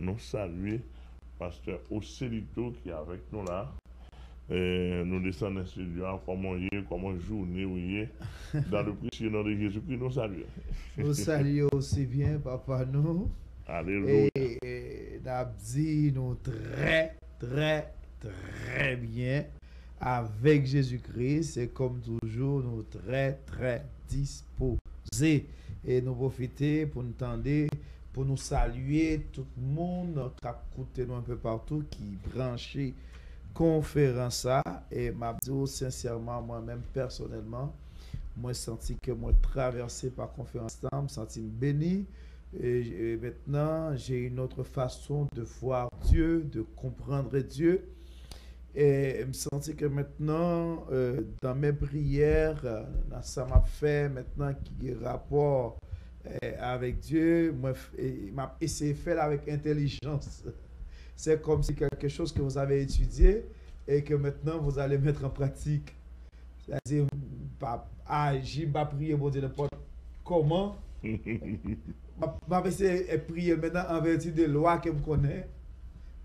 nous saluer pasteur Ocelito qui est avec nous là. Nous descendons sur Dieu, comment journée où il est. Dans le précieux nom de Jésus-Christ, nous saluons. Nous saluons aussi bien, papa, nous. Alléluia. Et nous nous très, très, très bien avec Jésus-Christ. C'est comme toujours, nous très, très disposés. Et nous profiter pour nous tendre, pour nous saluer tout le monde qui a écouté nous un peu partout, qui branché conférence et m'a dit sincèrement moi-même personnellement moi senti que moi traversé par conférence là, me senti béni et maintenant j'ai une autre façon de voir Dieu, de comprendre Dieu et me senti que maintenant dans mes prières ça m'a fait maintenant qui rapport avec Dieu moi m'a essayé de faire avec intelligence. C'est comme si quelque chose que vous avez étudié et que maintenant vous allez mettre en pratique. C'est-à-dire, agir, pas prier, bon Dieu, n'importe comment. Je vais essayer de prier maintenant en vertu des lois que vous connaissez.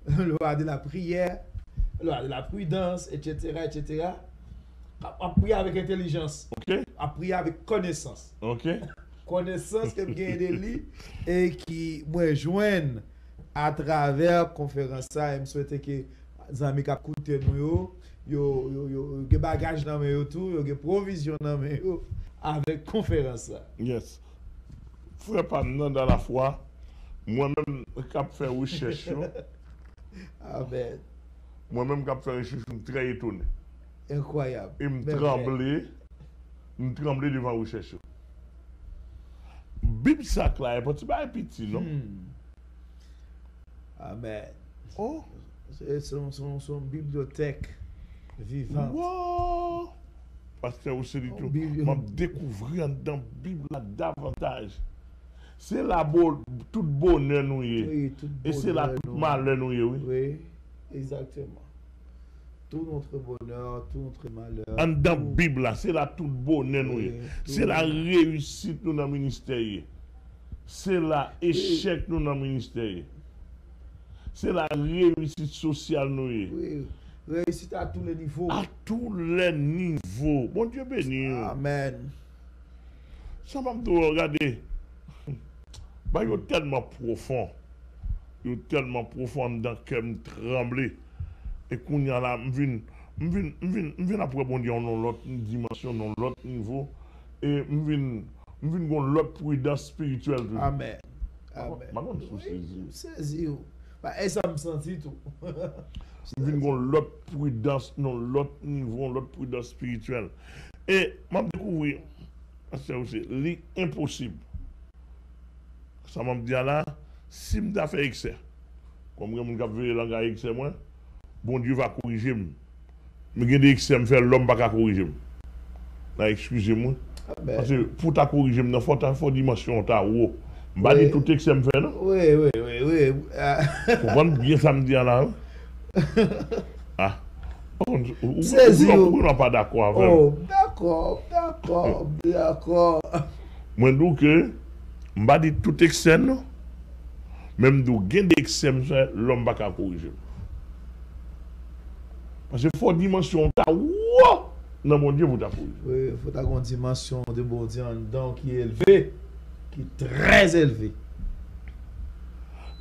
Loi de la prière, loi de la prudence, etc. etc. À prier avec intelligence. Okay. À prier avec connaissance. Okay. Connaissance que vous gagnez des lits et qui me joignent à travers la conférence ça, je souhaite que les amis qui écoutent nous, yo des bagages dans mes tout, yo des provisions dans mes avec conférence ça. Yes. Frère pas dans la foi, moi-même qui fait recherche. Amen. Moi-même qui fait recherche, je suis très étonné. Incroyable. Et me trembler devant la recherche. Bible sac là, c'est pas petit non. Amen. Oh, c'est son bibliothèque vivante. Wow! Pasteur Ocelito, m'a découvert dans la Bible davantage. C'est là tout bonheur nous y. Oui, tout et c'est là tout malheur nous y, oui. Oui, exactement. Tout notre bonheur, tout notre malheur. En dans la Bible là, c'est là tout bonheur nous y. C'est la réussite nous dans le ministère. C'est la échec nous dans le ministère. C'est la réussite sociale nous. Oui, réussite à tous les niveaux. À tous les niveaux. Bon Dieu béni. Amen. Ça m'a dit, regardez. Bah, il est tellement profond. Il est tellement profond dans que me trembler. Et qu'on y a là, je viens après bon Dieu dans l'autre dimension, dans l'autre niveau. Et je viens dans l'autre prudence spirituelle. Amen. Amen. Saisi. Et ça me sentit tout. Nous avons l'autre prudence, non, l'autre niveau, l'autre prudence spirituelle. Et je découvert, c'est l'impossible. Ça m'a dit là, si je fais excès, comme je vais faire le langage excès, bon Dieu va corriger. Mais je dis excès, je fais l'homme pas corriger. Excusez-moi. Parce que pour ta corriger, il faut une dimension, ta haut. Je ne vais pas dire tout excès, je fais, non? Oui. Vous comprenez bien ça me dit là? Ah. Vous n'êtes pas d'accord avec moi. D'accord. Moi, je dis que je ne vais pas dire tout excès, non? Même si vous avez des excès, l'homme ne va pas corriger. Parce que il faut une dimension, non, mon Dieu, vous avez corrigé. Oui, il faut avoir une dimension de bon Dieu en dedans qui est élevée, qui est très élevée.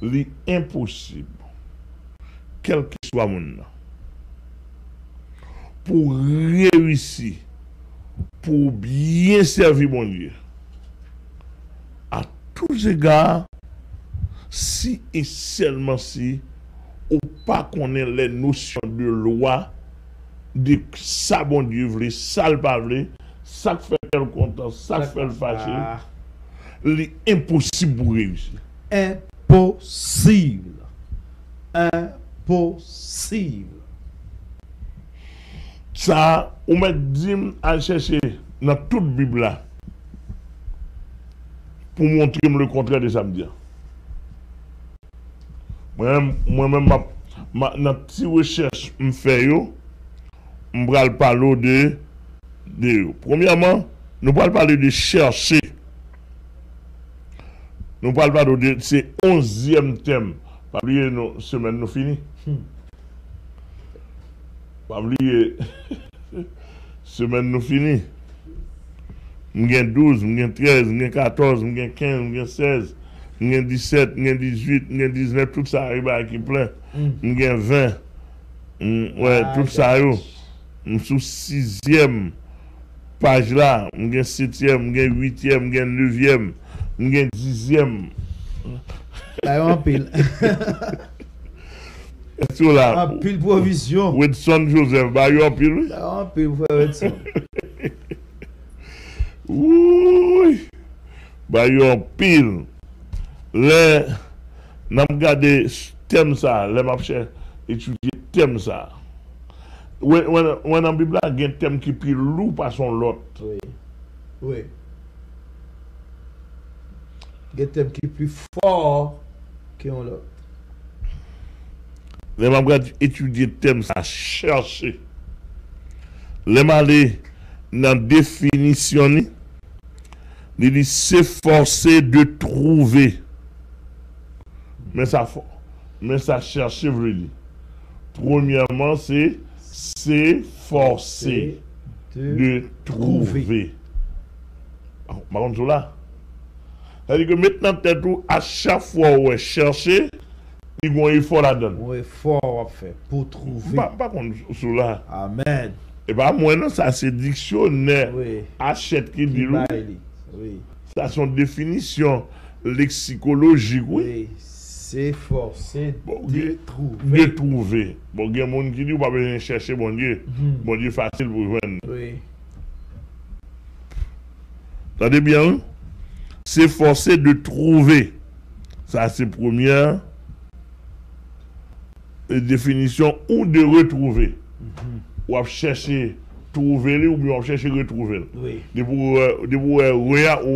L'impossible, quel que soit mon nom, pour réussir, pour bien servir mon Dieu, à tous égards, si et seulement si, ou pas connaît les notions de loi, de ça bon Dieu voulait, ça le pas voulait, ça fait le content, ça fait le fâché, l'impossible pour réussir. Impossible. Ça, on m'a dit à chercher dans toute la Bible là pour montrer le contraire de samedi. Moi-même, dans petite recherche, je fais je vais parler de. Premièrement, nous allons parler de chercher. Nous allons parler de ce 11e thème. Pas oublier, nos semaine nous fini. Pas oublier, semaine nous fini. M'gen 12, m'gen 13, m'gen 14, m'gen 15, m'gen 16, m'gen 17, m'gen 18, m'gen 19, tout ça arrive à qui plein. M'gen 20. Ouais, tout ça yo. Sous 6e page là, m'gen 7e, m'gen 8e, m'gen 9e, m'gen 10e. Là, en pile. Tout là. En pile provision. Wedson Joseph, bah yo en pile. Là, en pile, frère Wedson. Oui. Bah yo en pile. Là, n'a regardé thème ça, là m'a cherché étudier thème ça. Ouais, dans Bible il y a un thème qui plus lourd par son lot. Oui. Oui. Il y a un thème qui est plus fort que l'autre. Les membres étudier thème ça, chercher. Les aller dans définition, il dit s'efforcer de trouver. Mais ça chercher veut dire. Premièrement, c'est s'efforcer de trouver. Par contre, là, c'est-à-dire que maintenant, peut-être à chaque fois où on chercher, il y a un effort là-dedans. Un effort à faire pour trouver. Par contre, là. Amen. Et bien, moi, non, ça c'est dictionnaire. Oui. Achète qui dit. Oui. Ça son définition lexicologique, oui. Oui. S'efforcer de trouver. De trouver. Bon, il y a des gens qui disent qu'on ne va pas chercher bon Dieu. Bon Dieu facile pour joindre. Oui. Attendez bien. S'efforcer de trouver. Ça, c'est première définition ou de retrouver. Ou à chercher trouver ou bien à chercher retrouver. Oui. De vous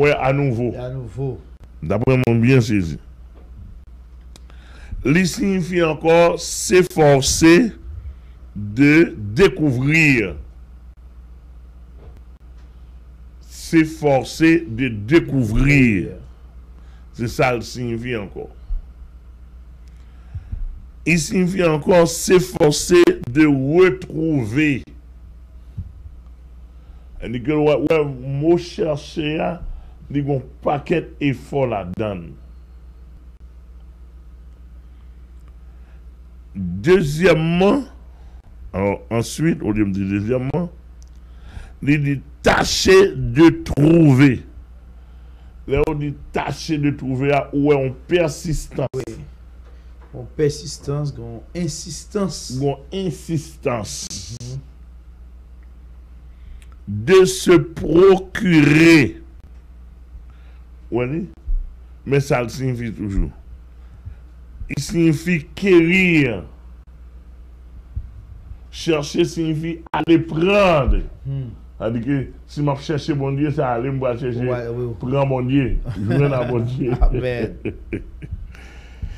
à nouveau. À nouveau. D'après mon bien saisi. Il signifie encore s'efforcer de découvrir. S'efforcer de découvrir. C'est ça le signifie encore. Il signifie encore s'efforcer de retrouver. Et que le mot chercher, il y a un paquet d'efforts là-dedans. Deuxièmement, alors ensuite, au lieu de dire deuxièmement, il dit tâcher de trouver. Là, on dit tâcher de trouver où est en persistance. Oui. En persistance, en insistance. En insistance. De se procurer. Oui, mais ça le signifie toujours. Il signifie quérir. Chercher signifie aller prendre. C'est-à-dire que si je cherche bon Dieu, ça aller me chercher. Prends mon Dieu. Je viens à bon Dieu. Amen.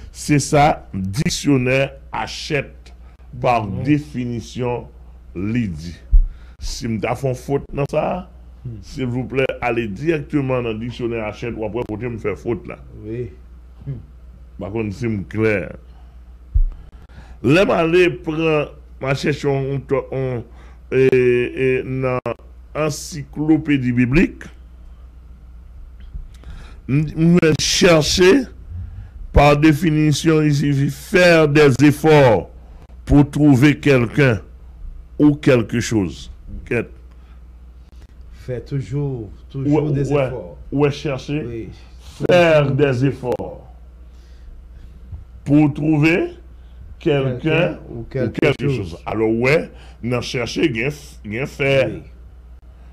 C'est ça, dictionnaire achète par définition l'idée. Si je fais une faute dans ça, s'il vous plaît, allez directement dans le dictionnaire achète ou après côté me faire faute là. Oui. Par contre, c'est clair. Là, je prends ma cherche dans l'encyclopédie biblique. Je chercher, par définition, il suffit faire des efforts pour trouver quelqu'un ou quelque chose. Fait toujours des efforts. Ouais, chercher, oui. Faire des efforts pour trouver quelqu'un ou quelque chose. Alors, ouais, dans chercher, il y a faire. Oui.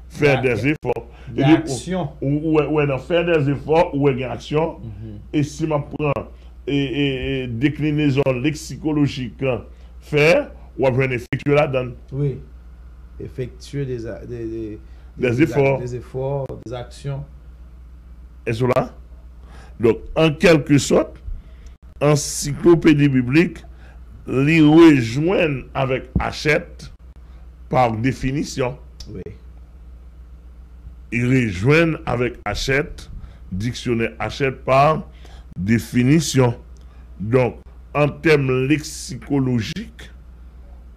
Faire des efforts. L'action. Ouais, dans faire des efforts, ou une action. Et si je prends déclinaison lexicologique, faire, ou bien effectuer là-dedans. Oui. Effectuer des efforts. Des efforts, des actions. Et cela. Donc, en quelque sorte, encyclopédie biblique, les rejoignent avec achète par définition. Oui. Ils rejoignent avec achète, dictionnaire achète par définition. Donc, en termes lexicologiques,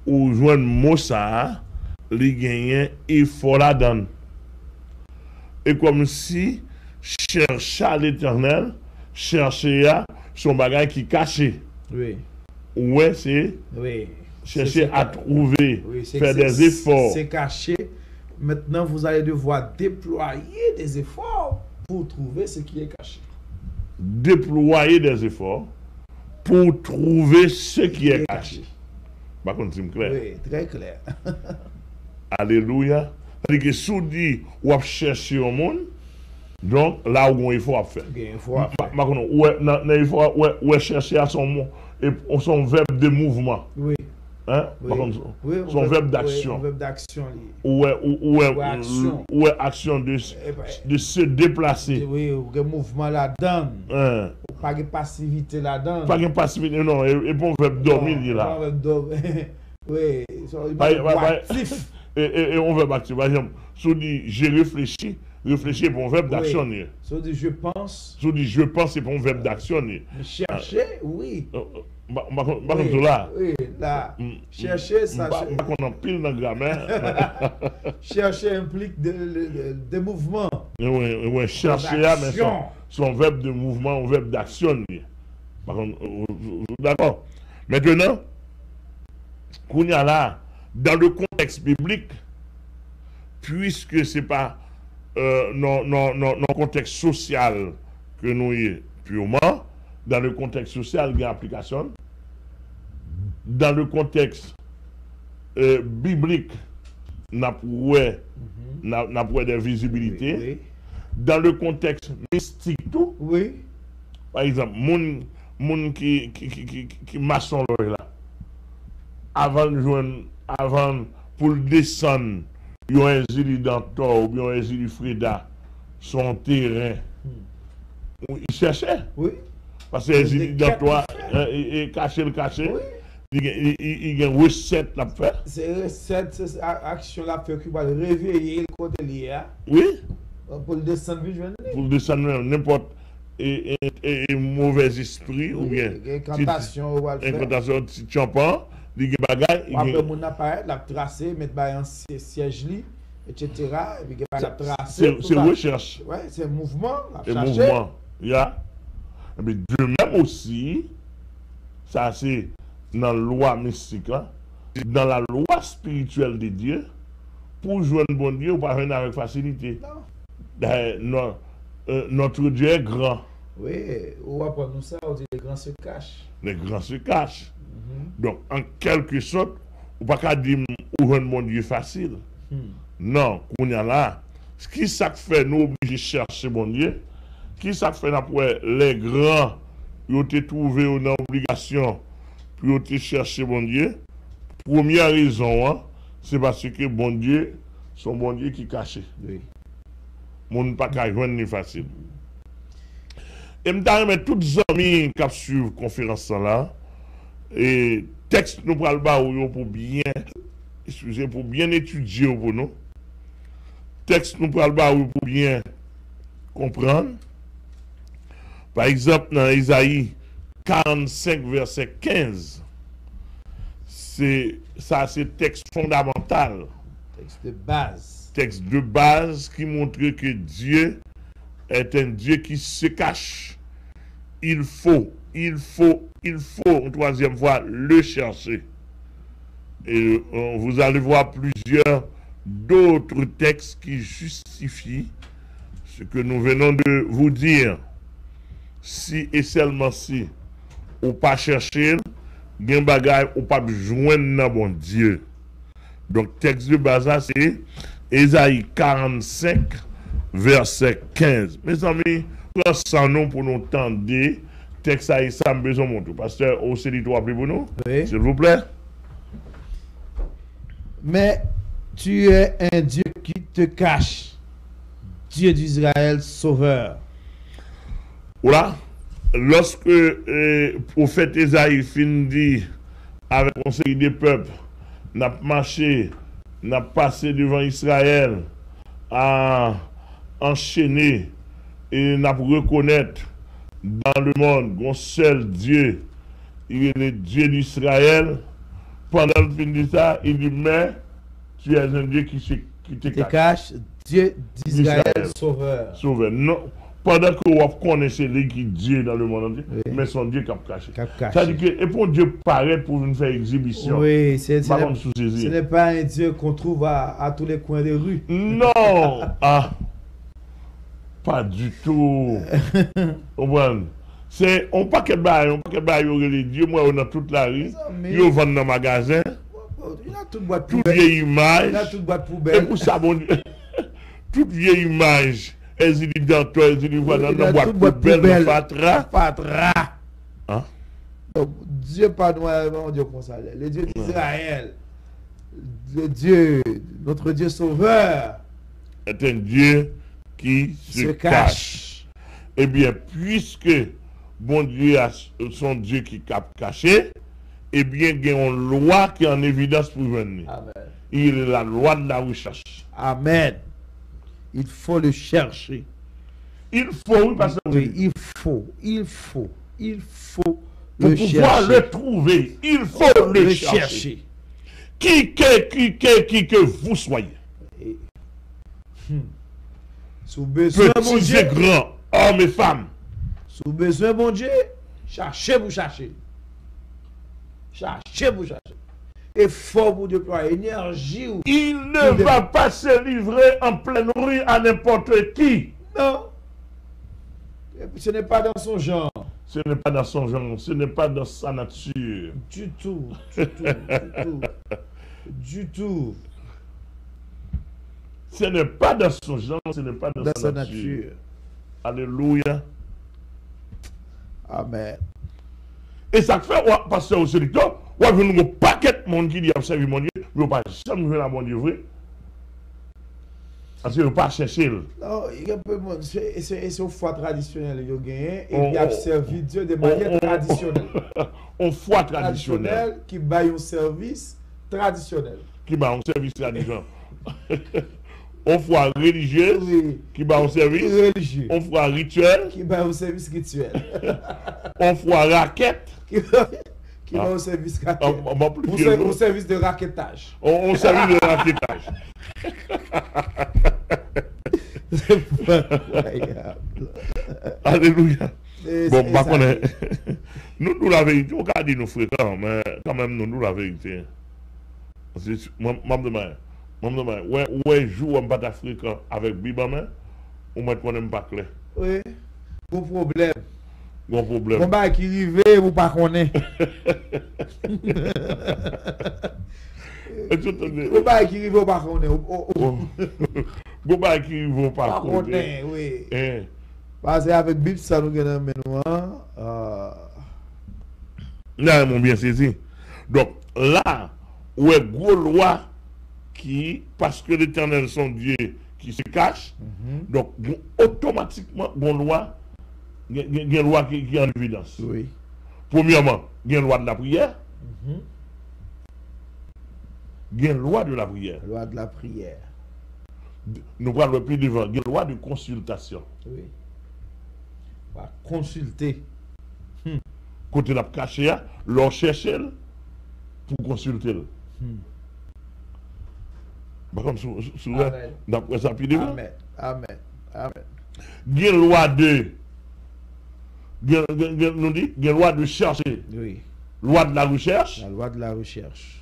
ou joindre mot ça, li gagne effort la donne. Et comme si chercher à l'éternel, chercher à son bagage qui caché. Oui. Ouais, c'est Oui. chercher à trouver, Oui, faire des efforts. C'est caché. Maintenant, vous allez devoir déployer des efforts pour trouver ce qui est caché. Déployer des efforts pour trouver ce qui est caché. Par contre, c'est clair. Oui, très clair. Alléluia. C'est-à-dire que si on dit ou chercher au monde, donc là où il faut faire. Il faut faire. Il faut chercher à son verbe de mouvement. Oui. Hein? Oui. Par contre, Oui, son verbe d'action. verbe d'action. Ou action. action de se déplacer. Oui, le mouvement là-dedans. Hein? Pas de passivité là-dedans. Pas de passivité, non. Et pour verbe dormir, il est là. Oui, et on veut actif. Par exemple, si on dit j'ai réfléchi, réfléchir est pour un verbe d'action. Si on dit je pense. Si on dit je pense, c'est pour un verbe d'action. Chercher, oui. Là. Oui, là. Chercher, ça. On en pile dans la grammaire. Chercher implique des mouvements. Oui, chercher, mais son verbe de mouvement, un verbe d'action. D'accord. Maintenant, qu'on y a là, dans le contexte biblique, puisque ce n'est pas non contexte social que nous y purement, dans le contexte social, il y a application. Dans le contexte biblique, n'a pas de visibilité. Oui. Dans le contexte mystique, tout. Oui. Par exemple, moun qui maçon là. Avant pour descendre, il y a un exil d'Antor ou bien un exil Freda, son terrain. Il cherchait. Oui. Parce que l'exil d'Antor est caché. Oui. Il y a une recette à faire. C'est recette, c'est action là fait qui va réveiller le côté lié. Oui. Pour le descendre, pour descendre n'importe et mauvais esprit ou bien incantation si tu en prends des bagages après mon appareil la tracer mettre un siège li etc et puis la tracer c'est recherche ouais c'est mouvement et mouvement mais de même aussi ça c'est dans la loi mystique là dans la loi spirituelle de Dieu pour jouer un bon Dieu ou pas venir avec facilité non. Notre Dieu est grand. Oui, on va prendre ça, on dit les grands se cachent. Les grands se cachent. Donc, en quelque sorte, on ne peut pas dire ou un mon Dieu facile. Non, qu'on y a là. Ce qui ça fait nous obligés de chercher mon Dieu, qui ça fait les grands, ils ont été trouvés une obligation pour chercher mon Dieu. Première raison, c'est parce que bon Dieu, son bon Dieu qui est caché. Oui. Mon pas qu'à joindre ni facile. Et me tous les amis qui suivent la conférence là, et texte nous pral ba pour bien, pour bien étudier pour nous. Texte nous pral ba pour bien comprendre. Par exemple, dans Isaïe 45, verset 15, c'est texte fondamental. Texte de base. Texte de base qui montre que Dieu est un Dieu qui se cache. Il faut, une troisième fois, le chercher. Et vous allez voir plusieurs d'autres textes qui justifient ce que nous venons de vous dire. Si et seulement si, ou pas chercher, gen bagay ou pas joindre dans bon Dieu. Donc, texte de base, c'est Ésaïe 45, verset 15. Mes amis, prenons ça nom pour nous entendre. Texte ça, ça me besoin de montrer. Pasteur, au sédito, pour nous. Oui. S'il vous plaît. Mais tu es un Dieu qui te cache. Dieu d'Israël, sauveur. Voilà. Lorsque le prophète Ésaïe finit avec un conseil des peuples, n'a marché, n'a passé devant Israël, à enchaîner et n'a reconnaître dans le monde un seul Dieu il est le Dieu d'Israël. Pendant le fin de ça, il dit, mais tu es un Dieu qui te Te cache. cache, Dieu d'Israël, D'Israël. sauveur. Sauveur. Non. Pendant que vous connaissez lui qui est Dieu dans le monde entier, Oui. mais son Dieu qui a caché. Qui a caché. Ça dit que, et pour Dieu paraît pour nous faire exhibition. Oui, Pas comme sous ce saisir. n'est pas un Dieu qu'on trouve à tous les coins des rues. Non! Ah! Pas du tout. Comprendre? C'est un paquet de bail, les dieux, moi, on a toute la rue. Mais- Ils vendent dans le magasin, Il a toute boîte toute poubelle. vieille Il a image. toute boîte Et poubelle. pour ça, bon Dieu, toute vieille image, elles y dans toi, elles y dans Il a la boîte toute boîte poubelle, poubelle. dans Fatra. Patra. Hein? Donc, Dieu pas mon Dieu comme ça. Le Dieu d'Israël. Le Dieu, notre Dieu sauveur. Est un Dieu qui se cache. Eh bien, puisque bon Dieu a son Dieu qui cap caché, eh bien, il y a une loi qui est en évidence pour venir. Amen. Il est la loi de la recherche. Amen. Il faut le chercher. Il faut, oui, parce que Oui, il faut pour le pouvoir chercher. le trouver, il faut le chercher. Qui que vous soyez, Sous besoin, mon petits Dieu. et grands, hommes et femmes, Sous besoin, mon Dieu. Cherchez, vous cherchez. Cherchez, vous cherchez. Effort pour déployer énergie. il ne va pas se livrer en pleine rue à n'importe qui. Non. Ce n'est pas dans son genre. Ce n'est pas dans son genre, ce n'est pas dans sa nature. Du tout. Du tout. Du tout. Du tout. Ce n'est pas dans son genre, ce n'est pas dans, Dans sa sa nature. nature. Alléluia. Amen. Et ça fait, parce que c'est le temps, on a vu un paquet de monde qui dit observer mon Dieu, mais on pas jamais vu la mon Dieu vrai. Parce que on pas chercher. Non, il y a un peu de monde. C'est une foi traditionnelle qu'il a gagné. Et Oh, il a servi Dieu de manière traditionnelle. On foi traditionnel Qui baille un service traditionnel. qui va en service traditionnel. On foi religieuse Oui. qui va en service. Religieux. On foi rituel. Qui baille un service rituel. On foi raquette. Qui va au service raquette. On va plus dire Au service de raquettage. on service de raquettage. C'est pas incroyable. Alléluia. Et Bon, c'est par ça. contre, nous la vérité, on a dit nous fréquents, mais quand même, nous la vérité. Parce que moi, je me demande, ouais, joue un pas fréquent avec Bible, ou moi, on n'aime pas clair. Oui. Bon problème. Bon problème. Bon bah qui rive, vous pas connaît. Bon bah qui rive, vous pas connaît. Bon, bah, qui vont pas Pas connaître. connaît, oui. Hein. Parce qu'avec Bible, ça nous gagne maintenant. Là, ils m'ont bien saisi. Donc, là, où est gros loi qui, parce que l'Éternel, son Dieu, qui se cache, donc, automatiquement, bon loi, il y a une loi qui est en évidence. Oui. Premièrement, il y a une loi de la prière. Il y a une loi de la prière. Loi de la prière. Nous parlons plus devant. Il y a une loi de consultation. Oui. On va consulter. Côté la caché, l'on cherche pour consulter. Par contre, souvent, Amen. d'après ça, puis devant. Amen. Amen. Amen. Il y a une loi de. Nous dit, il y a une loi de chercher. Oui. Loi de la recherche. La loi de la recherche.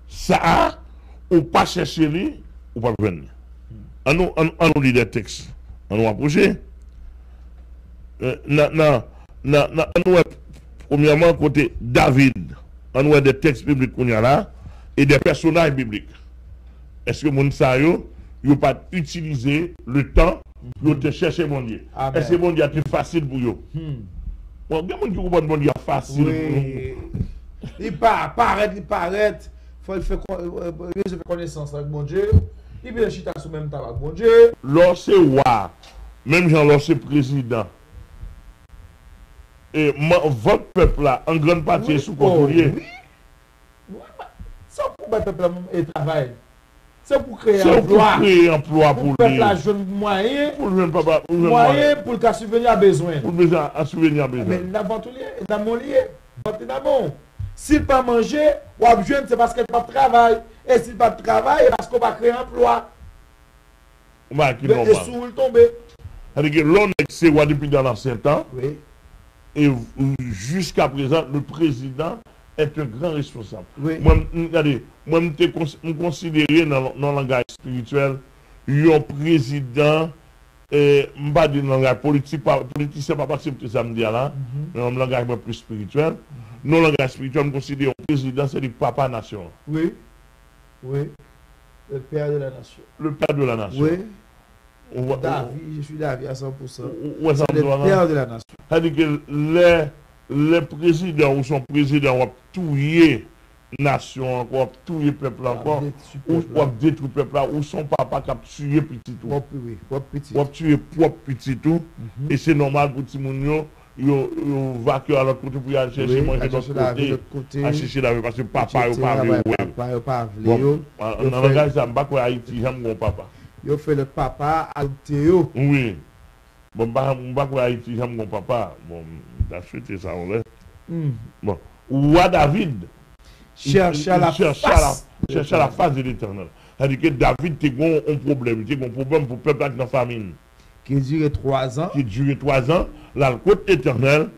Ça, ou pas chercher lui, ou pas venir. On nous lit des textes. On nous approcher. Premièrement, côté David, on nous a des textes bibliques qu'on y a là, et des personnages bibliques. Est-ce que mon ça yo pas utiliser le temps pour te chercher mon Dieu? Amen. Est-ce que mon Dieu est facile pour eux? Bon, il y a des gens qui comprennent mon Dieu facile pour Oui. Il paraît. Faut le faire connaissance avec mon Dieu. Il vient chita sous même temps avec mon Dieu. lorsque roi, même genre lorsque président, et votre peuple là, en grande partie, est sous contrôle. Oui. Ça pour le peuple et travail. C'est pour créer C'est pour emploi. créer emploi Pour pour faire lui. la jeune moyen. Pour le jeune papa. Pour le jeune Moyen pour le cas subvenir à besoin. Pour besoin, à souvenir Mais besoin. il n'a pas tout lié. Il n'a pas lié. Il n'a pas. S'il pas manger, ou à jeune, c'est parce qu'il n'a pas de travail. Et s'il n'a pas de travail, c'est parce qu'on va créer emploi. On va qui Et normal. sous le tomber. C'est-à-dire que l'on est c'est roi depuis dans l'ancien temps. Oui. Et jusqu'à présent, le président est un grand responsable. Oui. Moi, regardez, moi, je considère dans le langage spirituel, un président, je ne pas dire dans le langage politique, politicien, pas accepter ça me dire là, mais dans le langage plus spirituel. Dans le langage spirituel, je considère un président, c'est le papa nation. Oui. Oui. Le père de la nation. Le père de la nation. Oui. David, Je suis David à 100%. Ouais, ça C'est le père de la nation. c'est-à-dire que les présidents ou son président ont tué nation encore, tué peuple encore, ou détruit peuple là, ou son papa qui a tué petit tout. Oui, petit. Ou tué propre petit tout. Et c'est normal pour tout le monde, ils va que à l'autre côté pour aller chercher manger de l'autre côté, à chercher la vie parce que papa n'a pas vu. Papa n'a pas vu. Dans le langage, ça ne pas quoi Haïti, j'aime mon papa. Il fait le papa à Théo. Oui. Bon, je pas quoi Haïti, j'aime mon papa. Bon, t'as suité ça, on l'est. Bon. Ou à David. Cherche à la face de l'Éternel. C'est-à-dire que David a un problème. Il a un problème pour le peuple dans la famine. Qui durait 3 ans. Qui durait 3 ans. Là, le côte éternel.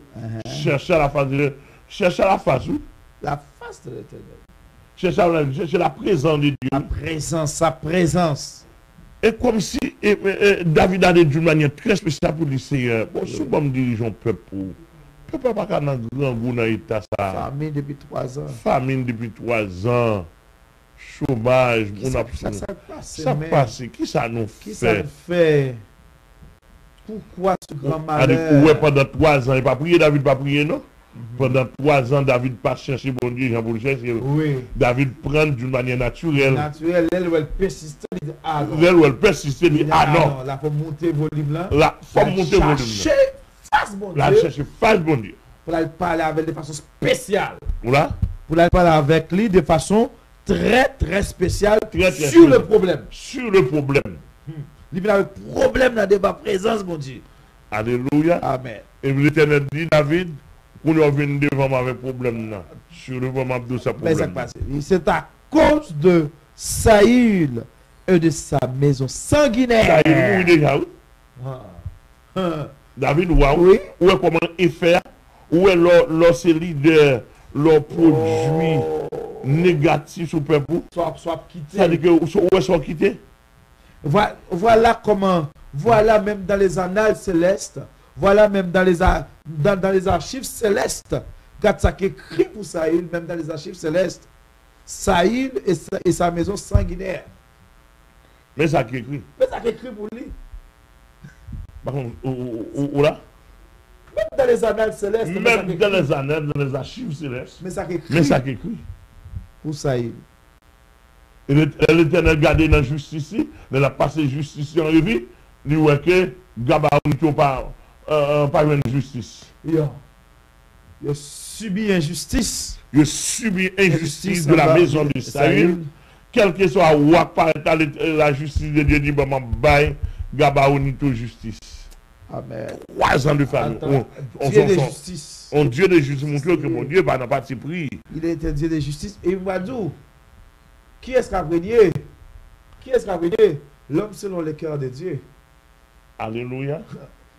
Cherche à la face de l'Éternel. Cherche à la face où? La face de l'Éternel. Cherche la présence de Dieu. La présence, sa présence. Et comme si David a dit d'une manière très spéciale pour le Seigneur. Bon, souvent, me dirigeons peuple. Peuple n'a pas qu'à dans grand goût dans l'état ça. Famine depuis 3 ans. Famine depuis 3 ans. Chômage. Ça passe. Qui ça nous fait? Qui ça nous fait? Pourquoi ce grand malheur? Ouais, pendant 3 ans, il n'a pas prié, David n'a pas prié, non? Pendant 3 ans, David n'a pas cherché bon Dieu, Jean pour le chercher. Oui. David prend d'une manière naturelle. Naturelle, elle où elle persiste, elle dit ah non. Elle où elle persiste, elle dit ah non. Là, il faut monter volume là. Là, il faut monter volume là. Chercher face bon Dieu. Là, chercher face bon Dieu. Pour aller parler avec de façon spéciale. Voilà. Pour aller parler avec lui de façon très très spéciale Très sur le problème. Sur le problème. Il a un problème dans le débat présence, mon Dieu. Alléluia. Amen. Et l'Éternel dit, David, qu'on vient devant avec problème là. Sur le moment de ce problème. C'est à cause de Saül et de sa maison sanguinaire. Saül mourit déjà, oui. David, oui. Où est comment il fait? Où est leur leader, leur produit négatif sur le peuple? Soit quitté. C'est-à-dire que où est soit quitté? Voilà comment, voilà même dans les annales célestes, voilà même dans les archives célestes, quand ça qui écrit pour Saül, même dans les archives célestes, Saül et sa maison sanguinaire. Mais ça qui écrit. Mais ça qui écrit pour lui. Par contre, où là? Même dans les annales célestes. Même dans les annales, dans les archives célestes. Mais ça qui écrit. Mais ça qui écrit. Pour Saül. Et l'Éternel gardé dans la justice, dans la passé justice en revue, il voit que Gabaon pas une justice. Il a subi injustice. Il a subi injustice de la maison de Saül. Quel que soit la justice de Dieu dit, maman, bye, Gabaon justice. Amen. 3 ans de famille. Dieu de justice. On Dieu de justice montre que mon Dieu n'a pas parti pris. Il était Dieu de justice. Et il va dire, qui est-ce qui a régné? Qui est-ce qui a régné? L'homme selon le cœur de Dieu. Alléluia.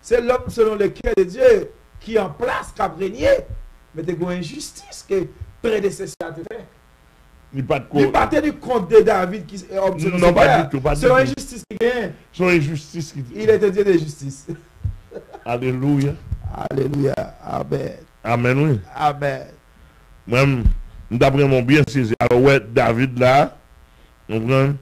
C'est l'homme selon le cœur de Dieu qui est en place, qui a régné. Mais c'est une injustice que prédécesseur a fait. Il n'y a pas de il pas tenu compte de David qui est homme selon non, pas du tout. C'est l'injustice qui gagne. C'est l'injustice qui Il était Dieu de justice. Alléluia. Alléluia. Amen. Amen, oui. Amen. Même, d'après mon bien saisi. Alors, ouais, David là, on prend,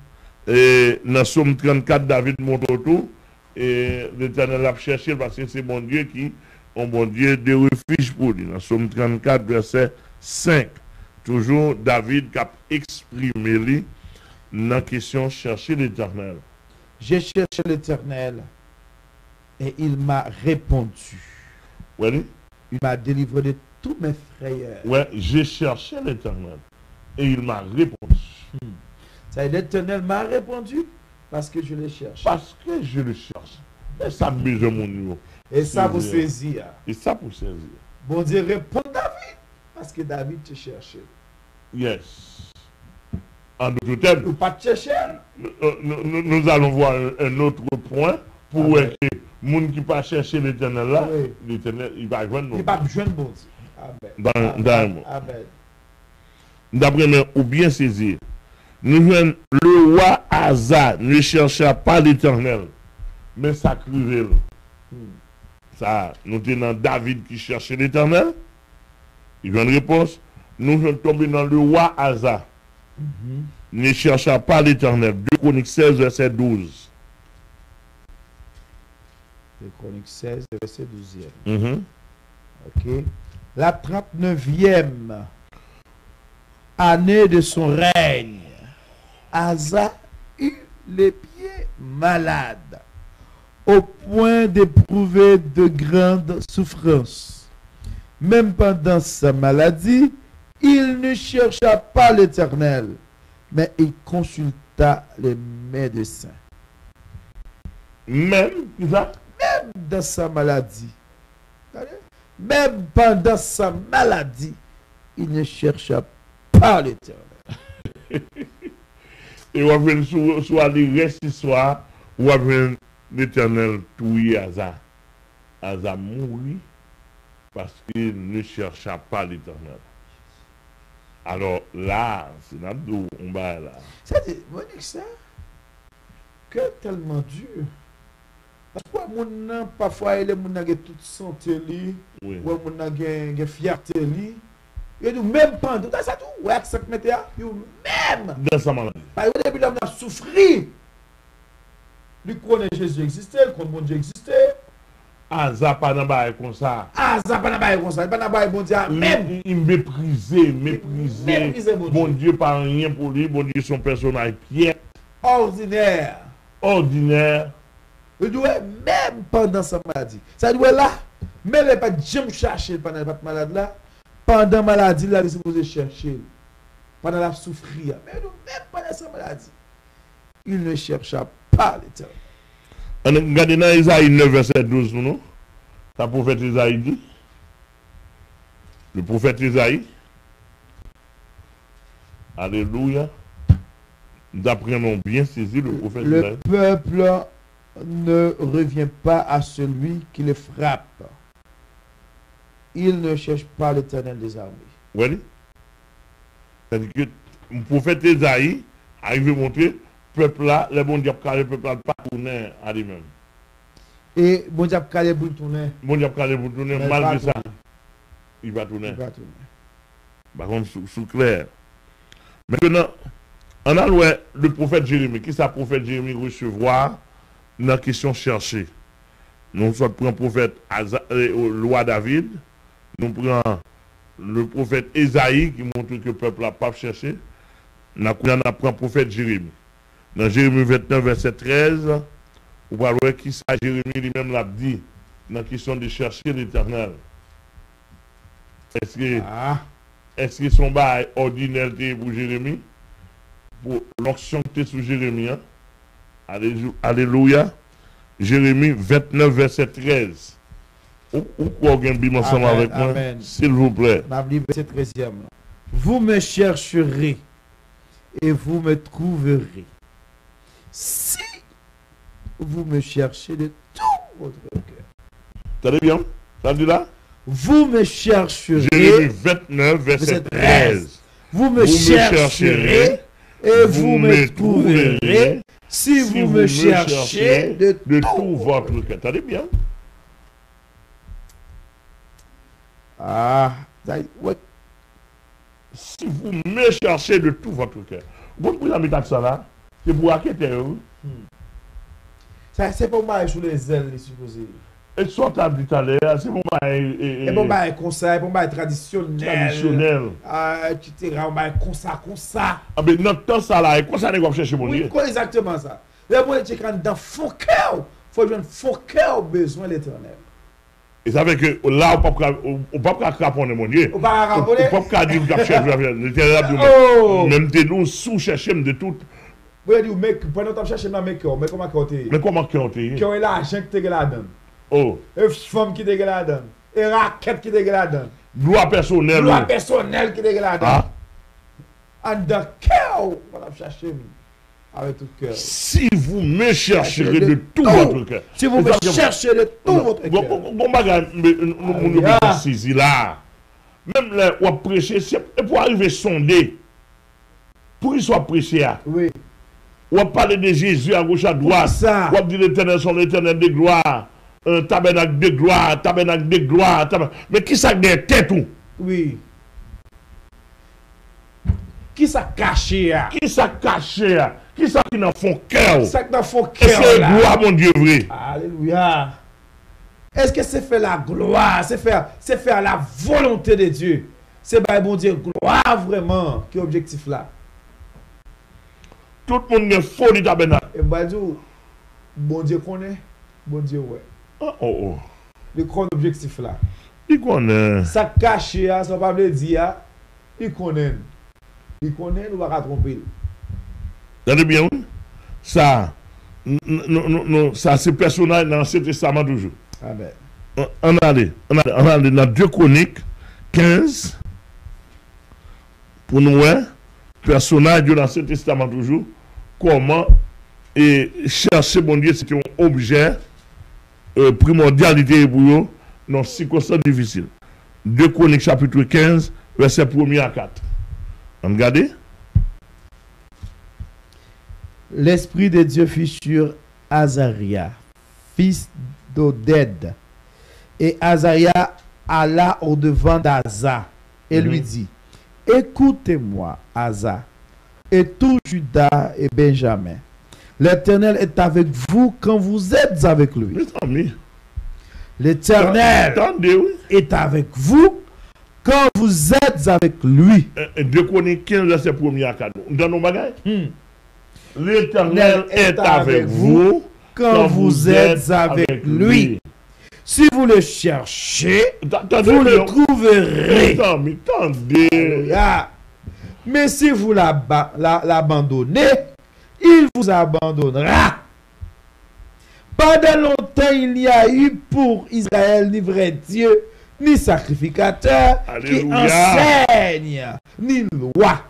et dans Somme 34, David monte autour, et l'Éternel a cherché parce que c'est mon Dieu qui, un bon Dieu de refuge pour lui. Dans Somme 34, verset 5. Toujours David qui a exprimé lui dans la question chercher l'Éternel. J'ai cherché l'Éternel et il m'a répondu. Oui. Il m'a délivré de tous mes frayeurs. Ouais, j'ai cherché l'Éternel et il m'a répondu. Ça, l'Éternel m'a répondu parce que je le cherche. Parce que je le cherche. Et ça besoin mon niveau. Et ça pour saisir. Et ça pour saisir. Bon Dieu répond David parce que David te cherchait. Yes. En d'autres termes, Ou pas te chercher. nous allons voir un autre point pour voir que les gens qui ne pas chercher l'Éternel là, Oui. l'Éternel, il va joindre nous. Il va joindre bon Dieu. Amen. Amen. D'après moi, ou bien saisir. Nous joignons le roi Asa ne chercha pas l'Éternel, mais sacrifiait. Ça, nous tenons David qui cherchait l'Éternel. Il y a une réponse. Nous sommes tombés dans le roi Asa. Ne chercha pas l'Éternel. 2 Chroniques 16, verset 12. 2 Chroniques 16, verset 12e. Ok. La 39e année de son règne, Asa eut les pieds malades, au point d'éprouver de grandes souffrances. Même pendant sa maladie, il ne chercha pas l'Éternel, mais il consulta les médecins. Même Dans sa maladie, même pendant sa maladie, il ne chercha pas l'Éternel. et on va soit les restes soir, ou va l'Éternel touiller Asa. Asa mourit parce qu'il ne chercha pas l'Éternel. Alors là, c'est l'abdou, on va là. C'est ça, que tellement dur. Parce que mon parfois il est mon a toute santé li, Oui. ou mon a gen fierté li. Et nous même pendant ça tout, ouais 5 mètres yo même Dans sa maladie. parce que depuis l'homme a souffri. Lui connaît Jésus existait, connaît bon Dieu existait. Asa pas dans bail comme ça. Ah, ça pas n'a comme ça, pas n'a pas bon Dieu même. Il méprisé bon Dieu par rien pour lui, bon Dieu son personnage piètre, Ordinaire. ordinaire. Il doit même pendant sa maladie. Ça doit là, mais il n'a pas jamais cherché pendant la maladie là. Pendant la maladie, là, il est supposé chercher. Pendant la souffrir. Mais même pendant sa maladie, il ne chercha pas l'Éternel. On regarde dans Isaïe 9, verset 12, non? Le prophète Isaïe dit. Le prophète Isaïe. Alléluia. Nous apprenons bien saisi le prophète Le Isaïe. peuple ne revient pas à celui qui le frappe. Il ne cherche pas l'Éternel des armées. Oui. C'est-à-dire que le prophète Isaïe arrive à montrer le peuple là, le bon diable, le peuple là, pas tourner à lui-même. Et bon Dieu a calé pour tourner. Bon diable, pour tourner, Mais malgré pas ça, il va tourner. Il va tourner. Par contre, sous clair. Maintenant, on a le prophète Jérémie. Qui ça, prophète Jérémie recevoir dans la question cherchée? Nous prenons le prophète le roi David. Nous prenons le prophète Esaïe qui montre que le peuple n'a pas cherché. Nous prenons le prophète Jérémie. Dans Jérémie 29, verset 13, on va voir qui ça, Jérémie lui-même l'a dit dans la question de chercher l'Éternel. Est-ce que son bail ordinaire pour Jérémie? Pour l'onction qui était sous Jérémie. Hein? Alléluia. Jérémie 29, verset 13. Ou quoi vous avez ensemble avec moi? S'il vous plaît. Verset 13e. Vous me chercherez et vous me trouverez. Si vous me cherchez de tout votre cœur. T'as bien? Ça dit là? Vous me chercherez. Jérémie 29, verset 13. Vous me chercherez et vous me trouverez si vous me cherchez de tout votre cœur. T'as bien? Ouais. Si vous me cherchez de tout votre cœur. Vous pouvez la mettre ça là? C'est pour acquitter. Ça, c'est pour moi sur les ailes, les supposés. Et soit tu as dit tout à l'heure, c'est pour moi. Et pour moi, conseil, pour moi, traditionnel. Traditionnel. Tu on va comme ça. Ah, mais notre temps, ça là, et quoi ça n'est pas chercher mon Dieu? Oui, exactement ça. Le monde qui est dans fond cœur, il faut que fond cœur besoin de l'Éternel. Et ça veut que là, on ne peut pas craponner mon Dieu. On ne peut pas craponner. On ne peut pas dire que l'Éternel, même de nous sous-chercher de tout Vous dit, mec, pendant que tu cherches un mec, mais comment tu Mais comment qu'on te? Qui ont l'argent qui te là-dedans. Oh. Et femme qui te là-dedans. Et raquette qui te là-dedans. Loi personnelle. Loi personnelle qui te là-dedans. Ah. En de cœur, on va chercher avec tout cœur. Si vous me chercherez de tout votre cœur. Si vous me cherchez de tout votre cœur. Bon bagage, nous pas saisi là. Même là, on prêcher, c'est pour arriver sonder. Pour qu'il soit prêché. Oui. On parle de Jésus à gauche à droite. On dit l'éternel son l'éternel de gloire. Un tabernacle de gloire, tabernacle de gloire. Mais qui ça de tête ou? Oui. Qui ça caché à? Qui ça caché à? Qui ça qui dans font cœur? Qui ça qui dans font cœur? C'est gloire, mon Dieu vrai. Alléluia. Est-ce que c'est faire la gloire? C'est faire la volonté de Dieu? C'est bah bon Dieu gloire vraiment qui est objectif là. Tout le monde est faux du tabernacle. Et bah dit bon Dieu connaît, bon Dieu ouais. Oh. Le grand objectif là. Il connaît. Ça caché à, ça pas veut dire il connaît. Il connaît, nous va pas tromper. Regardez bien, oui. Ça, ça c'est personnel dans l'Ancien Testament toujours. Amen. On allait dans 2 Chroniques 15 pour nous voir personnage de l'Ancien Testament toujours comment et chercher bon Dieu c'est un objet primordialité pour eux dans circonstances difficiles. 2 Chroniques chapitre 15 verset 1er à 4. On regarde. L'Esprit de Dieu fut sur Azaria, fils d'Oded. Et Azaria alla au-devant d'Aza et lui dit, écoutez-moi, Aza, et tout Juda et Benjamin. L'Éternel est avec vous quand vous êtes avec lui. L'Éternel est avec vous quand vous êtes avec lui. 2 Chroniques 15, verset 1er à 4. Dans nos bagages. L'Éternel est avec vous quand vous êtes avec lui. Si vous le cherchez, vous le trouverez. Mais si vous l'abandonnez, il vous abandonnera. Pendant longtemps, il n'y a eu pour Israël ni vrai Dieu, ni sacrificateur qui enseigne, ni loi.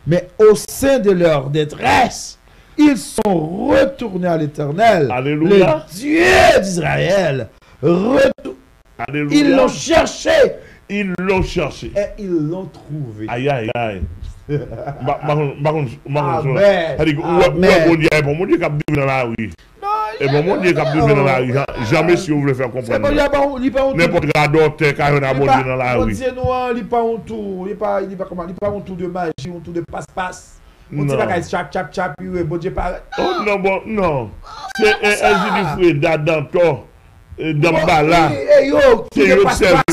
Mais au sein de leur détresse, ils sont retournés à l'Éternel, le Dieu d'Israël. Ils l'ont cherché. Ils l'ont cherché. Et ils l'ont trouvé. Aïe. Amen. Mon Dieu, cap dans la rue. Et mon Dieu, cap dans la rue. Jamais si vous voulez faire comprendre. N'importe quel docteur qui a un bon Dieu dans la rue. Il n'est pas un tour. Il n'est pas un tour de magie, un tour de passe-passe. On ne dit pas qu'il chap, bon Dieu parle. Oh non. C'est un frère d'Adam. Dans Bala, tout de passe-passe,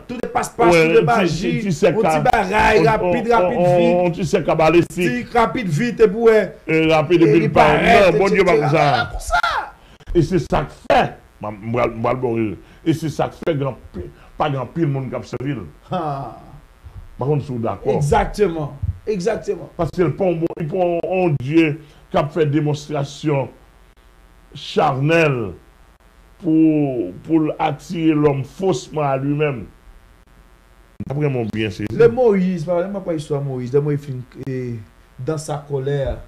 tout de magie, un petit bagaille, rapide, vite. Tu sais cabalistique. Rapide, vite, et pour rapide, vite, non, bon Dieu, pas ça. Et c'est ça que fait, et c'est ça que fait, pas grand pile monde qui a servi. Par contre, je suis d'accord. Exactement. Parce que le pont, un Dieu qui a fait démonstration charnelle. Pour attirer l'homme faussement à lui-même. Après mon bien c'est. Le Moïse, pas histoire Moïse, dans sa colère,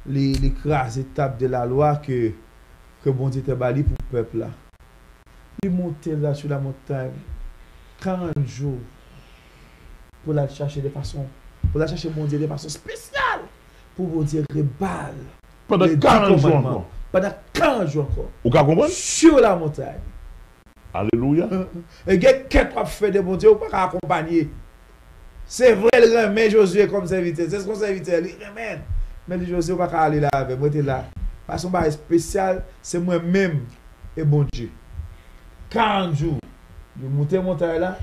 l'écrase étape de la loi que bon Dieu était bali pour le peuple là. Il montait là sur la montagne 40 jours pour la chercher mon Dieu de façon spéciale pour bon Dieu reballe. Pendant 40 jours encore. Pendant 40 jours encore. Vous comprenez? Sur la montagne. Alléluia. Et quelqu'un qui fait de bon Dieu, ou pas accompagner. C'est vrai, le remet Josué comme serviteur. C'est ce qu'on serviteur, il remet. Mais le Josué, pas aller là avec moi, là. Parce que c'est spécial, c'est moi-même et bon Dieu. 40 jours. Je monte montagne là.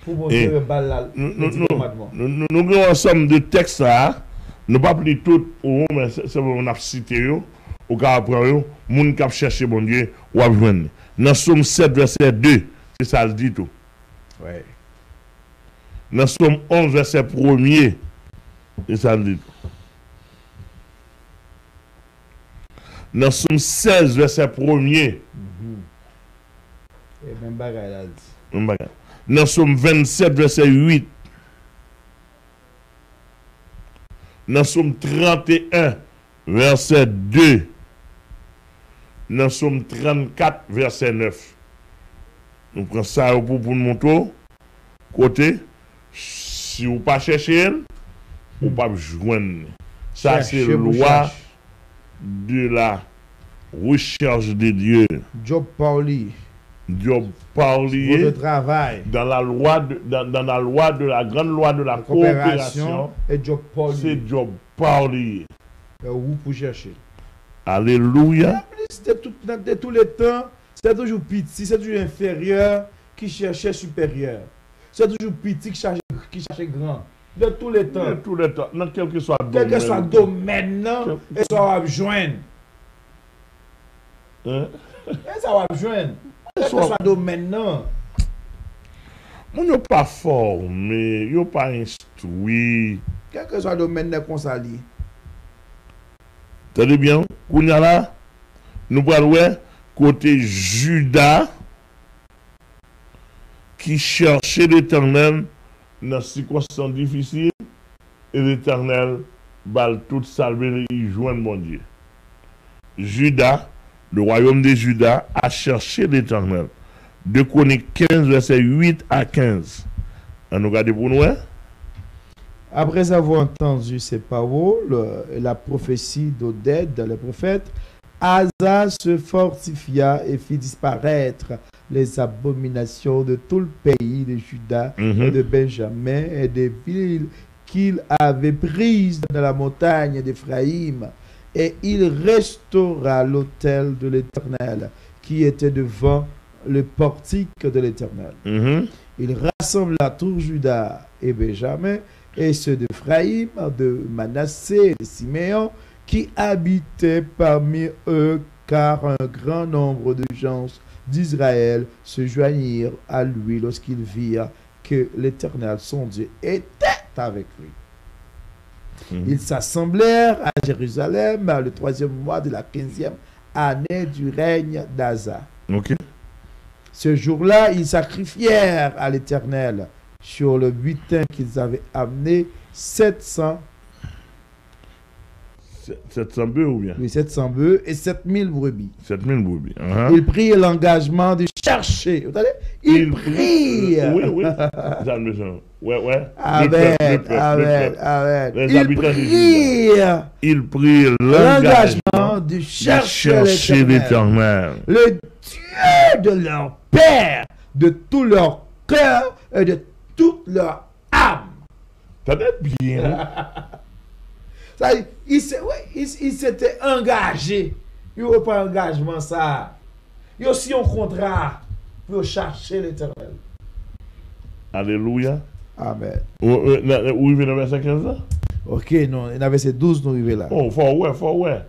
Pour bon Dieu, balle là. Nous avons ensemble de textes là. Nous ne pas plus tout, mais c'est on a cité. Au cas après, moun k'ap chercher bon Dieu, ou a joindre. Dans Somme 7, verset 2, c'est ça le dit tout. Ouais. Dans Somme 11, verset 1er, c'est ça le dit tout. Dans Somme 16, verset 1er. Et même bagaille là dit. Même bagaille. Dans Somme 27, verset 8. Dans Somme 31, verset 2. Dans Somme 34, verset 9. Nous prenons ça pour nous montrer. Côté, si vous ne pas chercher, vous ne pas joindre. Ça, c'est la loi de la recherche de Dieu. Job Pauli. Job Pauli. Votre travail. Dans la loi de la grande loi de la coopération. Et Job Pauli. C'est Job Pauli. Où pour chercher. Alléluia. De tous les temps, c'est toujours petit, c'est toujours inférieur qui cherchait supérieur. C'est toujours petit qui cherchait grand. De tous les temps. De tous les temps. Dans quel que soit le domaine, et ça va joindre. Hein? Et ça va joindre. Quel que soit le domaine, non. Mon n'est pas formé, il n'est pas instruit. Quel que soit le domaine qu'on s'allie. Tenez bien, Kounia là, nous parlons côté Judas qui cherchait l'Éternel dans des circonstances difficiles et l'Éternel balle toute salvé et joint mon Dieu. Judas, le royaume de Judas, a cherché l'Éternel. 2 Chroniques 15, versets 8 à 15. On nous regarde pour nous. Après avoir entendu ces paroles et la prophétie d'Oded, le prophète, Asa se fortifia et fit disparaître les abominations de tout le pays de Juda et de Benjamin et des villes qu'il avait prises dans la montagne d'Éphraïm. Et il restaura l'autel de l'Éternel qui était devant le portique de l'Éternel. Il rassembla tout Juda et Benjamin et ceux d'Éphraïm, de Manassé et de Siméon qui habitaient parmi eux, car un grand nombre de gens d'Israël se joignirent à lui lorsqu'ils virent que l'Éternel, son Dieu, était avec lui. Ils s'assemblèrent à Jérusalem le 3e mois de la 15e année du règne d'Asa. Ce jour-là, ils sacrifièrent à l'Éternel sur le butin qu'ils avaient amené 700 bœufs ou bien? Oui, 700 bœufs et 7000 brebis. 7000 brebis. Ils prirent l'engagement de chercher. Vous savez, ils prirent. Oui, oui. Ouais. Amen. Ils prirent l'engagement de chercher l'Éternel. Le Dieu de leur Père, de tout leur cœur et de toute leur âme. Ça doit être bien. Il s'était engagé. Il n'y a pas engagement ça. Il y a aussi un contrat pour chercher l'Éternel. Alléluia. Amen. Où il vient le verset 15 là? Ok, non, il y avait verset 12, nous arrivons là. Oh, fort ouais.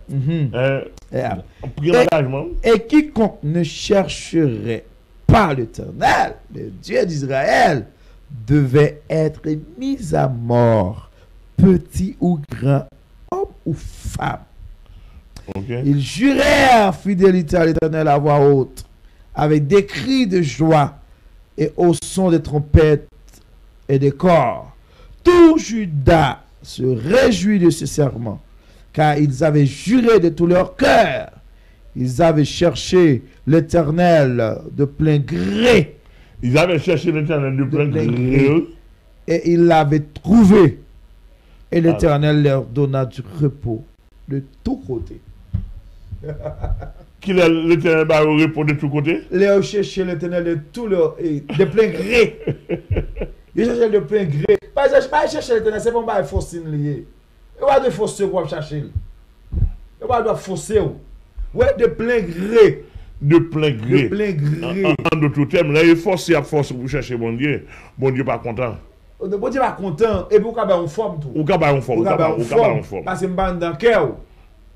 Et quiconque ne chercherait pas l'Éternel, le Dieu d'Israël, devait être mis à mort, petit ou grand, homme ou femme. Ils jurèrent fidélité à l'Éternel à voix haute, avec des cris de joie et au son des trompettes et des corps. Tout Juda se réjouit de ce serment, car ils avaient juré de tout leur cœur. Ils avaient cherché l'Éternel de plein gré. Ils avaient cherché l'Éternel de plein gré. Et ils l'avaient trouvé. Et l'Éternel leur donna du repos de tous côtés. Qu'il a l'Éternel va au repos de tous côtés? Ils ont cherché l'Éternel de plein gré. Ils cherchaient de plein gré. Pas chercher l'Éternel, c'est pas un forcing lié. Il va de forcer pour chercher. Il va de forcer. Ouais, de plein gré. De plein gré. De plein gré. En d'autres termes, là, il est forcé à force pour chercher mon Dieu. Bon Dieu pas content. Bon Dieu pas content. Et pour qu'il y ait une forme tout. Ou qu'il y ait une forme. Parce que je suis dans le cœur.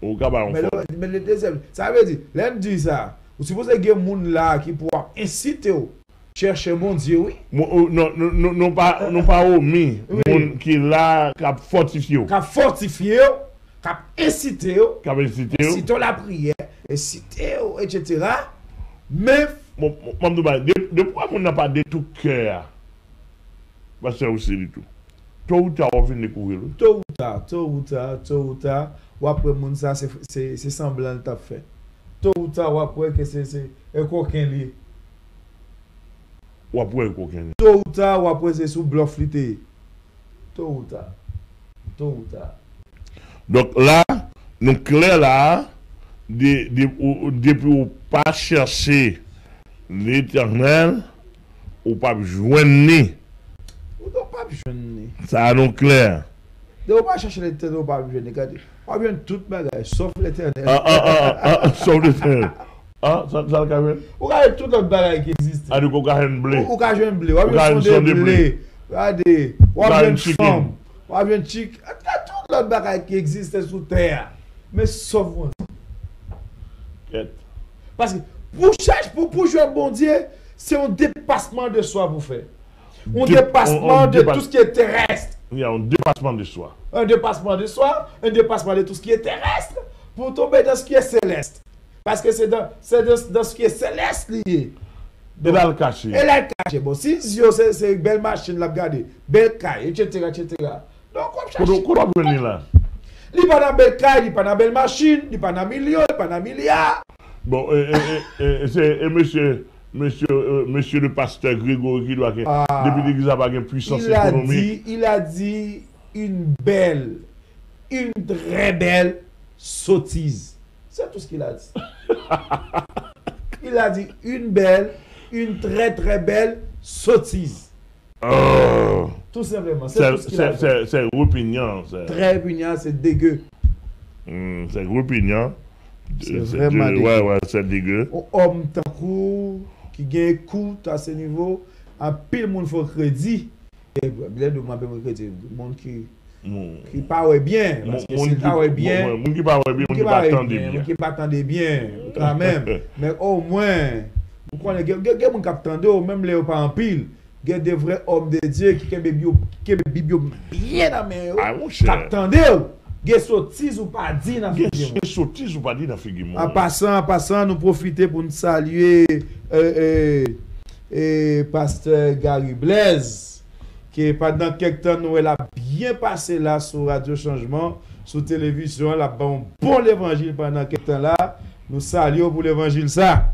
Ou qu'il y ait une forme. Mais le deuxième, ça veut dire, là, on dit ça. Vous supposez qu'il y a des gens là qui pourra inciter chercher mon Dieu, oui. Non, pas omis. Qui là, qui a fortifié. Qui cap inciter, inciter la prière, inciter, etc. Mais, depuis qu'on n'a pas de tout cœur, parce que c'est aussi du tout. Tôt ou tard, on va découvrir. Tôt ou tard, ou après, ça, c'est semblant de fait. Tôt ou tard, ou après, que c'est un coquin lié. Ou après, un coquin. Tôt ou tard, ou après, c'est sous bluff lité. Tôt ou tard. Donc là, nous clair là, depuis ou pas chercher l'Éternel, ou pas joindre. Ou pas joindre. Ça nous clair. On pas chercher l'Éternel, on pas joindre. Regardez, on vient tout bagage, sauf l'Éternel. Sauf l'Éternel. Ça le carré. Ou regardez tout l'autre bagage qui existe. Ah, du coup, on a un blé. Ou a un blé, ou a un blé. Regardez, ou a une femme, ou a un chic. Il y a tout l'autre bagage qui existe sous terre. Mais sauf moi. Parce que pour jouer un bon Dieu, c'est un dépassement de soi pour faire. Un dépassement de tout ce qui est terrestre. Il y a un dépassement de soi. Un dépassement de soi, un dépassement de tout ce qui est terrestre pour tomber dans ce qui est céleste. Parce que c'est dans ce qui est céleste lié. Et là, le caché. Et là, le caché. Bon, si c'est une belle machine, la regarder, belle caille, etc. Donc, on va venir là. Il n'y a pas dans belle caille, il n'y a pas dans belle machine, il n'y a pas dans million, il n'y a pas dans milliard. Bon, c'est monsieur le pasteur Grégory qui doit depuis l'église avoir une puissance économique. Il a dit une très belle sottise. C'est tout ce qu'il a dit. Il a dit une très très belle sottise. Oh. Tout simplement. C'est tout ce qu'il a fait. C'est répugnant. Très répugnant, c'est dégueu. C'est répugnant. C'est vraiment dégueu. Ouais, c'est dégueu. Homme tant coup, qui gagne coût à ce niveau, en pile monde faut crédit. Et bien de moi crédit, monde qui parle bien, parce que si parle bien, monde qui parle bien, monde qui pas attendre bien, monde qui pas attendre bien quand même. Mais au moins, vous connaissez quelqu'un qui attend même les pas en pile. Il y a des vrais hommes de Dieu qui ont Bible bien à main. Attendez, il y a sottise ou pas dit dans la figure. En passant, nous profiter pour nous saluer pasteur Gary Blaise, qui pendant quelques temps, nous a bien passé là sur Radio Changement, sur télévision, là, bon l'évangile pendant quelques temps là. Nous saluons pour l'évangile ça.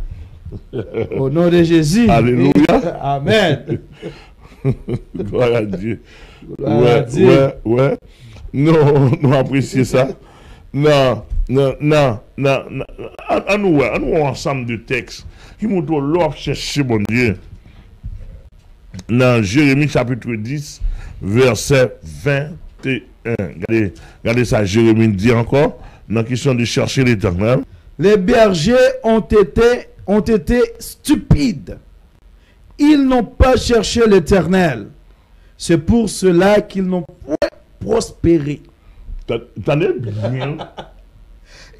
Au nom de Jésus. Alléluia. Amen. Gloire à Dieu. Ouais. Non, nous apprécions ça. Non. À nous ensemble de textes qui montrent l'offre chercher bon Dieu. Dans Jérémie chapitre 10, verset 21. Regardez ça, Jérémie dit encore, dans la question de chercher l'Éternel. Les bergers ont été stupides. Ils n'ont pas cherché l'Éternel. C'est pour cela qu'ils n'ont point prospéré. T'entendez bien?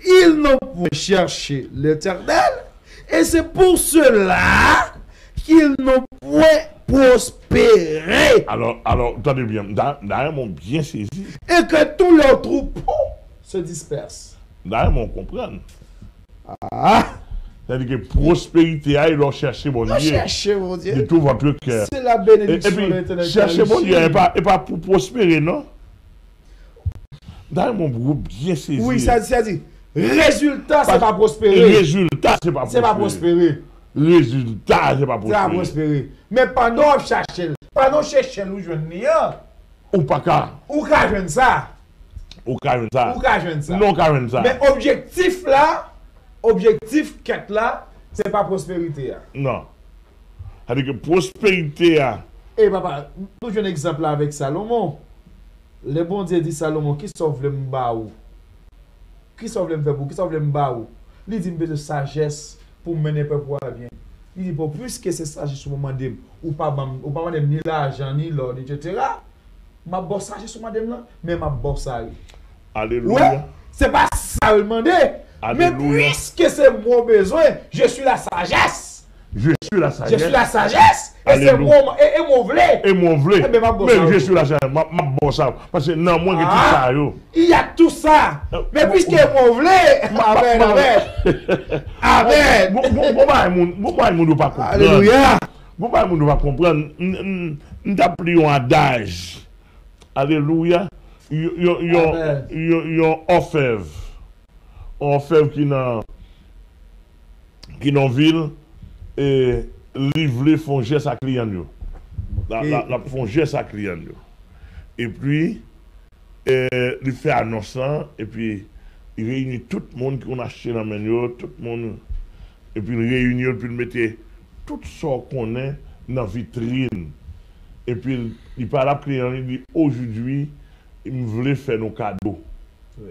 Ils n'ont point cherché l'Éternel. Et c'est pour cela qu'ils n'ont point prospéré. Alors, attendez bien. D'ailleurs, m'ont bien saisi. Et que tous leurs troupeaux se dispersent. D'ailleurs, m'ont comprendre. Ah! C'est-à-dire que prospérité, ils doivent chercher mon Dieu. Chercher mon Dieu. De tout votre cœur. C'est la bénédiction de l'Éternel. Chercher mon Dieu, et pas pour prospérer, non? D'ailleurs, mon groupe bien saisi. Oui, ça dit. Résultat, c'est pas prospérer. Résultat, c'est pas prospérer. Résultat, c'est pas prospérer. Mais pendant chercher, nous jeunes ou pas qu'à. Ou qu'à jeune ça. Non, qu'à ça. Mais objectif quête là, c'est pas prospérité. Non. C'est-à-dire que prospérité. Eh papa, nous j'ai un exemple avec Salomon. Le bon Dieu dit Salomon, qui sauve le mbaou? Qui sauve le mbaou? Qui sauve le mbaou? Il dit de sagesse pour mener le peuple à bien. Il dit, bon, puisque c'est sagesse au moment de ou pas ni l'argent, ni l'or, etc. Ma bosse sagesse au moment de mais ma bosse. Alléluia. Ouais, c'est pas ça le demander. Mais puisque c'est mon besoin, je suis la sagesse. Je suis la sagesse. Je suis la sagesse. Et c'est Alléluia. moi, et mon vlé. Et mon vlé. Eh ben, ma bon Mais ça, je oui. suis la sagesse. Ma bon ça. Parce que non, moi, j'ai tout ça, yo. Il y a tout ça. Mais puisque mon vlé. Amen, amen. Amen. Pourquoi il ne pas comprendre? Alléluia. Pourquoi il ne pas comprendre? Nous t'appelons un adage. Alléluia. Yon orfèvre. Orfèvre qui dans ville et livrer font geste à client yo. La font geste à client yo. Et puis il fait annonçant et puis il réunit tout le monde qui ont acheté dans main yo, tout le monde et puis il réunit puis il mettait tout ça qu'on est dans vitrine. Et puis il parle à client, il dit aujourd'hui il me voulait faire nos cadeaux. Oui.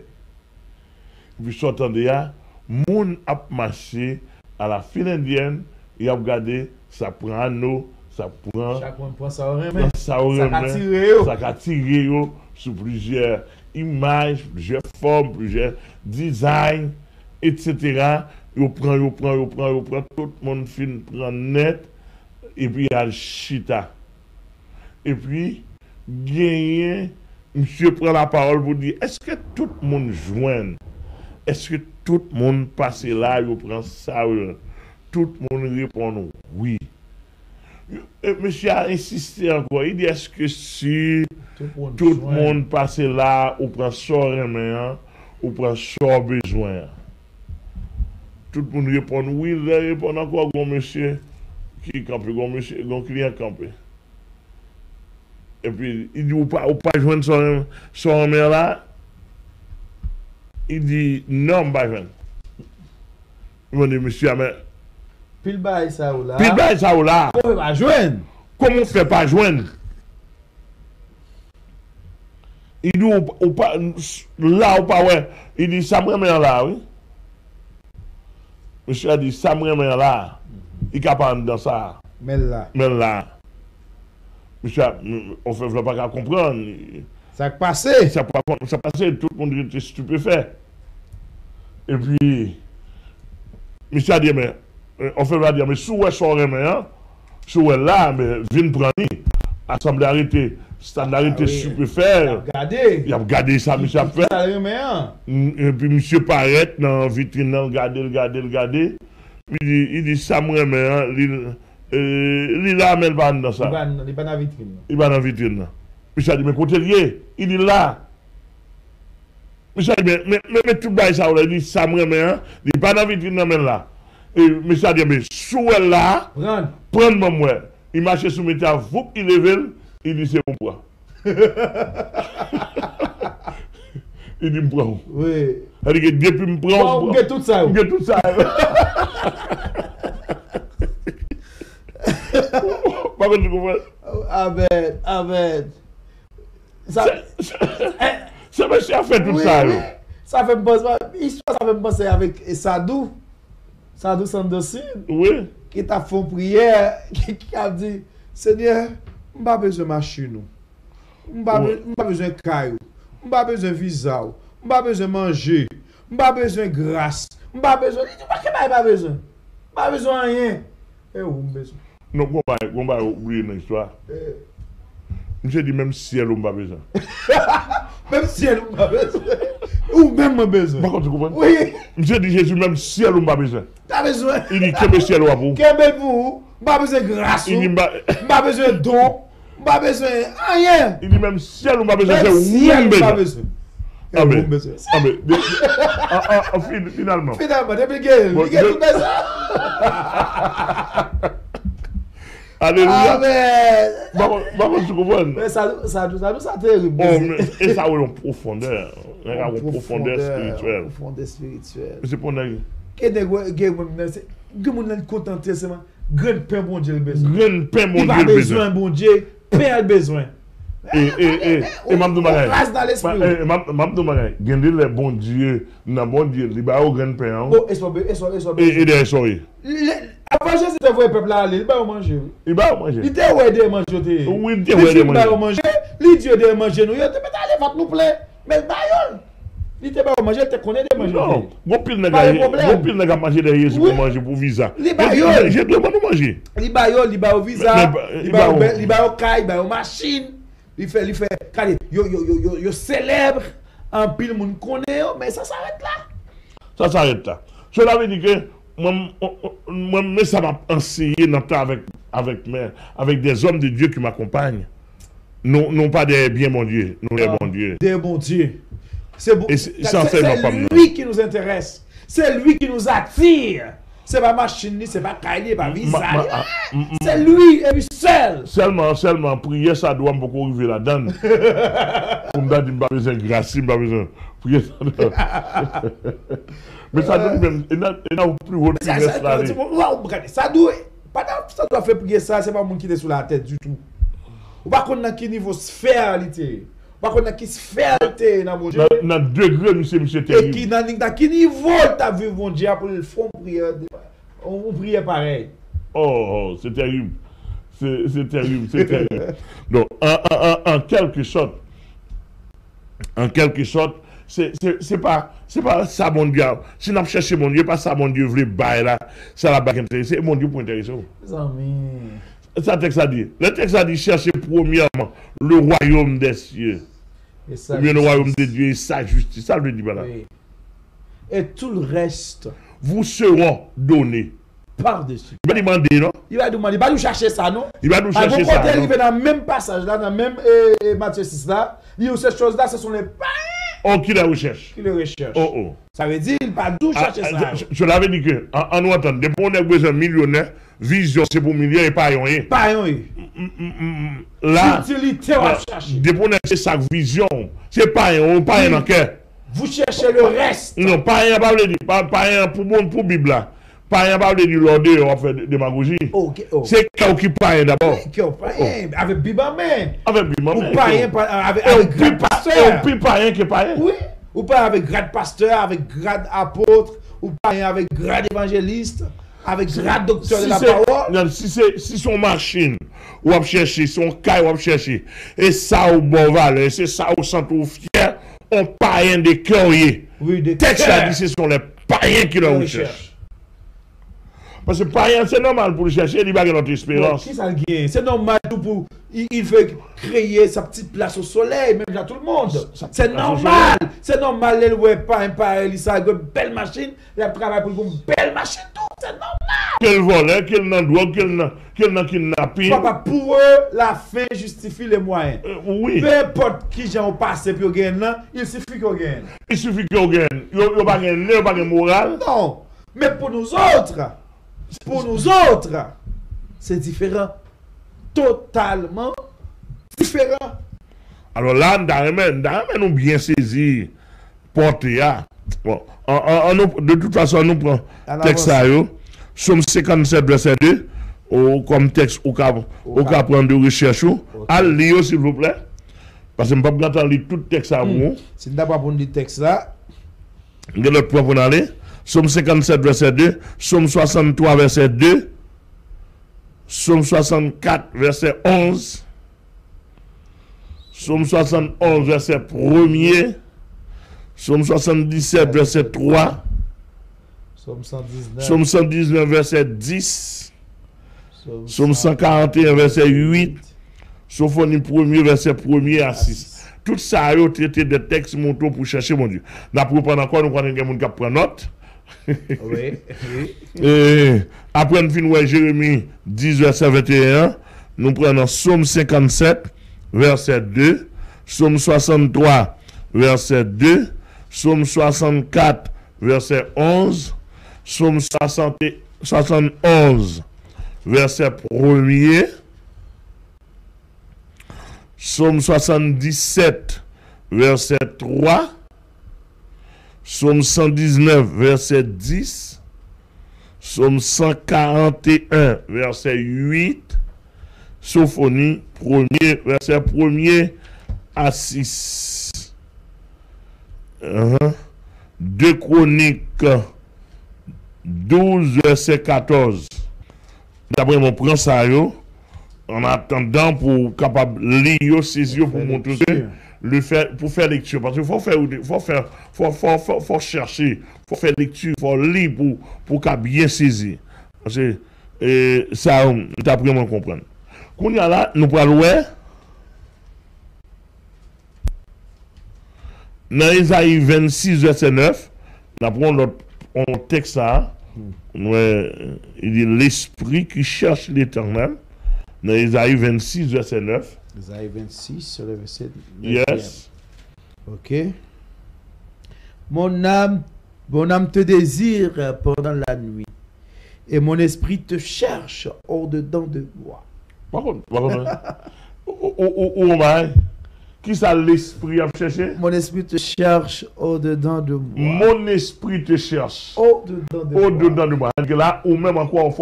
Et puis sortant de là, moun a marché à la file indienne, il a regardé, ça prend anneau, ça prend Chacun prend ça au remet. ça au Ça remet, a tiré yo. ça a tiré yo sur plusieurs images, plusieurs formes, plusieurs designs, etc. Yo prend, tout le monde fin prend net, et puis il y a le chita. Et puis, gagné, monsieur prend la parole pour dire, est-ce que tout le monde joint? Est-ce que tout le monde passe là, il prend ça? Tout le monde répond oui. Et monsieur a insisté encore, il dit, est-ce que si tout le monde passe là, ou prend ça remet, ou prend ça besoin? Tout le monde répond oui, il répond encore, grand monsieur, qui campe, grand monsieur, grand client campé. Et puis, il dit, ou pas joindre son mère là. Il dit, non, pas joindre. Il m'a dit, monsieur, mais. Pile bail ça ou là. Pile bail ça ou là. On peut pas joindre. Comment on fait pas joindre? Il dit, ou pas, là ou pas, ouais. Il dit, ça me remet là, oui. Monsieur a dit, ça me remet là. Il est capable dans ça. Mais là. Mais là. Monsieur, on ne fait pas comprendre. Ça a passé. Ça passait, tout le monde était stupéfait. Et puis, monsieur a dit, mais, on fait pas dire, mais si vous êtes sur le si vous êtes là, mais viens prendre, assemblée d'arrêter, stade d'arrêter stupéfait. Il a regardé ça, monsieur a fait. Et puis, monsieur paraît dans la vitrine, regarder. Puis, il dit, ça me remet, il a amené le ban dans ça. Il est pas dans la vitrine. Il va dans la vitrine. Monsieur a dit, mais côté lié, il est là. Monsieur a dit, mais tout le monde, ça, il dit, ça me remet, il n'est pas dans la vitrine, mais là. Et monsieur a dit, mais sous elle là, prends-moi moi. Il marche sous mes tables, il lève, il dit, c'est mon poids. Il dit, me prends. Oui. Il dit, depuis me prends. On get tout ça. On get tout ça. Par contre, tu comprends? Amen, amen. Ce monsieur a fait tout ça. Ça fait me penser, histoire, ça fait me penser avec Sadou Sandosine. Oui. Qui t'a fait une prière, qui a dit, Seigneur, je n'ai pas besoin de machine, je n'ai pas besoin de caillou, je n'ai pas besoin de visa, je n'ai pas besoin de manger, je n'ai pas besoin de grâce, je n'ai pas besoin, je n'ai pas besoin. Je n'ai pas besoin de rien. Et où j'ai besoin? Non, on va oublier une histoire. Je dis même ciel, on n'a pas besoin. Même ciel, on n'a pas besoin. Ou même pas besoin. Par contre, tu comprends? Oui. Je dis Jésus, même ciel, on n'a pas besoin. T'as besoin. Il dit, quel ciel, on a pour? Quel pour? Pas besoin de grâce. Pas besoin de don. Pas besoin de rien. Il dit, même ciel, on n'a pas besoin. Même ciel, on n'a pas besoin. Ah mais, finalement. Finalement, depuis qu'il y a tout ça. Alléluia. Amen. Maman, tu comprends? Mais ça terrible. Et ça a une profondeur. Une profondeur spirituelle. Profondeur spirituelle. C'est pour nous. Que mon âme contenté seulement. Grand pain, bon Dieu, le besoin. Grand pain, bon Dieu, il va besoin, bon Dieu. Pain, le besoin. Et Mme Doumagaï. Mme Doumagaï, gagner les bons dieux, dans bon Dieu, il va au grand pain. Et des soirées. Avant, c'était vrai, peuple là, il va manger. Il va manger. Il était ouais de manger. Oui, il était ouais de manger. Il dit de manger. Nous, il était allé, va nous plaît. Mais le baillon. Il te pas manger, te connaît de manger. Non, bon pile n'a Pas de problème. pas manger derrière Oui. pour manger pour visa. Les baillots. J'ai demandé de manger. Il ba au visa, Mais- il ba au caille, il ba au machine. Il fait regardez, yo célèbre en pile moun connaît, mais ça s'arrête là. Ça s'arrête là. Cela veut dire que moi, mais ça m'a enseigné dans le temps avec des hommes de Dieu qui m'accompagnent. Non pas des bien mon Dieu, non des bons dieux. Des bons dieux. C'est bon. Et c'est essentiellement pas moi. lui qui nous intéresse. C'est lui qui nous attire. C'est pas machine, c'est pas Kylie, pas visa. C'est lui et lui seul. Seulement, prier, ça doit beaucoup arriver là-dedans. Pour me dire, je n'ai pas besoin de grâce, je n'ai pas besoin de prier. Mais ça doit même, il y a plus haut que Ça doit faire prier ça, c'est pas le monde qui est sur la tête du tout. Ou pas qu'on a qui niveau sphère, pas qu'on a qui sphère, dans degré, monsieur et terrible. qui dans qui niveau t'as vu mon Dieu pour le fond prière, on prie pareil. Oh, c'est terrible. C'est terrible, c'est terrible. Donc, en quelque sorte, c'est pas ça, mon Dieu. Si on a cherché mon Dieu, pas ça, mon Dieu, voulait bailler là, ça la bague intéressée, mon Dieu pour intéresser. Ça, texte a dit. Le texte a dit chercher premièrement le royaume des cieux. Ou bien le royaume de Dieu et sa justice. Ça veut dire voilà. Oui. Et tout le reste Vous seront donnés. par-dessus. Il va demander, non? Il va demander, il va nous chercher ça, non? Il va nous chercher ça. Il va dans le même passage là, dans le même Matthieu 6 là. Il dit ces choses-là, ce sont les païens Oh, qui la recherche? qui le recherchent. Oh. Ça veut dire, il va d'où chercher ça. Je l'avais dit que, en nous entendant, des bons besoin millionnaire, vision c'est pour milliards et pas rien. Païens, oui. Là, Utilité, on va chercher. des bons c'est sa vision. C'est pas rien, pas rien dans le cœur. Vous cherchez le reste. Non, pas rien, pas dire, pas rien pour Bible là. Pas rien, pas dire l'ordre, on va faire démagogie. Ok, C'est quand qui pas rien d'abord. Païen, avec Bible Amen. Avec Bible, Ou païen, avec grade pasteur. Puis pas rien que pas rien. Oui. Ou pas avec grade pasteur, avec grade apôtre, ou païen avec grade évangéliste, avec grade docteur de la parole. Si son machine, ou va chercher, son caille, ou va chercher, et ça au bon valeur, c'est ça au centre fier, on païen des curieux. Oui, des Texte a dit ce sont les païens qui le recherchent. Parce que païen, c'est normal pour le chercher, il va notre espérance. Qui ça le gagne? C'est normal pour. Il veut créer sa petite place au soleil, même à tout le monde. C'est normal. C'est normal, elle ne pas un pareil, il a une belle machine, il a travaillé pour une belle machine, tout. C'est normal. Quel voleur, quel n'en doit, quel n'en kidnapping. Papa, pour eux, la fin justifie les moyens. Oui. Peu importe qui j'ai passé pour gagner, il suffit qu'on gagne. Il suffit qu'on gagne. Il n'y a pas de morale. Non. Mais pour nous autres, c'est différent. Totalement différent. Alors là, nous bien saisi porté à. Bon, de toute façon, nous prenons texte à eux. Somme 57, verset 2, comme texte au cas prendre de recherche. Allez, s'il vous plaît. Parce que je ne peux pas lire tout le texte à vous. Si nous n'avons pas le texte là, de l'autre point pour aller. Somme 57, verset 2. Somme 63, verset 2. Somme 64, verset 11. Somme 71, verset 1er. Somme 77, verset 3. Somme 119, verset 10. Somme 141, verset 8. Sophonie 1er, verset 1er à 6. Tout ça a traité des textes montants pour chercher mon Dieu. N'a pour prendre encore, nous connaissons des gens qui prennent note. Oui. Et après, nous finissons Jérémie 10, verset 21. Nous prenons Somme 57, verset 2. Somme 63, verset 2. Somme 64, verset 11. Somme 71, verset 1er. Somme 77, verset 3. Somme 119, verset 10. Somme 141, verset 8. Sophonie 1er, verset 1er à 6. 2 Chroniques 12, verset 14. D'après mon prend ça, En attendant pour capable lire, saisir pour montrer lecture. le faire pour faire lecture parce qu'il faut chercher, faut faire lecture, faut lire pour qu'à bien saisir. Parce que ça tu as vraiment comprendre. Qu'on y a là, nous parlons dans Isaïe 26 verset 9, nous prenons notre texte ça. Il dit l'esprit qui cherche l'Éternel. Dans Isaïe 26, verset 9. Isaïe 26, le verset 9. Yes. Ok. Mon âme te désire pendant la nuit, et mon esprit te cherche au-dedans de moi. Par contre, qui ça l'esprit a cherché? Mon esprit te cherche au-dedans de moi. Mon esprit te cherche Au-dedans de moi. au-dedans de moi. Là, ou même encore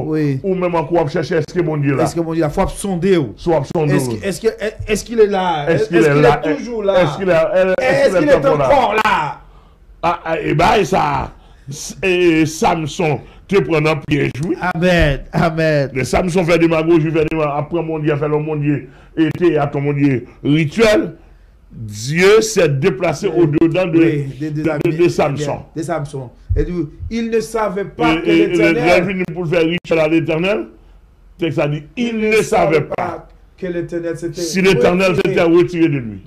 Oui. ou même encore chercher, est-ce que mon Dieu là? Est-ce que mon Dieu, il faut sonder où? Soit sondé. Est-ce qu'il est là? Est-ce qu'il est là? Toujours là? Est-ce qu'il est encore là? Et bien, ça, Samson te prend un piège, oui. Amen. Amen. Les Samson fait démagogie, après mon Dieu, fait le mon Dieu, était à ton mon Dieu rituel. Dieu s'est déplacé au-dedans de Samson. De Samson. Et il ne savait pas que Et l'Éternel. venu pour faire rituel à l'Éternel. Texte a dit, il ne savait pas que l'Éternel s'était si l'Éternel s'était retiré de lui.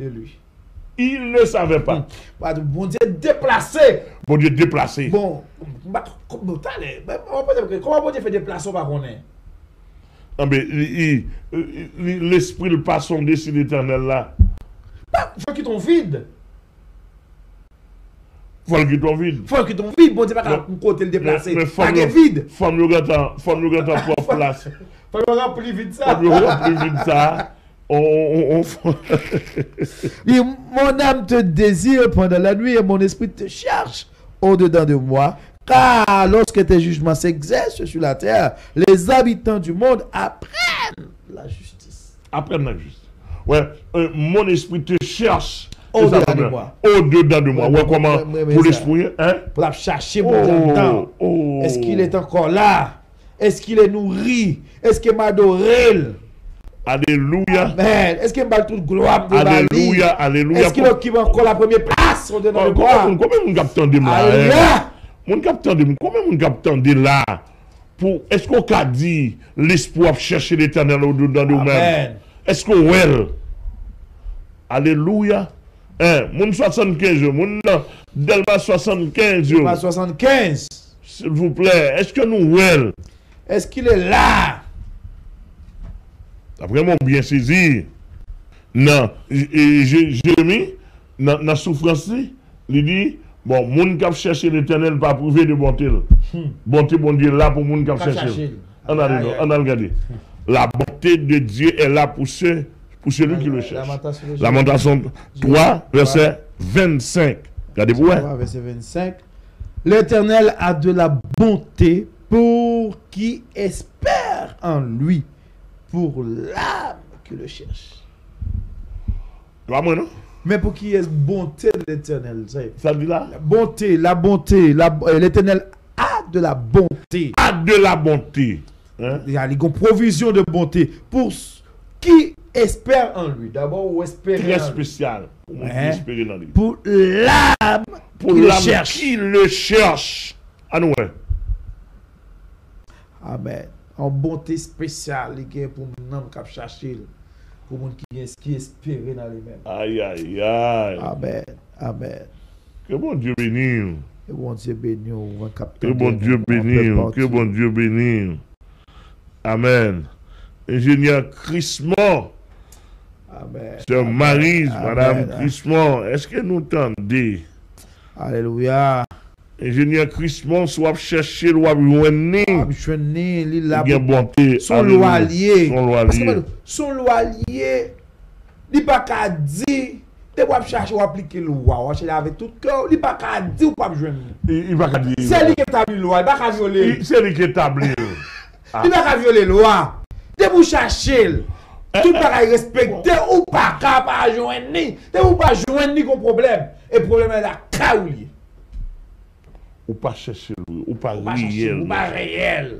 Il ne savait pas. Bon Dieu déplacé. Bon Dieu déplacé. Bon, comment bon Dieu fait déplacer par qu'on est? Ah, mais l'esprit ne pas sonder sur l'Éternel là. Faut qu'il tombe vide. Faut qu'il tombe vide. Faut qu'il tombe vide. Bon Dieu pas qu'à côté le déplacer. Mais Pas vide. Faut nous regarder pour place. Faut nous remplir vide ça. Faut nous remplir vide ça. Mon âme te désire pendant la nuit et mon esprit te cherche au-dedans de moi. Car lorsque tes jugements s'exercent sur la terre, les habitants du monde apprennent la justice. Apprennent la justice. Ouais, mon esprit te cherche au-dedans de moi. Au-dedans de moi. Ouais, comment pour l'esprit, hein? Pour la chercher mon dedans. Est-ce qu'il est encore là? Est-ce qu'il est nourri? Est-ce qu'il m'adore? Alléluia. Amen. Est-ce qu'il m'a toute gloire de Alléluia. Alléluia. Est-ce qu'il occupe encore la première place au-dedans de moi? Combien mon capitaine de là? Mon capitaine de combien mon capitaine de là? Est-ce qu'on a dit l'espoir chercher l'Éternel au-dedans de nous-mêmes? Est-ce qu'on well? Alléluia. Mon 75 jours, mon Delma 75 jours. Delma 75. S'il vous plaît, est-ce que nous well? Est-ce qu'il est là? T'as vraiment bien saisi. Non, Jérémie, dans la souffrance, il dit, bon, moun kap chercher l'Éternel pas prouver de bonté. Bonté, bon Dieu, là pour moun kap chercher. On a regardé. La bonté de Dieu est là pour celui qui le cherche. Lamentation 3, verset 25. Regardez-vous. Verset 25. L'Éternel a de la bonté pour qui espère en lui, pour l'âme qui le cherche. Pas moi, non? Mais pour qui est bonté de l'Éternel? Ça dit là? La bonté, l'Éternel a de la bonté. A de la bonté. Hein? Il y a une provision de bonté pour qui espère en lui. D'abord, ou espérer. Très spécial. Pour espérer dans lui. Pour l'âme qui le cherche. Ah non, ouais. Amen. En bonté spéciale, pour nous qui chercher, pour nous qui espérer dans lui-même. Aïe, aïe, aïe. Amen. Amen. Que bon Dieu bénisse. Que bon Dieu bénisse. Que bon Dieu bénisse. Que bon Dieu bénisse. Amen. Ingénieur Chrismon. Amen. Sœur Maryse, Madame Chrismon, est-ce que nous entendez? Alléluia. Ingénieur Chrismon, soit chercher le roi Bouenné. Son loyer. Son loyer. Il n'y a pas qu'à dire. Tu vas chercher ou appliquer le loi. Tu vas avec tout cœur. Il n'y a pas qu'à dire ou pas besoin. Il va qu'à dire. C'est lui qui établit le loi. Il n'y a pas qu'à violer. C'est lui qui établit. Il n'y a pas qu'à violer le loi. Tu vas chercher. Tout le monde respecter ou pas capable joindre ni. Tu ou pas joindre ni comme problème. Et le problème est là. Ou pas chercher, ou pas réel. Ou pas réel.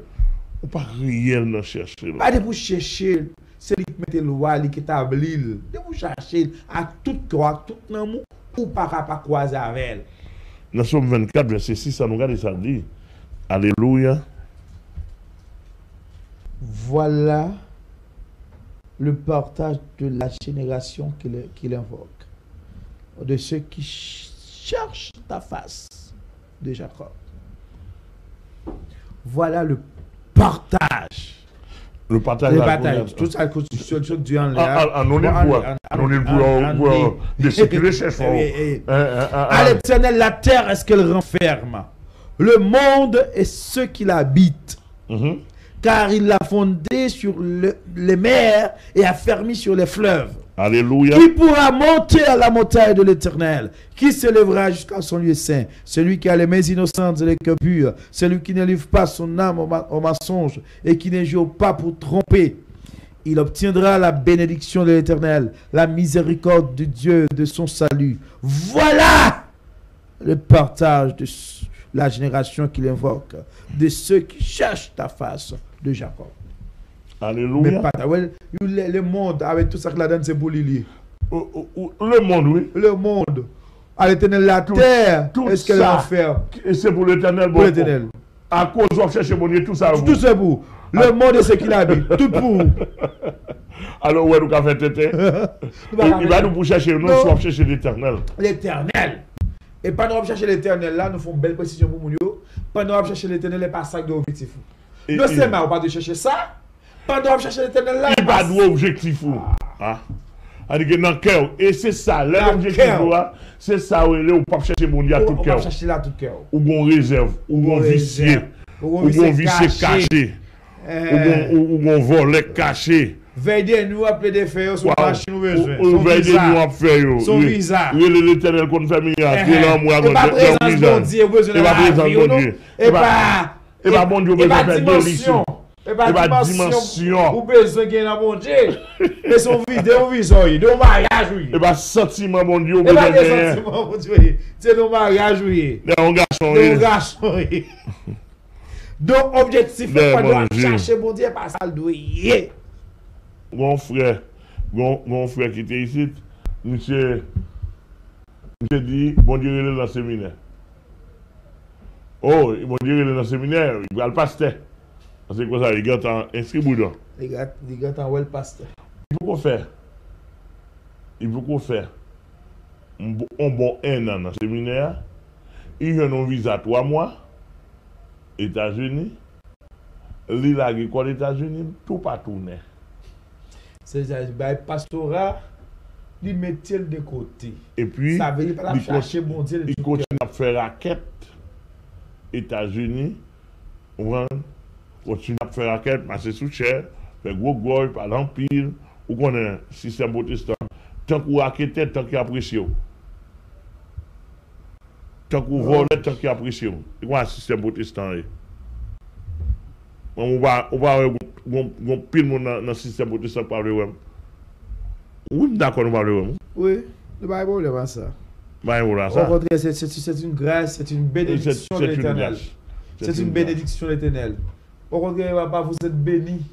Ou pas réel dans chercher. Pas de pour chercher, c'est lui qui met loi, lui qui établit. De vous chercher à tout droit, à tout nom, ou pas croiser avec elle. Dans Somme 24, verset 6, ça nous regarde ça dit. Alléluia. Voilà le partage de la génération qu'il invoque, de ceux qui cherchent ta face, de Jacob. Voilà le partage. Le partage. Le partage. Tout ça, tout du en l'air. On est pour de ce qui recherche. À l'Éternel, la terre est ce qu'elle renferme. Le monde et ceux qui l'habitent. Car il l'a fondé sur les mers et a fermé sur les fleuves. Alléluia. Qui pourra monter à la montagne de l'Éternel? Qui s'élèvera jusqu'à son lieu saint? Celui qui a les mains innocentes et les cœurs purs, celui qui ne livre pas son âme au mensonge et qui ne joue pas pour tromper. Il obtiendra la bénédiction de l'Éternel, la miséricorde de Dieu, de son salut. Voilà le partage de la génération qu'il invoque, de ceux qui cherchent ta face, de Jacob. Alléluia. Mais pas le monde, avec tout ça que la donne, c'est pour Lili. Le monde, oui. Le monde. À l'Éternel, la terre, est-ce qu'elle va faire? Et c'est pour l'Éternel. Pour l'Éternel. À cause de chercher mon Dieu, tout ça. Tout c'est pour. Le monde et ce qu'il habite. Tout pour. Alors, où est-ce qu'on fait tête? Il va nous pour chercher, nous sommes chercher l'Éternel. L'Éternel. Et pendant qu'on cherche l'Éternel, là, nous faisons une belle précision pour nous. Pendant qu'on cherche l'Éternel, il n'y a pas ça de objectif. Non seulement on va de chercher ça, pendant qu'on cherche l'Éternel, là, il n'y a pas d'objectif. C'est dans le cœur. Et c'est ça, l'objectif, c'est ça où il est, on peut chercher mon Dieu à tout cœur. On peut chercher là à tout cœur. Ou on réserve, ou on vicier, ou on vicier caché, ou on volet caché. Veillez nous appeler des faits sur machine ou besoin. Veillez nous à faire. Son visa. L'Éternel qu'on fait milliard. Et pas présence bon Dieu, besoin de la vie. Et pas bon Dieu, besoin de dimension. Et pas dimension. Ou besoin de la bon Dieu. Et son vidéo visa, de mariage, oui. Et pas sentiment, bon Dieu, besoin de sentiment, bon Dieu. C'est de mariage, oui. De garçon, oui. Donc, objectif, pas de chercher bon Dieu, pas ça le doyer. Mon frère qui était ici, monsieur dit, bon Dieu, il est dans le séminaire. Oh, bon Dieu, il est dans le séminaire, il va le pasteur. C'est quoi ça, il gâte inscrit boudin. Il gâte en well pasteur. Il faut qu'on faire. On bon un an dans le séminaire, il a un visa 3 mois, États-Unis, il a quoi les États-Unis, tout pas tourner. C'est-à-dire, le pastorat, il mettait de côté. Et puis, ça veut dire pas chercher bon Dieu. Il continue à faire raquette, États-Unis, on continue à faire raquette, masser sous chair, faire gros goy, par l'empire, ou qu'on a un système protestant. Tant qu'on raquette, tant qu'il apprécie. Tant qu'on vole, tant qu'il apprécie. Il y a un système protestant. On va pile dans le système protestant parler. Oui, d'accord, nous parlons. Oui, le Bible est ça. Au contraire, c'est une grâce, c'est une bénédiction de l'Éternel. C'est une bénédiction de l'Éternel. Au contraire, vous êtes bénis.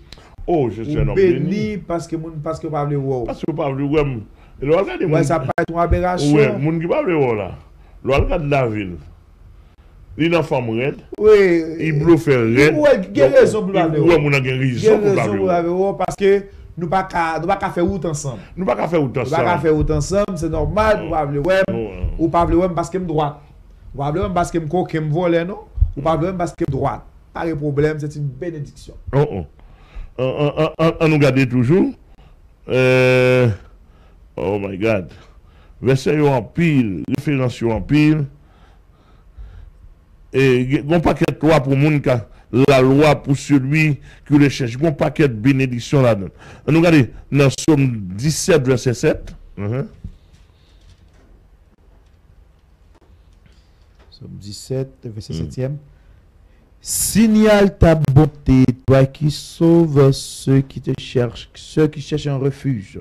Oh, je suis un homme béni parce que vous parlez wow. Parce que vous parlez wow. Ouais, ça pas être une aberration. Oui, moun qui parle wow là. Le regarde la ville. Il n'a pas de oui. Il bluffe red. Oui, il a raison pour parler wow. Oui, il a raison pour parler wow. Parce que nous ne pouvons pas faire route ensemble. Nous ne pouvons pas faire route ensemble. C'est normal pour parler web. Ou parler web parce que je suis droite. Ou parler web parce que je suis volé, non? Ou parler web parce que je suis droite. Pas de problème, c'est une bénédiction. On nous garde toujours. Oh my God. Verset en pile, référence en pile. Et un paquet de loi pour moun ka la loi pour celui qui le cherche. Un paquet de bénédictions là-dedans. On nous regarde dans Somme 17, verset 7. Somme 17, verset 7e. Signale ta bonté, toi qui sauves ceux qui te cherchent, ceux qui cherchent un refuge.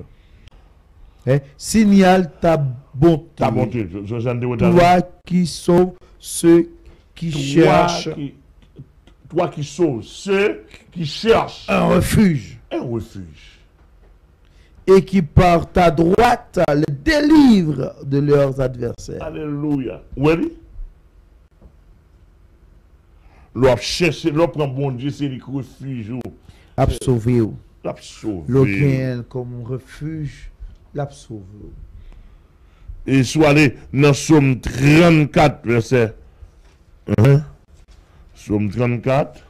Signale ta bonté. Ta bonté. Toi qui sauves ceux qui cherchent. toi qui sauves ceux qui cherchent un refuge. un refuge. Et qui par ta droite les délivre de leurs adversaires. Alléluia. Oui. L'on cherche, l'on prend bon Dieu, c'est le refuge. A sauvé ou. L'a sauvé. L'auquel comme refuge, l'a sauvé. Et soit allé dans Somme 34, verset 1. Somme 34.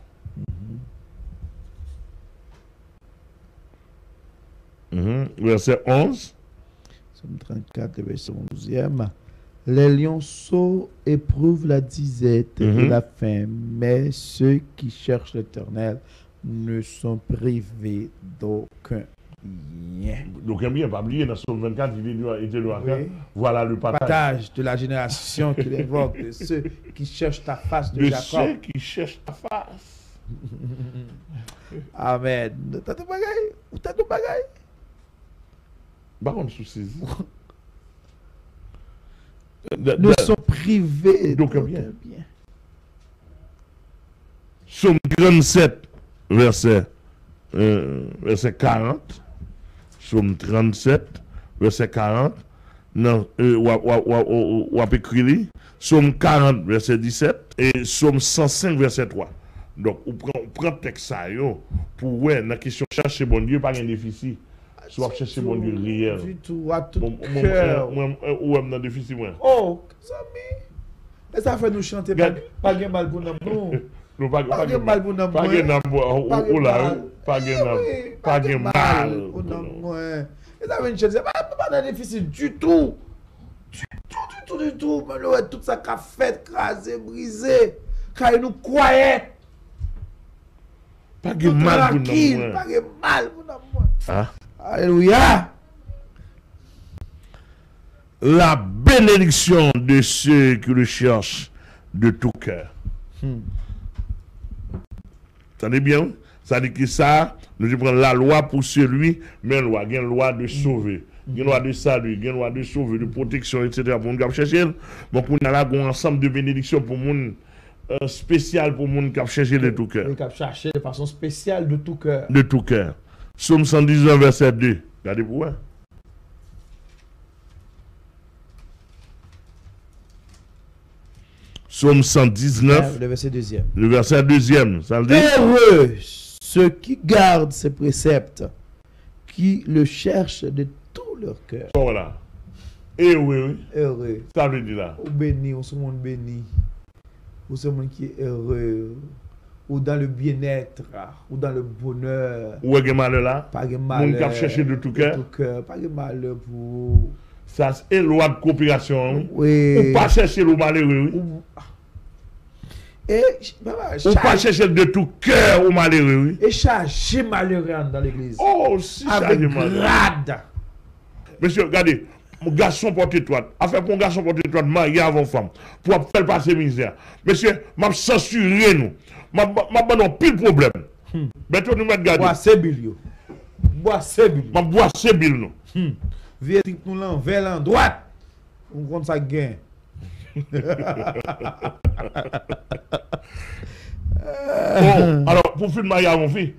Verset 11. Somme 34, verset 11e. Les lionceaux éprouvent la disette et la faim, mais ceux qui cherchent l'Éternel ne sont privés d'aucun bien. Donc, bien, pas oublier, dans Somme 24, il était le Oui. Voilà le partage. Partage de la génération qu'il évoque, de ceux qui cherchent ta face de De Jacob. ceux qui cherchent ta face. Amen. T'as tout bagaille? Ou t'as tout bagaille? Par contre, sous-saisi. Ne sont privés d'aucun d'aucun bien. bien. Somme 37, verset 40. Somme 37, verset 40. Non, ou écrit. Somme 40, verset 17. Et Somme 105, verset 3. Donc, on prend texte ça, pour ouais, dans la question chercher bon Dieu, pas un déficit. Soit chercher bon Dieu réel. Du tout, à tout Bon, cœur. ou dans le déficit, moi. Oh, amis. Et ça fait nous chanter pas de mal pour nous. Non, pas Pas de mal pour nous. Pas de mal. Pas de mal. pour nous. Et ça fait une chose, pas de déficit du tout. Du tout. Mais nous, tout ça qu'a fait, crasé, brisé. Car nous croyons. Pas de mal pour Tranquille, nous. pas de mal pour nous. Ah. Alléluia. La bénédiction de ceux qui le cherchent de tout cœur. Entendez bien? Ça dit que ça, nous prenons la loi pour celui, mais loi, il y a une loi de sauver. Il y a une loi de salut, il y a une loi de sauver, de protection, etc. Pour nous chercher. Donc, on a là un ensemble de bénédictions pour nous, spécial pour nous qui chercher de tout cœur. Qui chercher de façon spéciale de tout cœur. De tout cœur. Somme 119, verset 2. Regardez pour moi. Somme 119, Le verset 2e. le verset 2e. Ça le dit? Heureux ceux qui gardent ses préceptes, qui le cherchent de tout leur cœur. Voilà. Et oui, Heureux. ça veut dire là. Ou béni, ou ce monde béni. Ou ce monde qui est heureux. Ou dans le bien-être. Ou dans le bonheur. Où est-ce que malheur là? Pas de Moun malheur. qui a cherché de tout cœur. Pas de malheur pour. Ça, c'est loi de coopération. Oui. Ou pas chercher le malheureux. Oui. Et, Ou pas chercher de tout cœur au malheureux. Oui. et charger malheureux dans l'église. Oh, si Avec chargé malheureux. grade. Monsieur, regardez. Mon garçon porte étoile. Afin pour un garçon porte étoile, marié avant femme. Pour faire passer misère. Monsieur, m'a censuré nous. M'a pas pile problème. Maintenant, nous mettons garder. Bois c'est bilio. Bois c'est bilio. M'a boire c'est bill nous. Viens nous l'envers l'en droite. On compte ça gain. Bon, alors, pour faire mariage avant fille,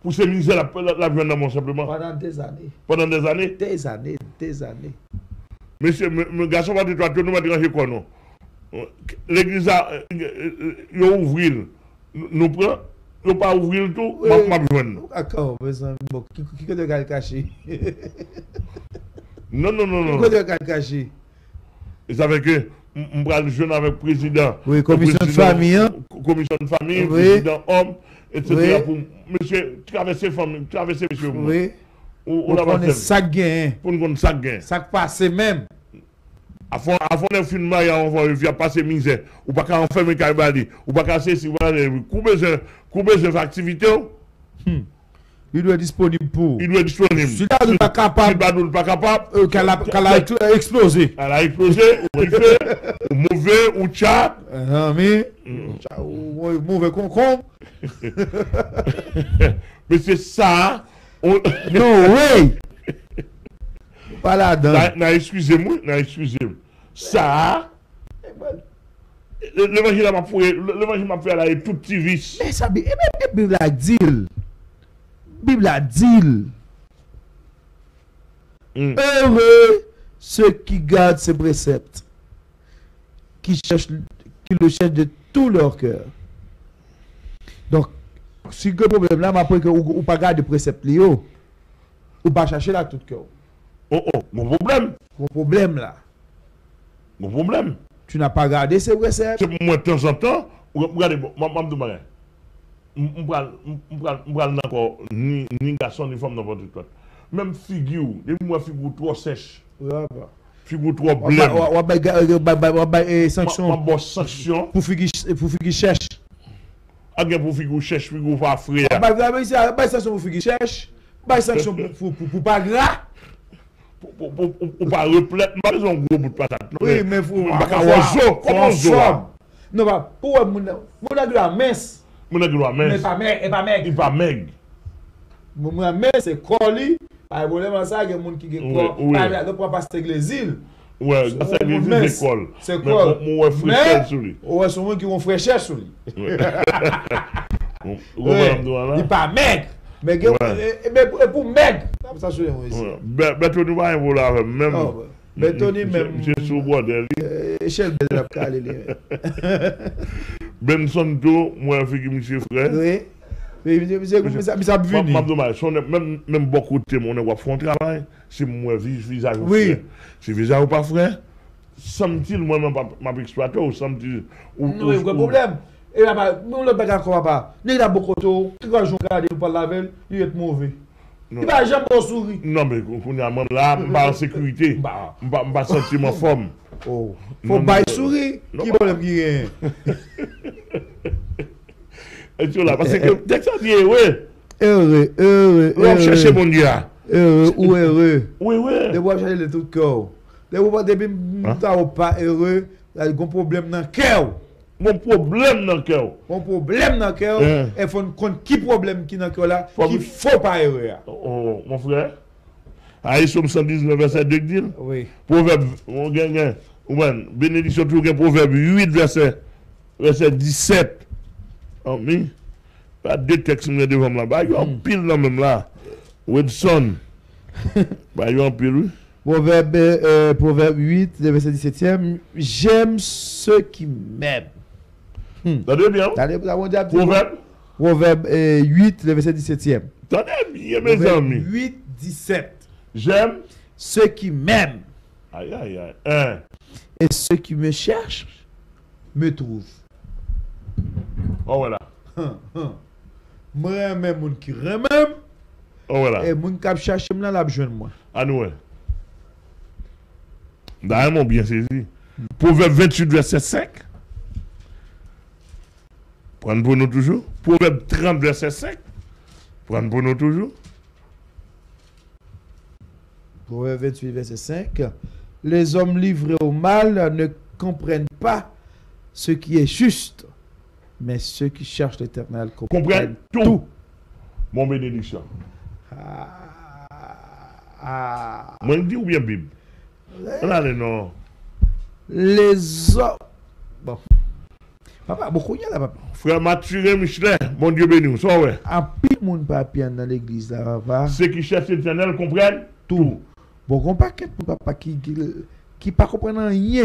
pour ces misères, la viande d'amour simplement. Pendant des années. Pendant des années. Des années. Des années. Monsieur, mon garçon va dire, toi, nous va déranger quoi, non? L'église a ouvert. Nous prenons, nous pas ouvrir tout, m'a besoin. D'accord, bon, qui peut te cacher? Non. Qui peut te cacher? Et ça fait que, on prend le jeune avec le président. Oui, commission de famille. Hein? Commission de famille, Oui. président homme, etc. Oui. Pour monsieur, traverser famille, traverser monsieur. Oui. On On est ça gain. pour nous connaître ça gain. Ça passe même. Avant de faire mariage, on va passer misère. Ou pas qu'à enfermer Kaibali. Ou pas qu'à ceci, couper ses activités. Il doit être disponible pour. Il doit être disponible. Si là, nous pas capable. Si là, nous pas capable. Qu'elle a explosé. Elle a explosé, ou il fait, ou mauvais, ou tcha. Mais, ou mauvais concombre. Mais c'est ça. Non, oui. Pas là-dedans. Excusez-moi. Ça. l'évangile m'a fait là, et tout petit vice. Mais ça, la Bible a dit. Bible a dit. Heureux ceux qui gardent ses préceptes, qui le cherchent de tout leur cœur. Donc, si le problème là, m'apprend que ou pas garder préceptes ou pas chercher là tout cœur. Mon problème. Mon problème là. Mon problème. Tu n'as pas gardé ces préceptes. C'est moi de temps en temps, regardez, je prends encore ni garçon ni femme dans votre école. Même figure, moi figure trop sèche. Figure trop blême. On va sanction pour figure cherche. Pour figure cherche, figure pas frère. Bah sanction pour figure cherche. Bah sanction pour pas gras. Pour pas replète, pas un gros bout de patate. Oui, mais faut comment ça? Non, pas pour mon a de la mince. Mon a de la mince. Mais pas maigre. Il pas maigre. Mon a mince c'est coli. Pas problème ça, il y a des gens qui corps. Pas de pas passer les îles. Ouais, c'est l'église d'école. C'est quoi? Moi fraîcheur sur lui. Ouais, c'est moi qui vont fraîcheur sur lui. Il pas maigre. Mais pour maigre, ça je l'ai ici. Betoni va voler même. Betoni même. C'est sous bordel. Échelle de la calé. Benson do moi figure monsieur frère. Oui. Mais ça venu. Même beaucoup de monde va faire un travail, c'est moi visage. Oui. C'est visage ou pas frère. Samedi moi même m'a exploité ou samedi ou non, il y a un problème. Et là, nous le bagage comme pas. Ni la bokoto, qui va jouer garder pour la veille, il est mauvais. Il va jamais sourire. Non mais on a même là, pas en sécurité. Pas sentiment forme. Oh. Faut pas sourire. Qui problème qui est? Et tu là parce que dès que ça dit heureux. Heureux. On chercher mon Dieu. Heureux ou heureux. Oui. De voir chercher le tout cœur. De voir depuis pas heureux, il y a un problème dans le cœur. Mon problème dans le cœur. Mon problème dans le cœur, il faut compte qui problème qui dans le cœur là, qu'il faut pas heureux. Oh, mon frère. Ah, Somme 119, verset 2 dit. Oui. Proverbe, on gagne. Bénédiction tout Proverbe 8, verset 17. Oh, mais, pas deux textes devant moi. Bah, il y a un pile là même là. Wedson. Bah, il y a un pile. Proverbe 8, verset 17e. J'aime ceux qui m'aiment. T'entendez bien? Proverbe 8, verset 17e. T'entendez bien, mes amis? 8, 17. J'aime ceux qui m'aiment. Aïe. Et ceux qui me cherchent me trouvent. Oh voilà. Moi, même moun qui remem. Oh voilà. Et moun qui cherche là, la besoin moi. Ah nous. D'ailleurs, bien saisi. Proverbe 28, verset 5. Prendre pour nous toujours. Proverbe 30, verset 5. Prendre pour nous toujours. Proverbe 28, verset 5. Les hommes livrés au mal ne comprennent pas ce qui est juste, mais ceux qui cherchent l'Éternel comprennent tout. Mon bénédiction. Moi, je dis ou bien Bible? Allez, non. Les hommes. Bon. Papa, beaucoup y a là, papa. Frère Mathieu Michelin, mon Dieu béni, ça ouais. Un pile monde papier dans l'église là, papa. Ceux qui cherchent l'Éternel comprennent tout. Bon, on pas qu'être papa qui pas comprendre rien,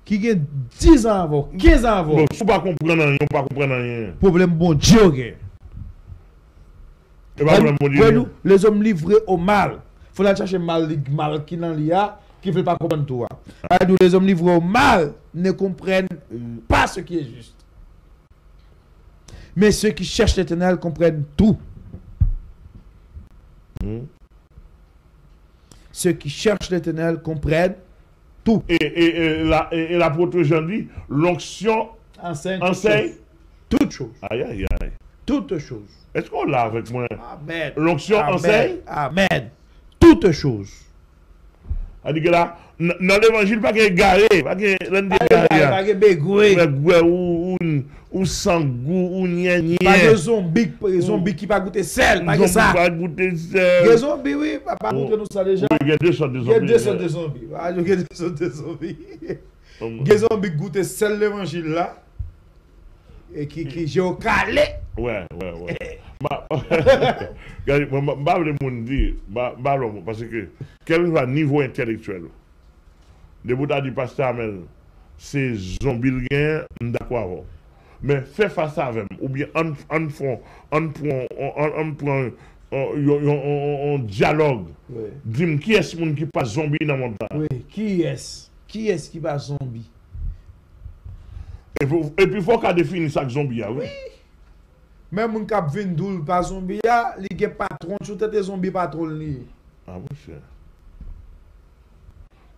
qui a 10 ans avant, 15 ans avant. Bon, si pas comprendre rien, pas comprendre rien. Problème bon Dieu. Les hommes livrés au mal. Faut la chercher mal qui dans l'IA, qui ne veut pas comprendre tout. Les hommes livrés au mal ne comprennent pas ce qui est juste. Mais ceux qui cherchent l'Éternel comprennent tout. Ceux qui cherchent l'Éternel comprennent tout. Et l'apôtre Jean dit, l'onction enseigne toutes choses. Aïe. Toutes choses. Est-ce qu'on l'a avec moi? Amen. L'onction enseigne? Amen. Toutes choses. C'est-à-dire que là, dans l'évangile, pas qu'il garé, pas qu'il bégoué, ou sans goût, ou nien. Pas de zombie qui pas goûter sel, pas que ça. Pas goûter sel. Les zombies, oui, papa, montre nous ça déjà. Il y a deux sortes de zombies. Il y a deux sortes de zombies. Il y a deux sortes de zombies. Des zombies qui goûtent seul l'évangile là. Et qui j'ai au calé. Ouais. Regardez, je vais vous dire, parce que quel soit le niveau intellectuel, de vous dire, pasteur Amel, c'est zombie le gain, d'accord. Mais fais face à eux, ou bien on prend un dialogue. Dis-moi qui est-ce qui passe zombie dans mon temps? Oui, qui est-ce? Qui est-ce qui passe zombie? Et puis il faut qu'on définisse ça zombie, oui. Même mon cap vient d'où pas zombie, il y a patron, tout est zombie patron li. Ah mon cher.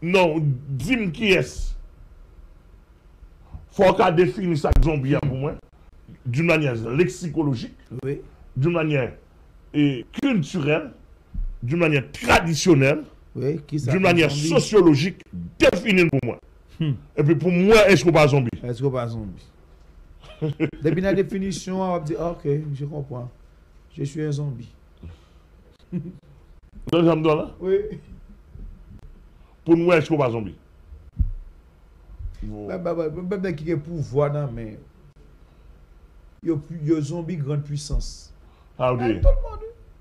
Non, dis-moi qui est-ce? Faut qu'on définisse ça zombie pour moi d'une manière lexicologique, oui, d'une manière culturelle, d'une manière traditionnelle, oui, d'une manière sociologique définie pour moi. Et puis pour moi, est-ce qu'on pas zombie? Est-ce qu'on pas zombie? Depuis la définition, on va dire ok, je comprends. Je suis un zombie. Deuxième don là? Oui. Pour moi, est-ce qu'on pas zombie? Même qui a pouvoir dans mais il y a zombie grande puissance. Ah oui. Tout le monde.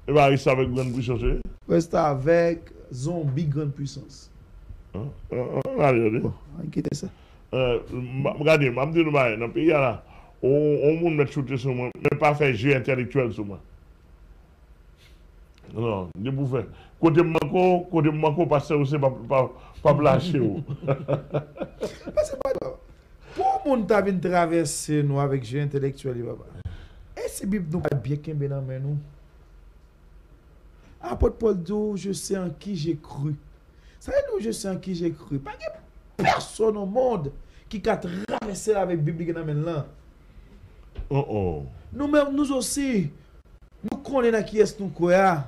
Et bien, il avec grande puissance. Reste avec zombie grande puissance. Allez. Bon, inquiétez ça. Regardez, je me dis, dans le pays là, on monde met shooter sur moi, mais pas faire jeu intellectuel sur moi. Non, de vous faire. Côté manco, parce que c'est pas lâcher. Parce que pour mon ta vient traverser nous avec jeu intellectuel, papa. Est-ce que Bible nous pas bien qu'un ben dans nous? Apôtre Paul dit, je sais en qui j'ai cru. Ça veut dire je sais en qui j'ai cru. Pas de personne au monde qui a traversé avec la Bible dans là. Nous-mêmes, nous aussi, nous connaissons qui est nous croyons.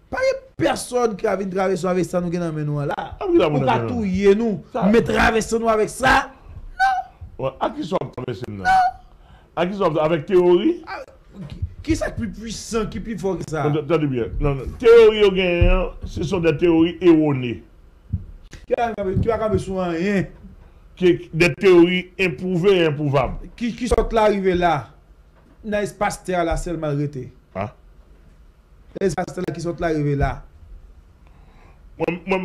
Pas de personne qui a vu traverser avec ça nous dans nous là. Pour pas touiller nous, mais traverser nous avec ça. Non. À qui sont traversés nous? À qui sont avec théorie? Qui est plus puissant, qui est plus fort que ça? Attendez bien. Non. Théories au gagnant, ce sont des théories erronées. Qui a besoin de rien? Des théories improuvées et improuvables. Qui sont arrivés là? Dans l'espace terre là seulement arrêté. Ah? L'espace terre là qui sont arrivés là. Moi, je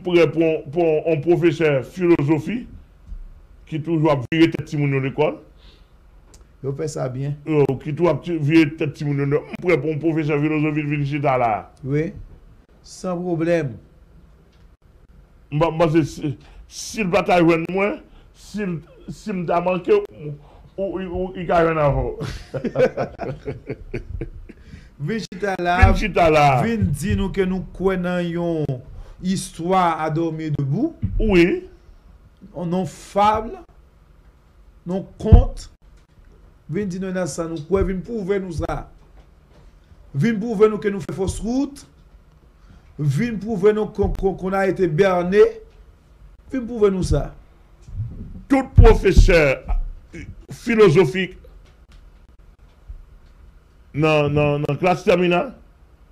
prêt pour un professeur de philosophie qui toujours a viré tête de l'école. Vous faites ça bien. Qui toujours a viré tête de l'école. Je prêt pour un professeur de philosophie de Vinicita là. Oui. Sans problème. Si le bataille est moins, si me manqué, il y a rien avant. Vincita là, vient dire nous que nous connaissons une histoire à dormir debout. Oui. On a fable, non conte. Vient dire nous ça, nous quoi, vient prouver nous ça. Vient prouver nous que nous faisons fausse route. Vient prouver nous qu'on a été berné. Vient prouver nous ça. Tout professeur philosophique dans la classe terminale,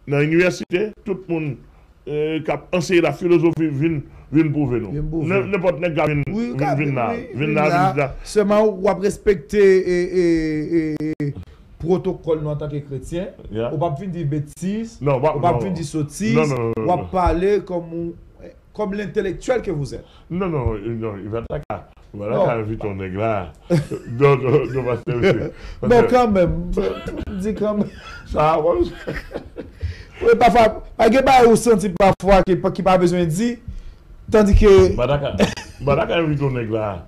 dans l'université, tout le monde qui a enseigné la philosophie vient prouver nous. N'importe quel gars vient là. Seulement, on va respecter protocole en tant que chrétien. On va pas venir dire bêtises. On va pas venir dire sottises. On va parler comme l'intellectuel que vous êtes. Non, il va t'accorder. Voilà, quand vu ton nègre là. Donc, bon, quand même. Dis quand même. Ça, ouais. Oui, parfois, il y a des senti parfois qui n'a pas besoin de dire. Tandis que. Quand vu ton nègre là.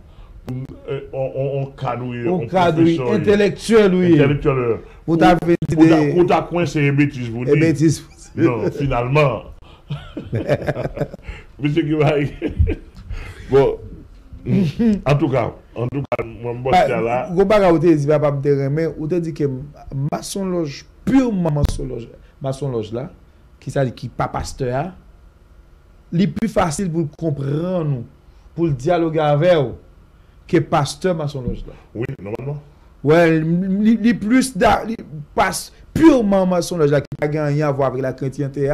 On cadouille. On cadouille. Intellectuel, oui. Intellectuel. Vous avez dit des. Vous t'as coincé les bêtises pour dire. Bêtises. Non, finalement. Monsieur Guibaï. Bon. En tout cas, moi, je là. Vous ne pas me mais vous te dit que maçonloge, purement maçonloge là, qui n'est pas pasteur, c'est plus facile pour comprendre, pour dialoguer avec vous, que pasteur maçonloge là. Oui, normalement. Ouais, les plus purement maçonloge là, qui n'a rien à voir avec la chrétienté,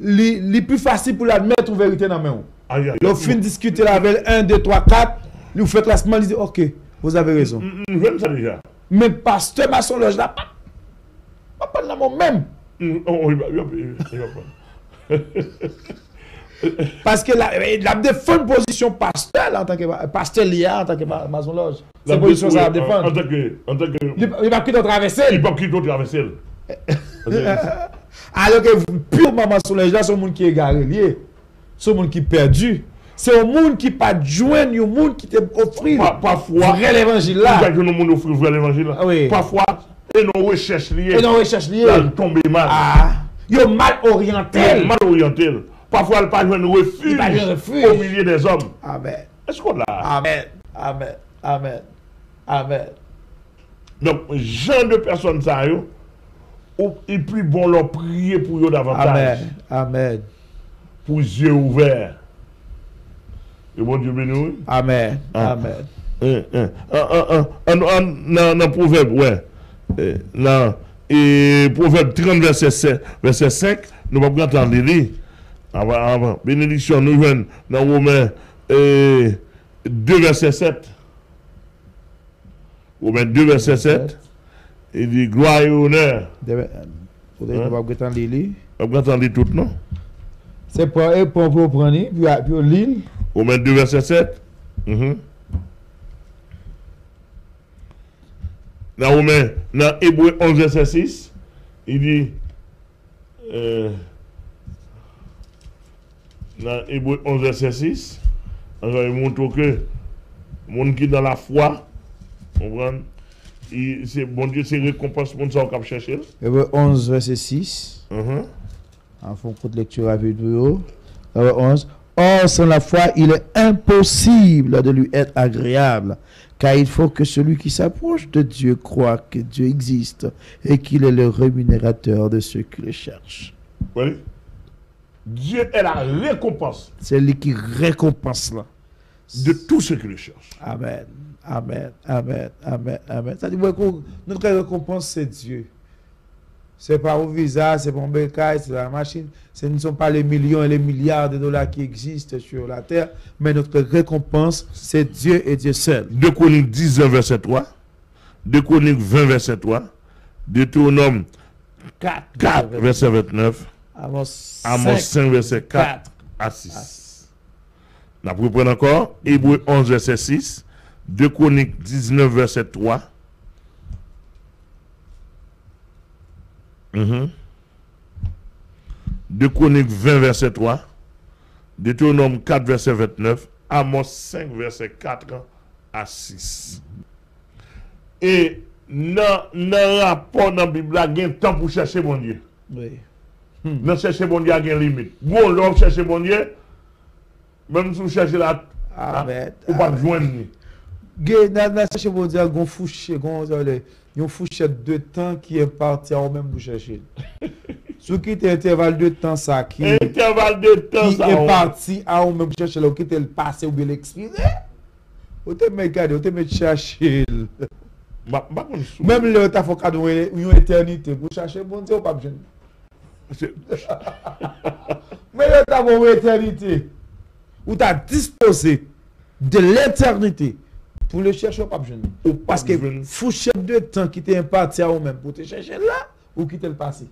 c'est plus facile pour l'admettre une vérité dans la main. Le fin discuter avec 1, 2, 3, 4. Lui, vous faites classement, il dit ok, vous avez raison. J'aime ça déjà. Mais pasteur maçon loge là, pas là moi-même. Il va pas. Parce que il a défendu une position pasteur là, en tant que pasteur lié en tant que maçon loge. C'est une position ça à défendre. En tant que. Il va quitter traverser. Il va quitter traverser. Alors que purement maçon loge là, c'est un monde qui est égaré lié. C'est un monde qui est perdu. C'est un monde qui pas joindre un monde qui t'offre parfois vrai l'évangile là. Il y a un monde offrir vrai l'évangile là. Oui. Parfois et nos recherches liées. Et nos recherches liées. Ils tombent mal. Ah, ils sont mal orientés. Mal orientés. Parfois elle pas un refuge au milieu des hommes. Amen. Est-ce qu'on l'a? Amen. Amen. Amen. Amen. Donc, genre de personnes ça yo, et puis bon leur prier pour eux davantage. Amen. Amen. Pour les yeux ouverts. Et bon Dieu béni. Amen. Amen. Dans Proverbe, ouais. Et Proverbe 30, verset 5, nous ne pouvons pas entendre lire. Avant. Bénédiction, nous venons dans Romains 2, verset 7. Romains 2, verset 7. Il dit gloire et honneur. Vous ne pouvez pas entendre lire. On va entendre tout, non? C'est pour prendre, puis l'île. Romains 2, verset 7. Dans Hébreu 11, verset 6, il dit, dans Hébreu 11, verset 6, il montre que le monde qui est dans la foi, c'est bon Dieu, c'est récompense pour ça qu'on chercher. Hébreu 11, verset 6. En fond de lecture avec vous. Hébreu 11. Or, sans la foi, il est impossible de lui être agréable, car il faut que celui qui s'approche de Dieu croit que Dieu existe et qu'il est le rémunérateur de ceux qui le cherchent. Oui. Dieu est la récompense. C'est lui qui récompense là. De tous ceux qui le cherchent. Amen. Amen. Amen. Amen. Amen. Ça dit que notre récompense, c'est Dieu. C'est pas au visa, c'est pas un bécaille, c'est la machine. Ce ne sont pas les millions et les milliards de dollars qui existent sur la terre, mais notre récompense, c'est Dieu et Dieu seul. 2 Chroniques 19, verset 3. 2 Chroniques 20, verset 3. Deutéronome 4, verset 29. Amos 5, verset 4 à 6. On va reprendre encore. Hébreu 11, verset 6. 2 Chroniques 19, verset 3. 2 Chroniques 20, verset 3. Deutéronome 4, verset 29. Amos 5, verset 4 à 6. Et dans le rapport dans la Bible, il y a un temps pour chercher mon Dieu. Oui. Dans chercher mon Dieu, il y a une limite. Bon, l'homme chercher mon Dieu, même si vous cherchez là, vous ne pas joindre. Dans chercher mon Dieu, il y a une fourchette de temps qui est parti à même pour chercher. Ce qui est intervalle de temps, ça qui est parti à même pour chercher, qui est le passé ou bien l'expiré. Vous te regarder, vous te chercher. Même le temps faut qu'il y ait une éternité pour chercher bon Dieu ou pas besoin. Mais le temps pour une éternité où tu as disposé de l'éternité pour le chercher ou pas besoin. Parce que fourchette de temps qui t'est imparti à vous-même pour te chercher là ou qui t'est le passé.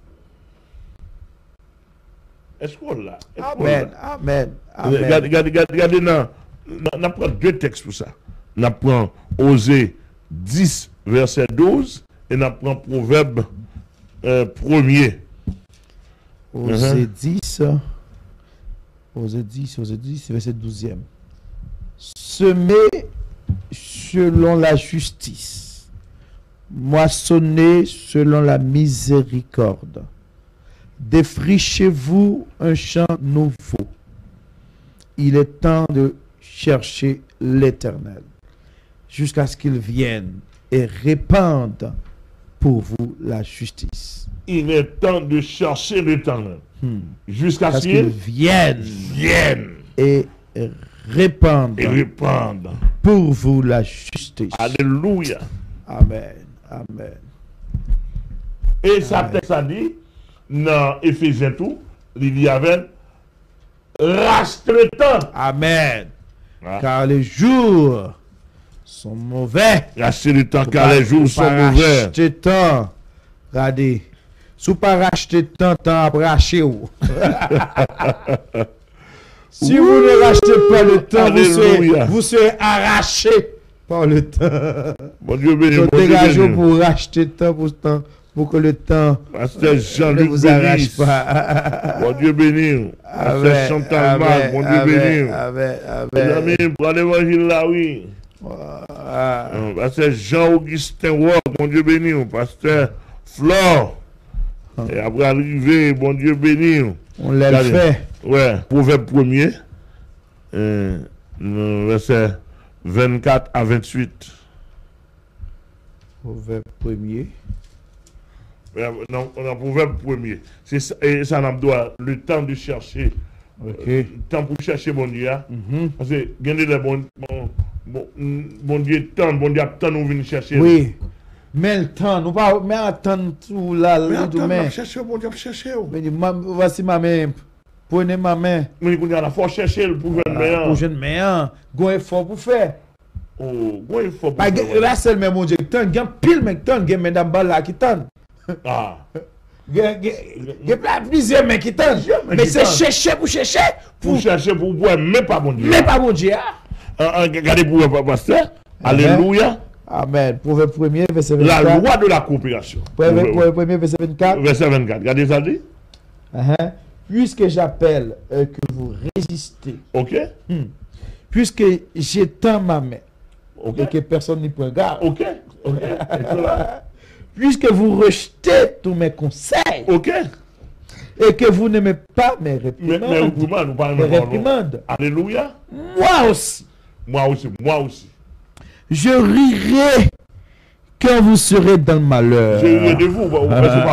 Est-ce qu'on l'a? Amen. Amen. Regardez, on prend deux textes pour ça. On prend Osée 10, verset 12, et on prend Proverbe 1er. Osée 10, verset 12e. Semez selon la justice, moissonnez selon la miséricorde. Défrichez-vous un champ nouveau. Il est temps de chercher l'Éternel jusqu'à ce qu'il vienne et répande pour vous la justice. Il est temps de chercher l'Éternel jusqu'à ce qu'il vienne et répande pour vous la justice. Alléluia. Amen. Amen. Et ça texte a dit dans Éphésiens tout, il y avait racheter le temps. Amen. Ah. Car les jours sont mauvais. Racheter le temps car les jours sont mauvais. Racheter temps. Regardez. Si vous pas racheter temps, temps à racher. Si vous ne rachetez pas le temps, vous serez arraché par le temps. Bon Dieu béni. Donc dégageons pour racheter temps pour que le temps ne vous arrache pas. Bon Dieu béni. Pasteur Chantal Marc, bon Dieu béni. Mes amis, pour l'évangile là, oui. Pasteur Jean-Augustin Ward, bon Dieu béni. Pasteur Flore. Et après arriver, bon Dieu béni. On l'a fait. Ouais, Proverbe 1er, verset 24 à 28. Proverbe 1er. Non, on a Proverbe 1er. C'est ça, et ça nous doit le temps de chercher. Le temps pour chercher bon Dieu. Parce que gagner des bon Dieu temps, bon Dieu temps nous venir chercher. Oui. Mais le temps, nous pas mais attendre tout là, mais chercher bon Dieu chercher. Mais voici ma main. Prenez ma main. Mais il y a la force chercher pour jeune meilleur. Pour jeune meilleur, go effort pour faire. Oh, go effort pour faire. Là seul même mon Dieu, tant gain pile mec tant gain madame Bala qui tant. Ah. Gain plusieurs mecs qui tant. Mais c'est chercher pour chercher pour boire mais pas bon Dieu. Mais pas bon Dieu. Regardez pour pasteur. Alléluia. Amen. Proverbe 1er, verset 24. La loi de la coopération. Proverbe 1er, verset 24. Verset 24. Regardez ça dit. Puisque j'appelle que vous résistez. Ok. Puisque j'étends ma main. Ok. Et que personne n'y prend garde. Ok. Ok. Puisque vous rejetez tous mes conseils. Ok. Et que vous n'aimez pas mes réprimandes. Alléluia. Moi aussi. Moi aussi. Je rirai quand vous serez dans le malheur. Je rirai de vous. Vous parlez de vous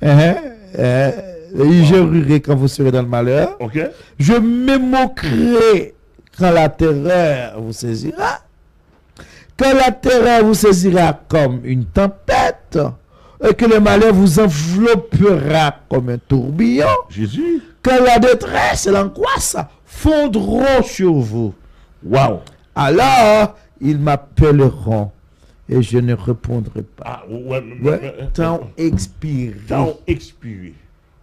là. Je rirai quand vous serez dans le malheur. Ok. Je me moquerai quand la terreur vous saisira. Quand la terreur vous saisira comme une tempête. Et que le malheur vous enveloppera comme un tourbillon. Jésus. Quand la détresse et l'angoisse fondront sur vous. Waouh. Alors, ils m'appelleront et je ne répondrai pas. Temps expiré. Temps expiré.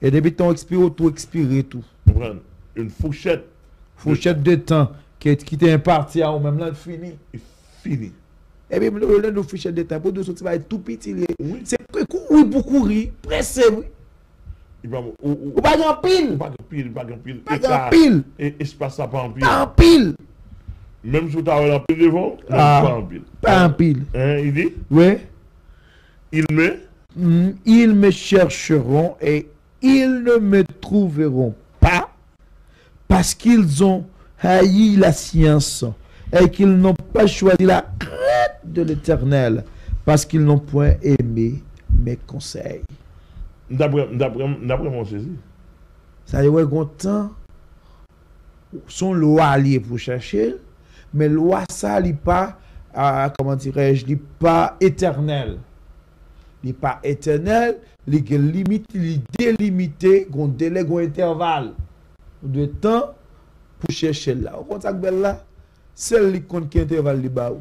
Et depuis temps expiré, tout expiré, tout. Une fourchette. Fourchette de temps qui t'est imparti à ou même là, fini. Fini. Et bien, le fourchette de temps, pour nous sortir, va être tout petit. C'est oui pour courir, pressé, oui. Ou pas en pile. Pas en pile. Pas en pile. Et espace ça pas en pile. Pas en pile. Même si tu as un pile devant, pas en pile. Pas en pile. Il dit? Oui. Ils me chercheront et ils ne me trouveront pas parce qu'ils ont haï la science et qu'ils n'ont pas choisi la crainte de l'Éternel parce qu'ils n'ont point aimé mes conseils. D'après mon saisi. Ça veut dire temps son loi liée pour chercher, mais loi ça n'est pas comment dirais-je, n'est pas éternel. Il n'est pas éternel, il est limite, il est délimité, il délai, il intervalle de temps pour chercher là. Au contact là, seul les comptes qui intervalle les bas.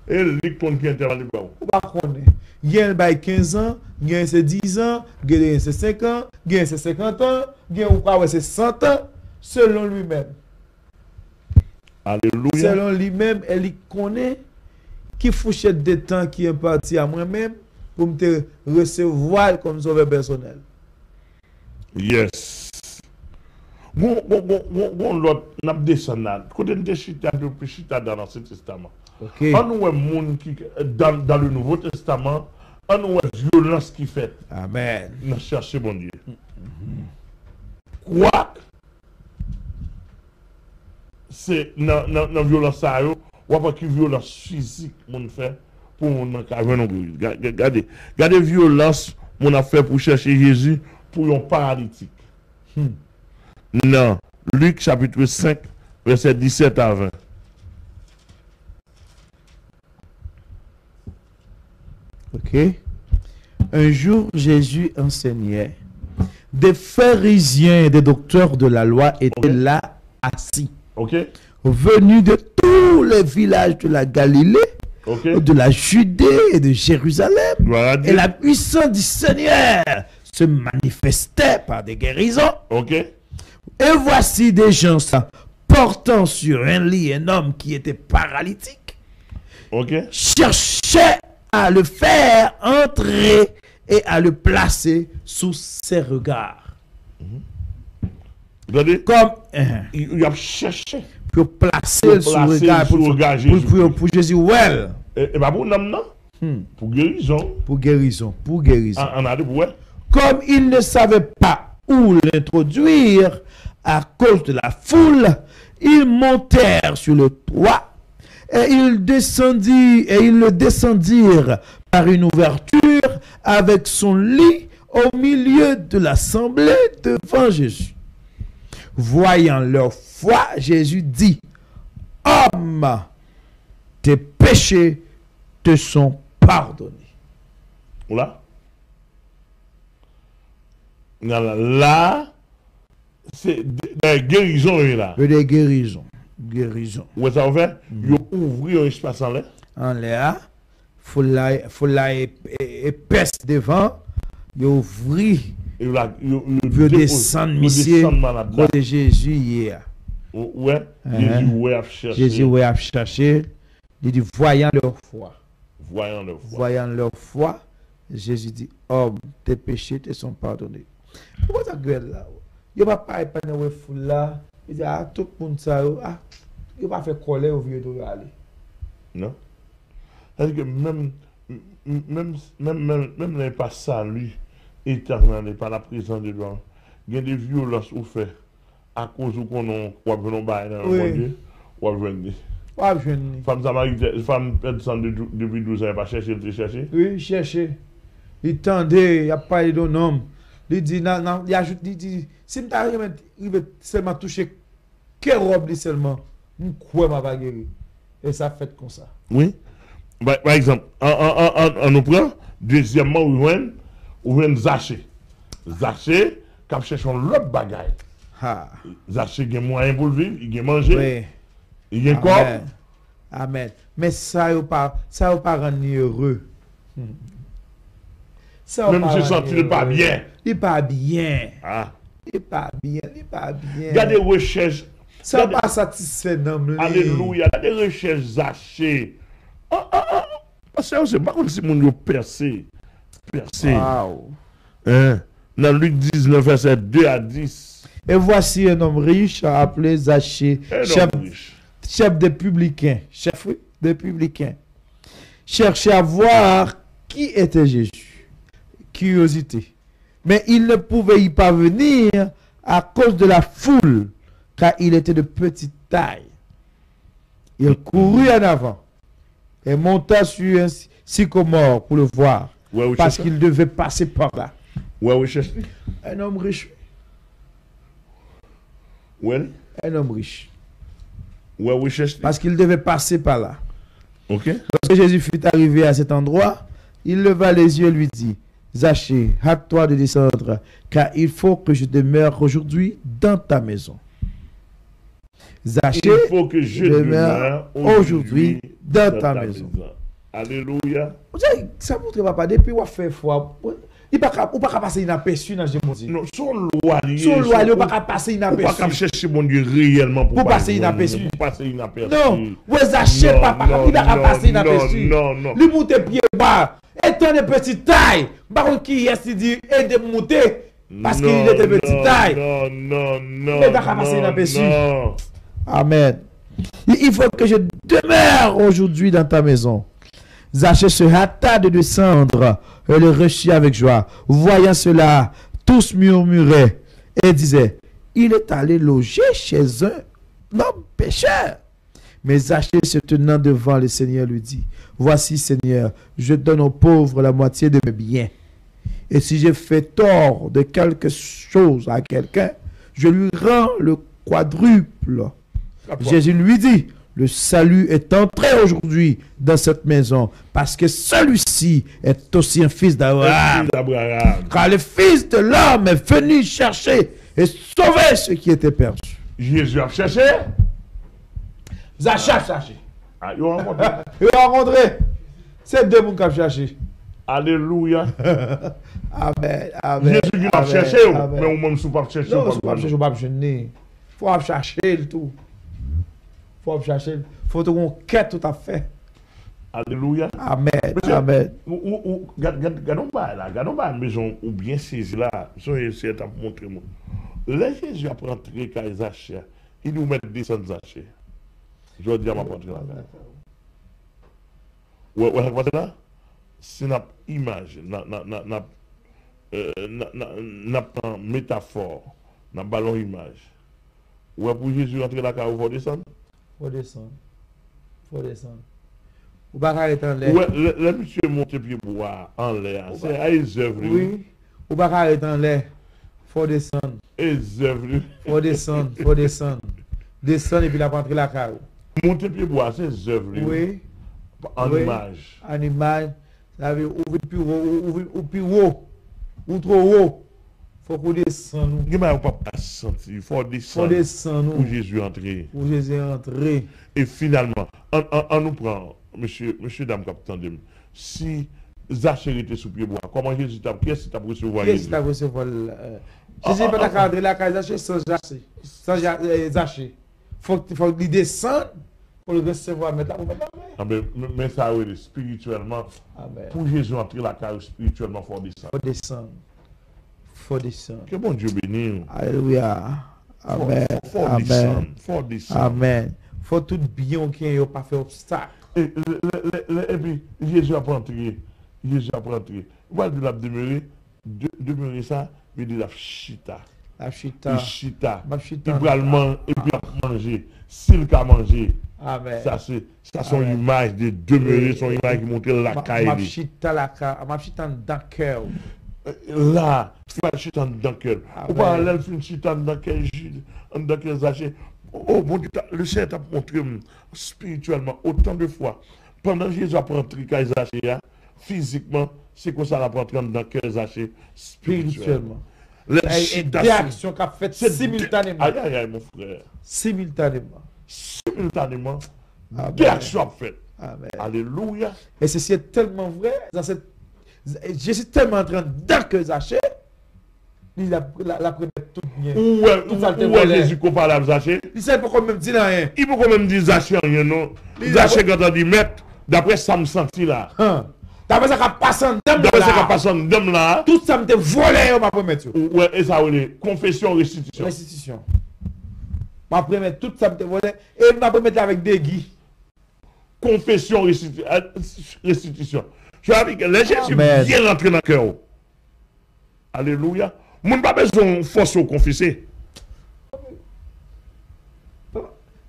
Et les comptes qui intervalle les bas. Ou pas connaître. Il y a 15 ans, il y a 10 ans, il y a 5 ans, il y a 50 ans, il y a 100 ans, selon lui-même. Alléluia. Selon lui-même, elle connaît qui fourchette de temps qui est parti à moi-même pour me recevoir comme sauveur personnel. Yes. Bon, l'autre, n'a pas descendu là. Quand on est chita dans l'Ancien Testament. On nous voit monde qui dans le Nouveau Testament, on nous voit violence qui fait. Amen. Nous cherchons bon Dieu. Quoi? C'est dans violence ça, ou pas qui violence physique mon fait pour mon carrément non plus. Regardez violence mon a fait pour chercher Jésus pour un paralytique. Non, Luc chapitre 5 verset 17 à 20. OK. Un jour Jésus enseignait des pharisiens et des docteurs de la loi étaient là assis, OK? venus de tous les villages de la Galilée, OK? de la Judée et de Jérusalem. Gloire à Et Dieu. la puissance du Seigneur se manifestait par des guérisons. OK? Et voici des gens portant sur un lit un homme qui était paralytique, OK? cherchaient à le faire entrer et à le placer sous ses regards. Regardez, Comme il a cherché. pour placer sous le regard pour Jésus. Ouais. Et bah pour nous, non? Pour guérison. Pour guérison. Pour guérison. On a dit, ouais. Comme il ne savait pas où l'introduire à cause de la foule, ils montèrent sur le toit et ils le descendirent par une ouverture avec son lit au milieu de l'assemblée devant Jésus. Voyant leur foi, Jésus dit: Homme, tes péchés te sont pardonnés. Là. Là, c'est des guérisons là. Des guérisons. Guérison. Ouais, ça va faire, il ouvrir un espace en l'air. En l'air, faut la épaisse devant, il ouvrit, Et là, il descendre, monsieur, de Jésus hier. Ouais, Jésus, ouais, a cherché. Jésus, ouais, a cherché. Il dit, voyant leur foi. Voyant leur foi. Voyant leur foi, Jésus dit, homme, tes péchés te sont pardonnés. Pourquoi ça gueule là? Il va pas épargner fou là. Il dit, ah, tout le monde ça, ah, il va faire coller au vieux de aller. Non? C'est-à-dire que même n'est pas salut éternel n'est pas la présence de Dieu. Il y a des violences ou fait à cause où qu'on a besoin de Dieu, ou à venir. Femme samaritaine, femme personne depuis 12 ans, elle va chercher, elle chercher. Oui, chercher. Il tendait, il a parlé d'un homme. Il dit, non, il ajoute, il dit, si il veut seulement toucher que robe seulement, quoi m'a pas guéri. Et ça fait comme ça. Oui. Par exemple, on nous prend, deuxièmement, on vient Zaché. Zaché, quand on cherche l'autre bagaille. Zaché, il y a moyen pour le vivre, il y a manger, oui. il y a quoi. Amen. Mais ça, il pas rendre heureux. Même si je sens qu'il n'est pas bien. Il n'est pas bien. Ah. Il n'est pas bien, il n'est pas bien. Il y a des recherches. Ça n'a pas satisfait l'homme. Alléluia. Il y a des recherches Zaché. Parce que c'est pas comme si mon Dieu percé. Wow. Dans Luc 19, verset 2 à 10. Et voici un homme riche appelé Zaché, chef des publicains. Chef des publicains. Cherchait à voir qui était Jésus. Curiosité. Mais il ne pouvait y parvenir à cause de la foule, car il était de petite taille. Il courut en avant et monta sur un sycomore pour le voir, parce qu'il devait passer par là. Un homme riche. Un homme riche. Parce qu'il devait passer par là. Lorsque Jésus fut arrivé à cet endroit, il leva les yeux et lui dit: Zaché, hâte-toi de descendre, car il faut que je demeure aujourd'hui dans ta maison. Zaché, il faut que je demeure aujourd'hui dans ta maison. Alléluia. Ça montre papa, depuis qu'on fait foi, il ne peut pas passer inaperçu dans Jésus. Non, son loi, il ne peut pas passer inaperçu. Il ne peut pas chercher mon Dieu réellement pour passer inaperçu. Non, vous Zaché, papa, il ne peut pas passer inaperçu. Non. Lui monter pied bas. Étant de petite taille, par qui est-ce qu'il dit aide de monter parce qu'il était de petite taille. Non. Mais il va passer inaperçu. Amen. Il faut que je demeure aujourd'hui dans ta maison. Zaché se hâta de descendre et le reçut avec joie. Voyant cela, tous murmuraient et disaient: il est allé loger chez un homme pécheur. Mais Zaché, se tenant devant le Seigneur, lui dit: voici, Seigneur, je donne aux pauvres la moitié de mes biens. Et si j'ai fait tort de quelque chose à quelqu'un, je lui rends le quadruple. Jésus lui dit: Le salut est entré aujourd'hui dans cette maison parce que celui-ci est aussi un fils d'Abraham. Car le fils de l'homme est venu chercher et sauver ceux qui étaient perdus. Jésus a cherché. Zacha a cherché. Ah, ils ont rencontré. Il a rencontré. C'est deux gens qui ont cherché. Alléluia. Amen. Amen. Jésus qui a cherché, mais au moins, si vous ne cherchez pas. Non, si vous ne cherchez pas, il faut chercher le tout. Il faut chercher. Il faut qu'on quête tout à fait. Alléluia. Amen. Monsieur, Amen. Gardons pas là, gardons pas la maison ou bien saisi là. Je vais essayer de vous montrer. Là, Jésus a rentré quand il Zaché, il nous met descendre Zaché. Je vais dire à ma porte là. Ouais, là? C'est une image, une métaphore, un ballon image. Ouais, pour Jésus rentrer là, il faut descendre? Faut descendre. Faut descendre. Ou pas arrêter en l'air. Ouais, le monsieur monte pied bois en l'air. C'est à les œuvres. Oui. Ou pas arrêter en l'air. Faut descendre. Les œuvres. Faut descendre. Faut descendre. Descendre et puis la rentrer la carreau. Monter pied bois, c'est les œuvres. Oui. En oui. image. En image. Ça veut ouvrir plus haut. Ou plus haut. Ou trop haut. Faut qu'on descende. Il ne faut pas sentir. Il faut descendre. Faut descendre. Pour Jésus entrer. Pour Jésus entrer. Et finalement, on nous prend, monsieur, dame, capitaine, si Zaché était sous pied bois, comment Jésus t'a qu'est-ce que tu as recevoir Qu'est-ce que tu as recevoir Jésus n'est pas rentrer la case Zaché sans Zaché. Sans Zaché. Faut qu'il descende pour le recevoir. Mettre la main. Mais ça, oui, spirituellement, Amen. Pour Jésus entrer la case spirituellement, il faut descendre. Faut descendre. Faut descendre. Que bon Dieu bénisse. Alléluia. Amen. Faut Amen. descendre. Faut descendre. Amen. Faut tout bien qu'il n'y ait pas fait obstacle. Et puis, Jésus a rentré. Jésus a rentré. Voilà de la demeurer ça, mais de la chita. La chita. La chita. La chita. Il va et puis manger. S'il a mangé. Amen. Ça, c'est son image de demeurer, son image qui montre la caille. Ma chita la caille. Ma chita dans le cœur. Là, tu vas chita dans le cœur. Ou pas, là, tu vas chita dans le cœur, Zaché. Oh mon Dieu, le Seigneur t'a montré spirituellement autant de fois. Pendant que Jésus a rentré dans Zaché, physiquement, c'est comme ça qu'il a rentré dans le cœur Zaché spirituellement. Et des actions qu'a faites simultanément. Aïe, aïe, aïe, mon frère. Simultanément. Simultanément. Des actions faites. Amen. Alléluia. Et ceci est tellement vrai. Je suis tellement en train d'accueillir Zaché. Il a pris tout bien. Où est Jésus qu'on parle à Zaché? Il ne sait pas quand même dire rien. Il peut quand même dire Zaché rien, non? Zaché quand on dit mettre, d'après ça me sentit là. D'après ça qu'a passé en dame là. D'après ça qu'a passé en dame là. Tout ça me te volé, on m'a promis. Ouais, et ça, oui, confession, restitution. Restitution. Ma promet tout ça me te volé. Et m'a promis avec des guis. Confession, restitution. Je veux dire que les Jésus bien rentré dans le cœur. Alléluia. Mon pas besoin de force au confesser.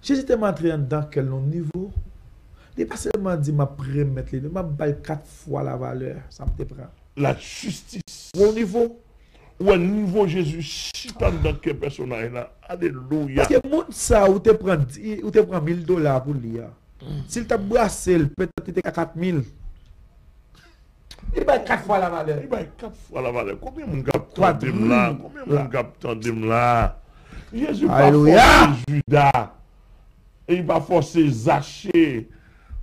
Jésus est entré dans quel niveau? Il n'est pas seulement dit ma prémettre les deux, ma baille 4 fois la valeur. Ça me te prend. La justice. Au niveau? Ou un niveau Jésus, chitant dans quel personnage là. Alléluia. Parce que monde ça, ou te prend $1000 pour lire. S'il t'a brassé, peut-être tu es à 4000. Il va 4 fois la valeur. Il va 4 fois la valeur. Combien mon gars t'entendent là? Combien mon gars t'entendent là? Jésus va forcer Judas. Et il va forcer Zaché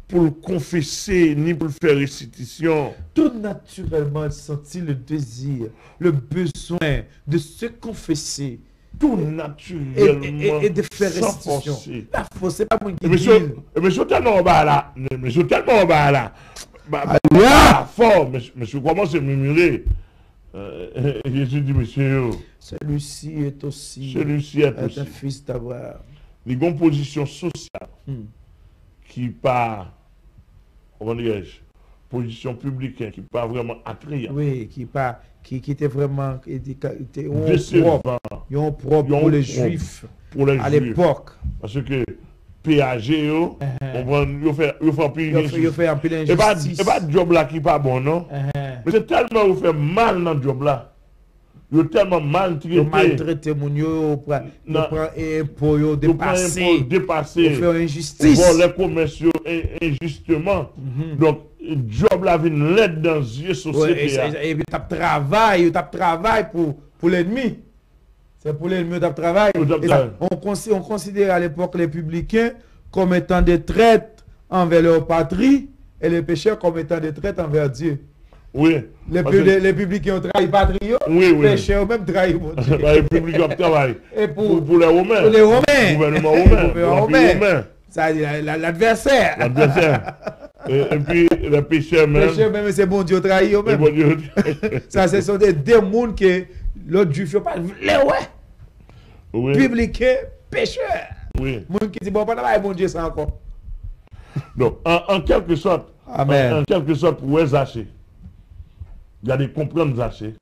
pour le confesser, ni pour le faire restitution. Tout naturellement sentit le désir, le besoin de se confesser. Tout naturellement. Et de faire restitution. La force, c'est pas moi qui dis. Mais je suis tellement bas là. Mais je suis tellement bas là. Fort, monsieur commence à murmurer. Jésus dit, monsieur. Celui-ci est aussi un fils d'Abraham. Il y a une position sociale qui pas, comment dirais-je, position publique qui pas vraiment attrayante. Oui, qui était vraiment propre pour les Juifs à l'époque. Parce que PAG, ils fait un peu d'injustice. Et pas de job là qui pas bon, non? Mais c'est tellement vous fait mal dans le job là. Yo tellement maltraité. Yo maltraité moun yo, prend impôt yo dépassé. Dépassé. Faire injustice. Voler commerce injustement. Donc, job la vie l'aide dans la société. Et puis, t'as travail pour l'ennemi. C'est pour l'ennemi, t'as travail. On considère à l'époque les publicains comme étant des traîtres envers leur patrie et les pécheurs comme étant des traîtres envers Dieu. Oui. Les publicains ont trahi patrie, les pécheurs ont même trahi mon Dieu. Les publicains travaillent. Et pour les Romains. Pour les Romains. Gouvernement romain. Ça dit l'adversaire. L'adversaire. Et puis les pécheurs même. Les pécheurs même, c'est bon Dieu trahi eux même. Ça, ce sont des démons que l'autre juif n'a pas voulu. Oui. Publicain, pécheur. Oui. Moun qui dit bon, pas bon Dieu ça encore. Donc, en quelque sorte, amen. En quelque sorte, pour Zaché, il y a des comprendre Zaché,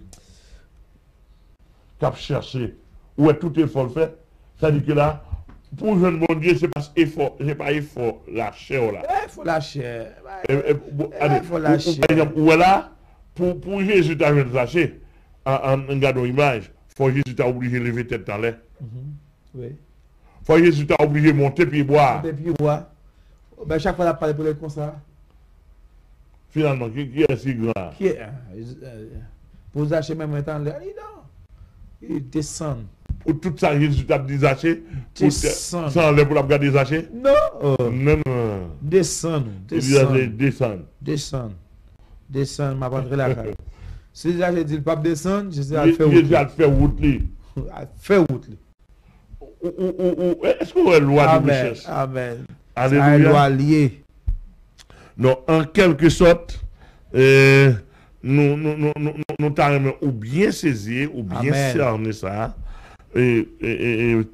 qui a cherché, où est tout effort fait. C'est-à-dire que là, pour jeune bon Dieu, c'est pas effort la chair là. Il faut la chair. Il faut la chair. Par exemple, où est là, pour Jésus t'a jeune Zaché, en regardant l'image, faut Jésus t'a obligé de lever tête dans l'air. Oui. Faut Jésus t'a obligé de monter puis boire. Monter puis boire. Ben, chaque fois, on a parlé pour être comme ça. Finalement, qui est si grand? Qui est pour Zaché même étant là, il descend. Pour tout ça, Jésus t'a dit Zaché? Descend. Sans aller pour la regarder Zaché? Non. Non. Descend. Descend, m'a pas la carte. Si Zaché dit le pape descend, Jésus a fait route. Jésus a fait route. Fait route. Est-ce qu'on a loi de richesse? Amen. Alléluia. Lié. Non, en quelque sorte, nous t'arrêtons ou bien saisir, ou bien cerner ça. Et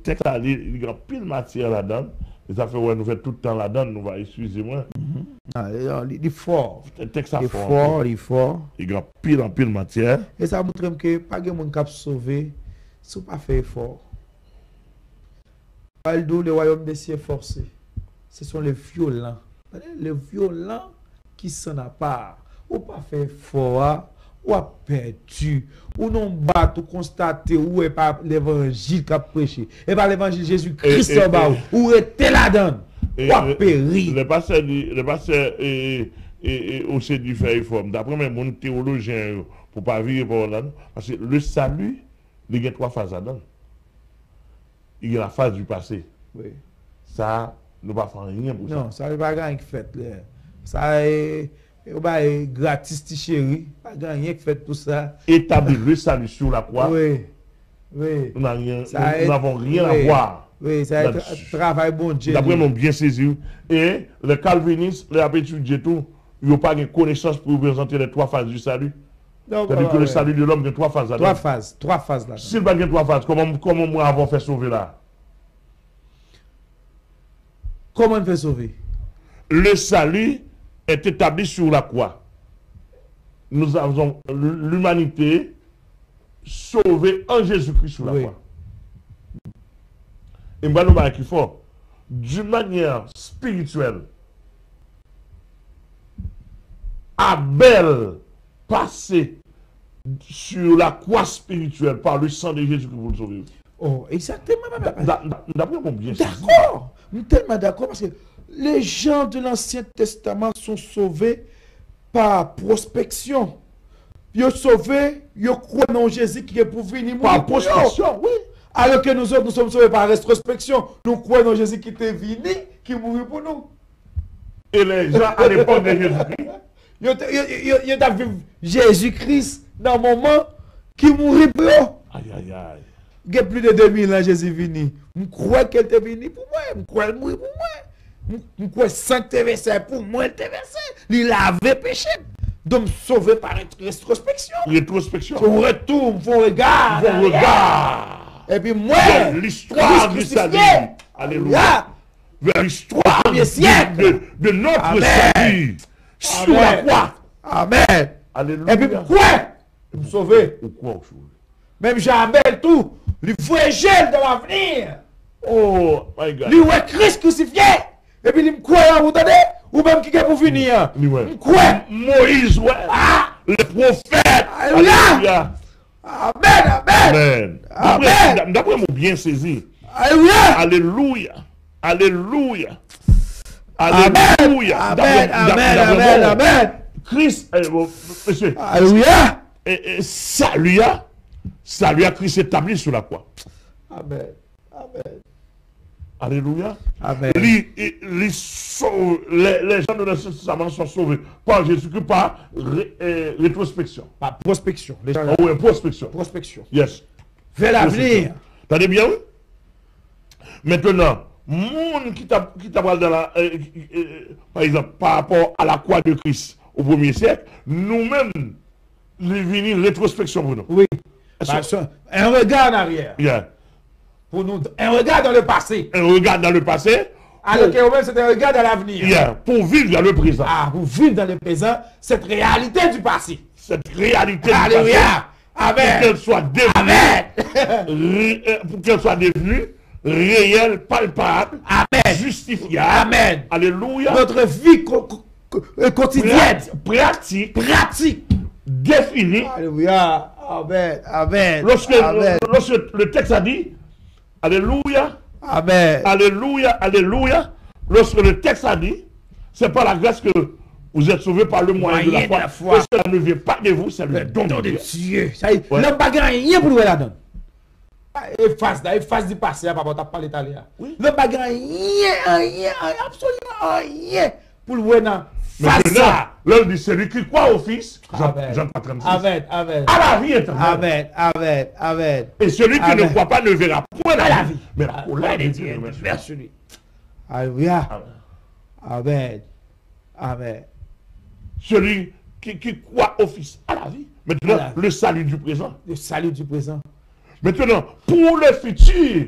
texte là, il y a pile matière là-dedans. Et ça fait, ouais, nous faisons tout le temps là-dedans, nous va, excusez-moi. Il est fort. Texte il est fort. Il y a pile matière. Et ça montre que pas de monde qui a sauvé, si pas fait effort. Le royaume des cieux forcé. Ce sont les violents. Les violents qui s'en a part. Ou pas fait fort, ou a perdu. Ou non bat, ou constater, ou est pas l'évangile qui a prêché. Et pas l'évangile Jésus-Christ ou était là-dedans. Ou a péri. Le pasteur aussi dit faire effort. D'après même mon théologien, pour pas vivre par là, parce que le salut, il y a 3 phases là-dedans. Il y a la phase du passé. Oui. Ça, nous ne faisons rien pour ça. Non, ça n'est pas rien qui fait. Ça est gratis, chéri. Pas rien qui fait pour ça. Établir le salut sur la croix. Oui. Nous n'avons rien à voir. Oui, ça est un travail bon Dieu. D'après mon bien saisi. Et les calvinistes, les étudiés tout, ils n'ont pas de connaissance pour présenter les 3 phases du salut. C'est-à-dire que le salut de l'homme, il y a 3 phases là-dedans. 3 phases là. S'il n'y a pas 3 phases, comment moi avons fait sauver là? Comment on fait sauver? Le salut est établi sur la croix. Nous avons l'humanité sauvée en Jésus-Christ sur la croix. Et moi, nous qui fort. D'une manière spirituelle, Abel passé sur la croix spirituelle par le sang de Jésus que vous le sauvez. Oh, exactement. D'après mon bien. D'accord. Je suis tellement d'accord parce que les gens de l'Ancien Testament sont sauvés par prospection. Ils sont sauvés, ils croient en Jésus qui est pour venir mourir. Par prospection, oui. Alors que nous autres, nous sommes sauvés par rétrospection. Nous croyons en Jésus qui est venu, qui mourit pour nous. Et les gens à l'époque de Jésus-Christ, ils ont vu Jésus-Christ dans le moment qui mourit pour eux. Aïe. Il y a plus de 2000 ans, Jésus est venu. Je crois qu'elle est venue pour moi. Je crois qu'elle mourit pour moi. Je crois que sang te versé pour moi, elle te versé. Il avait péché. Donc, sauvé par rétrospection. Rétrospection. On retourne, on regarde. Et puis moi, l'histoire du salut. Alléluia. Vers l'histoire de notre salut. Sur la croix. Amen. Alléluia. Et puis quoi? Je me sauver. Même Jean-Abel tout. Le voyageur de l'avenir. Oh my God. Lui ouais Christ crucifié. Et puis il me croit, vous entendez? Ou même qui est pour finir. Quoi? Moïse, ouais. Le prophète. Alléluia. Amen. Amen. Amen. D'après mon bien saisi. Alléluia. Alléluia. Alléluia. Amen. Alléluia. Amen. Christ, monsieur. Alléluia. Salut à Christ établi sur la croix. Amen. Alléluia. Amen. Les gens de l'Ancien Testament sont sauvés par Jésus-Christ par rétrospection. Par prospection. Les gens, Oui, prospection. prospection. Yes. Vers l'avenir. T'as bien? Maintenant, monde qui t'a dans la, par exemple, par rapport à la croix de Christ au 1er siècle, nous-mêmes, nous venons rétrospection pour nous. Oui. Un regard en arrière. Yeah. Pour nous, un regard dans le passé. Un regard dans le passé. Alors que même c'est un regard dans l'avenir. Yeah. Pour vivre dans le présent. Ah, pour vivre dans le présent, cette réalité du passé. Cette réalité Alléluia. du passé. Amen. Pour qu'elle soit devenue. Pour qu'elle soit devenue réelle, palpable. Amen. Justifiable. Amen. Alléluia. Notre vie quotidienne. Pratique. Définie. Alléluia. Amen. Lorsque le texte a dit, Alléluia, Amen. Alléluia, lorsque le texte a dit, c'est par la grâce que vous êtes sauvés par le moyen de la foi. Et cela ne vient pas de vous, c'est le don de Dieu. Ça y est, l'homme pas rien pour la donne. Efface du passé, papa, t'as parlé italien. L'homme pas rien, absolument rien pour le dans maintenant, l'homme dit celui qui croit au Fils, Jean 36. Amen. À la vie éternelle. Amen. Et celui qui ne croit pas ne verra point la vie, mais la colère de Dieu. Alléluia. Amen. Celui qui croit au Fils à la vie. Maintenant, le salut du présent. Maintenant, pour le futur,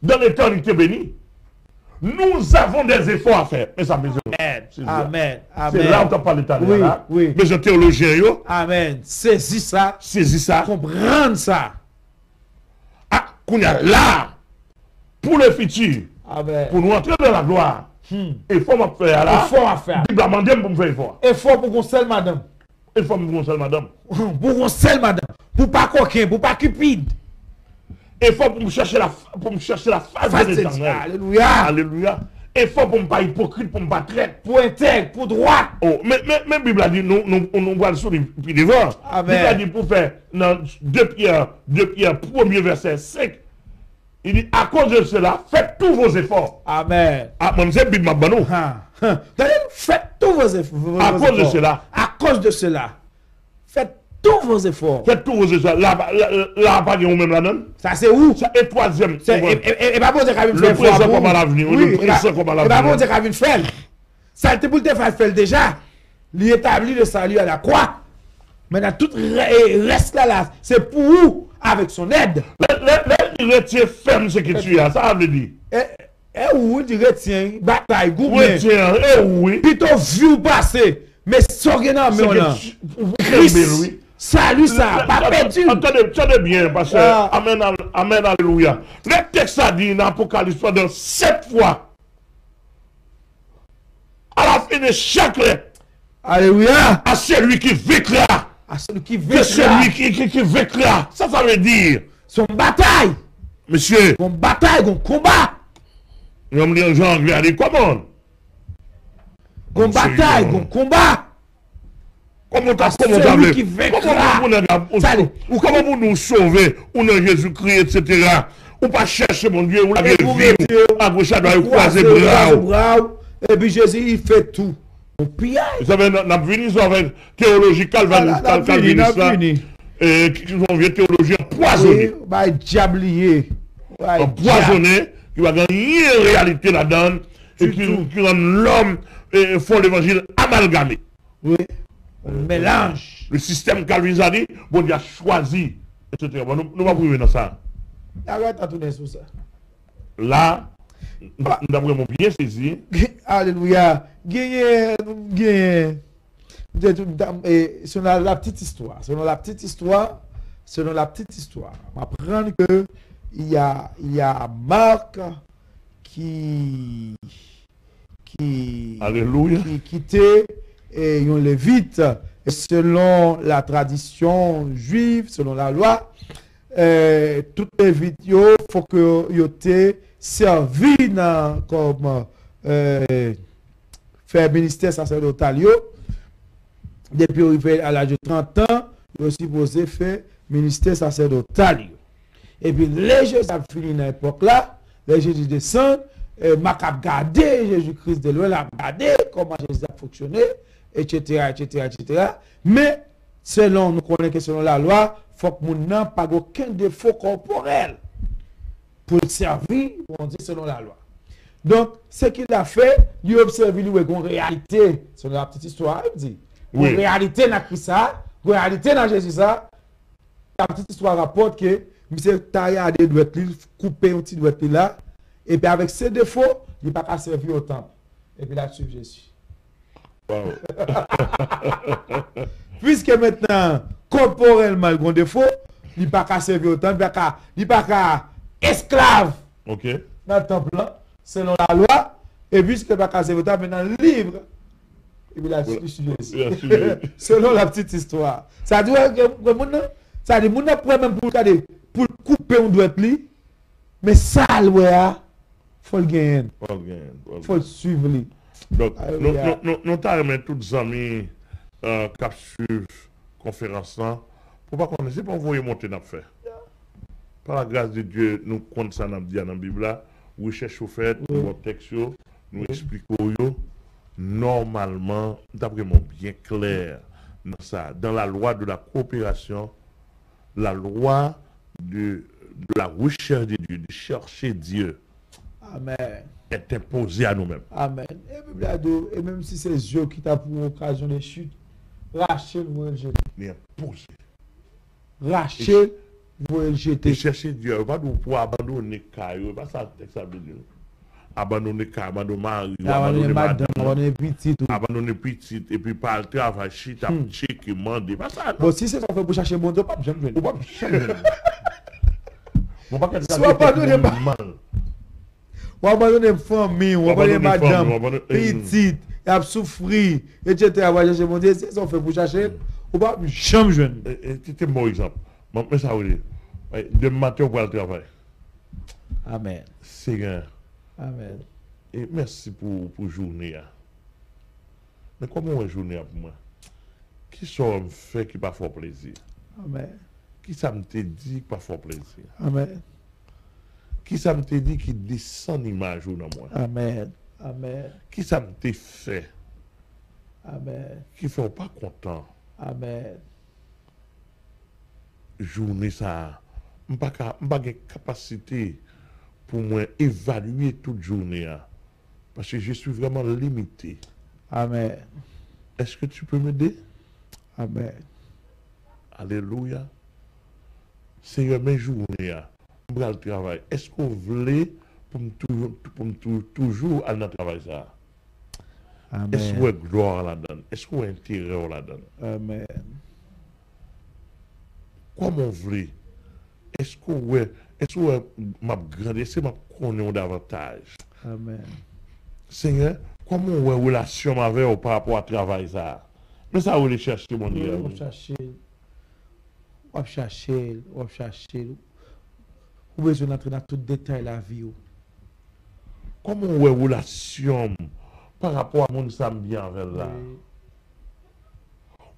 dans l'éternité bénie, nous avons des efforts à faire. Mais ça besoin. Amen. C'est là où tu as parlé tout à l'heure. Oui. Mais je théologien, yo. Amen. Saisis ça. Comprendre ça. Ah, qu'on y a là, pour le futur, Amen. pour nous entrer dans la gloire, il faut me faire là. Effort à faire. Il va demander pour me faire effort. Effort pour qu'on selle madame. Il faut me conseiller, madame. Pour qu'on selle madame. Pour pas coquin, pour pas cupide. Il faut pour me chercher la face de l'éternel. Alléluia. Il faut pour me pas hypocrite, pour me pas traite. Pour intègre, pour droit. Oh, mais Bible a dit, nous voit sur les pieds devant. Bible a dit pour faire dans 2 Pierre, 1er verset 5. Il dit, à cause de cela, faites tous vos efforts. Amen. Ah, mon Dieu, Bible m'a banou. Faites tous vos efforts. À cause de cela. À cause de cela. Faites tous vos efforts. Faites tous vos efforts. Là, pas de même la donne. Ça, c'est où? Et troisième. Et pas bon dire qu'à une le présent comme à l'avenir. Le présent comme à l'avenir. Et pas bon dire qu'à une faire. Ça, c'était pour te faire déjà. Lui établit le salut à la croix. Maintenant, tout reste là. C'est pour vous, avec son aide. Il retient ferme ce que tu as. Ça veut dire. Et où il retient bataille, goût. Retient, oui. Plutôt vu passer. Mais sorgena, mais on a. Oui. Salut ça, pas perdu. Attendez bien, parce que Amen, alléluia. Le texte a dit dans l'Apocalypse dans 7 fois. À la fin de chaque lettre. Alléluia. À celui qui vaincra. À celui qui vaincra. Celui qui vaincra. Ça veut dire. Son bataille. Monsieur. Son bataille, son combat. On me dit en anglais, a dit comment? Son bataille, son combat. Comment vous nous sauver, ou dans Jésus-Christ, etc. Ou pas chercher mon Dieu, ou la vie, à gauche à droite, croiser bras. Et puis Jésus, il fait tout. On pille. Vous savez, nous avons venu avec théologie calviniste, et qui sont vieux théologie empoisonnée. Diablier. Empoisonnée, qui va gagner une réalité là-dedans, et qui rend l'homme et font l'évangile amalgamé. Oui. Mélange. Le système calviniste a dit, bon Dieu a choisi, etc. Bon, nous va prouver dans ça. Arrête à tourner sur ça. Là, nous avons bien saisi. Alléluia. Gagné. Selon la petite histoire. Selon la petite histoire. On apprend que il y a Marc qui Alléluia. qui quittait et un lévite selon la tradition juive, selon la loi, toutes les vidéos, il faut que vous ayez servi comme faire ministère sacerdotal. Depuis arrivé à l'âge de 30 ans, vous aussi supposé faire ministère sacerdotal. Et puis, les Jésus ont fini dans l'époque là, les Jésus descendent, m'a regardé Jésus-Christ de loin, l'a regardé comment Jésus a fonctionné, etc., etc., etc. Mais, selon, nous connaissons que selon la loi, il faut que nous n'ayons pas aucun défaut corporel pour le servir, on dit selon la loi. Donc, ce qu'il a fait, il a observé une réalité, selon la petite histoire, il dit, une réalité dans Christ, une réalité dans Jésus, ça, la petite histoire rapporte que monsieur taillade doit couper un petit doigt là, et puis avec ses défauts, il n'a pas qu'à servir au temple. Et puis là, suivre Jésus. Wow. Puisque maintenant, corporellement, il a un défaut, il n'a pas qu'à servir au temple, il n'a pas qu'à esclave OK. dans le temple là, selon la loi, et puisque il n'a pas qu'à servir au temple, maintenant, libre. Et puis là, suivre Jésus. Selon la petite histoire. Ça dit que ça dit, mon après même pour couper un doigt li, mais ça ouais, faut le gagner. Faut le suivre li. Donc nous t'arrêtons tous les amis qui suivent conférence là pour pas qu'on c'est pas envoyer monter n'a fait. Par la grâce de Dieu, nous comptons ça dans la Bible là, recherche au fait, nous texte nous expliquons normalement d'après mon bien clair dans ça, dans la loi de la coopération, la loi de la recherche de Dieu, de chercher Dieu. Amen. Est imposée à nous-mêmes. Amen. Et même si c'est Dieu qui t'a pour occasion de chute, Rachel vous le jeter. Il est imposé. Rachel vous le jeter. Et chercher Dieu, pas pour abandonner Caillou, pas ça texte ça veut dire. Abandonner Caillou, abandonner mari, abandonner madame, abandonner petite. Abandonner petite et puis pas le travail, chita, checker, demander, pas ça. Bon, si c'est ça fait pour chercher bon Dieu, pas jamais venir. Pas jamais. Bon, pas si on abandonne ou abandonner famille, ou abandonner madame, petite, et a souffrir, etc. Va chercher mon Dieu, c'est ça fait pour chercher, ou pas jamais jeune. C'était un bon exemple. Mais ça veut dire, de matin on va le travail. Amen. Seigneur. Amen. Et merci pour journée. Mais comment est journée pour moi? Qui ça me fait qui pas fort plaisir? Amen. Qui ça me te dit qui pas fort plaisir? Amen. Qui ça me te dit qui descend l'image dans moi? Amen. Amen. Qui ça me te fait? Amen. Qui fait pas content? Amen. Journée ça, pas de capacité pour moi évaluer toute journée parce que je suis vraiment limité. Amen. Est-ce que tu peux m'aider? Amen. Alléluia. Seigneur, mes journées, je vais le travail. Est-ce qu'on voulait pour me toujours aller dans le travail ça? Amen. Est-ce qu'on a gloire là-dedans? Est-ce qu'on a intérêt là-dedans? Amen. Comment on voulait? Est-ce qu'on m'a grandi, est-ce que m'a connaît davantage? Amen. Seigneur, comment on a une relation avec vous par rapport à travail ça? Mais ça, vous les chercher, mon Dieu. On chercher. Vous besoin d'entrer dans tout détail la vie. Comment on a une relation par rapport à mon ça bien avec là?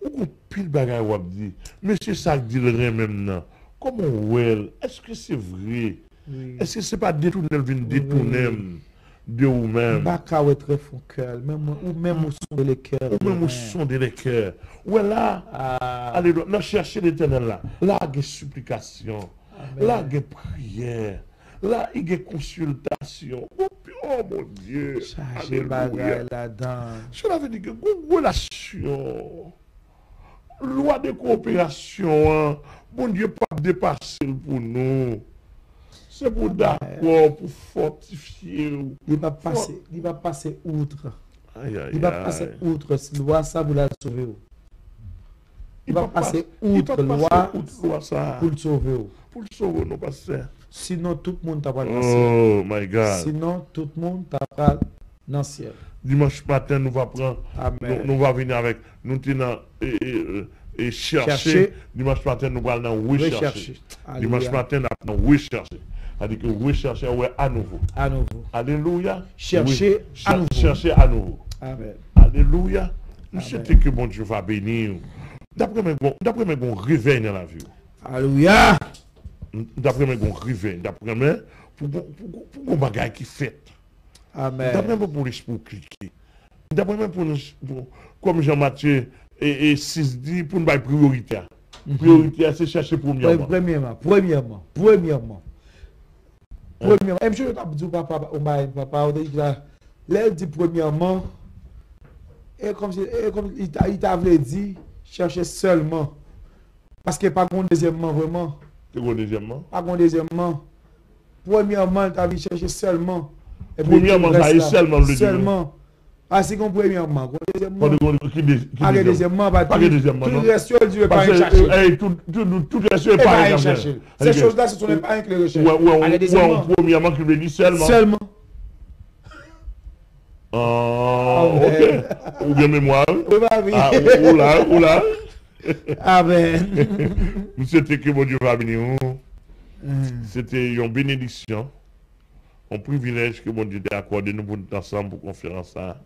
Ou pile bagay ou dit, monsieur ça dit le rien même non. Comment well? Est-ce que c'est vrai? Oui. Est-ce que c'est pas détourner de vous-même? Pas qu'à être fond cœur, ou même au son de les cœurs. Ou même au son de les cœurs. Ouais là, allez, nous chercher l'éternel là. Là, il y a supplication. Là, il y a prière. Là, il y a consultation. Oh mon Dieu. Charger bagay là-dedans. Cela veut dire que une relation. Loi de coopération, bon Dieu, pas dépasser pour nous. C'est pour d'accord, pour fortifier. Il va passer outre. Il Il va passer outre. Loi ça pour la sauver. Il va passer outre loi pour le sauver. Pour le sauver, non pas ça. Sinon, tout le monde t'a pas le Oh my God. Sinon, tout le monde t'a pas Dans le ciel. Dimanche matin, nous va prendre, Amen. nous va venir avec, nous tenons et chercher. Chercher. Dimanche matin, nous allons rechercher. Rechercher. Dimanche Alléluia. matin, nous allons rechercher. C'est-à-dire que rechercher, ouais, à nouveau. À nouveau. Alléluia. Chercher à nouveau. Chercher à nouveau. Amen. Alléluia. Nous Amen. souhaitons que bon Dieu va bénir. D'après mes bons réveil dans la vie. Alléluia. D'après mes bons réveil. D'après mes pour bagaille qui fait. Amen. D'après mes pour l'esprit cliquer. D'après mes pour comme Jean-Mathieu et 6 dit pour nous bailler priorité. Priorité c'est chercher premièrement. Premièrement. Et monsieur, je t'ai dit, papa, là, dit premièrement, et comme il t'avait dit, chercher seulement. Parce que pas qu'on deuxièmement, vraiment. C'est quoi deuxièmement? Pas qu'on deuxièmement. Premièrement, il t'avait cherché seulement. Et puis, Premièrement, ça est seulement le seulement. Parce qu'on premièrement, qu'on deuxièmement. Pas que deuxièmement, pas que deuxièmement. Tout le reste, Dieu pas Parce chercher. que tout reste est pas Pas chercher. Ces choses-là, ce sont les pas que les recherches. Ouais, premièrement, qui veut dire seulement. Seulement. Ok. Ou bien mémoire. Oula. Amen. C'était que mon Dieu va venir. C'était une bénédiction, un privilège que mon Dieu t'a accordé nous pour nous ensemble pour conférence ça.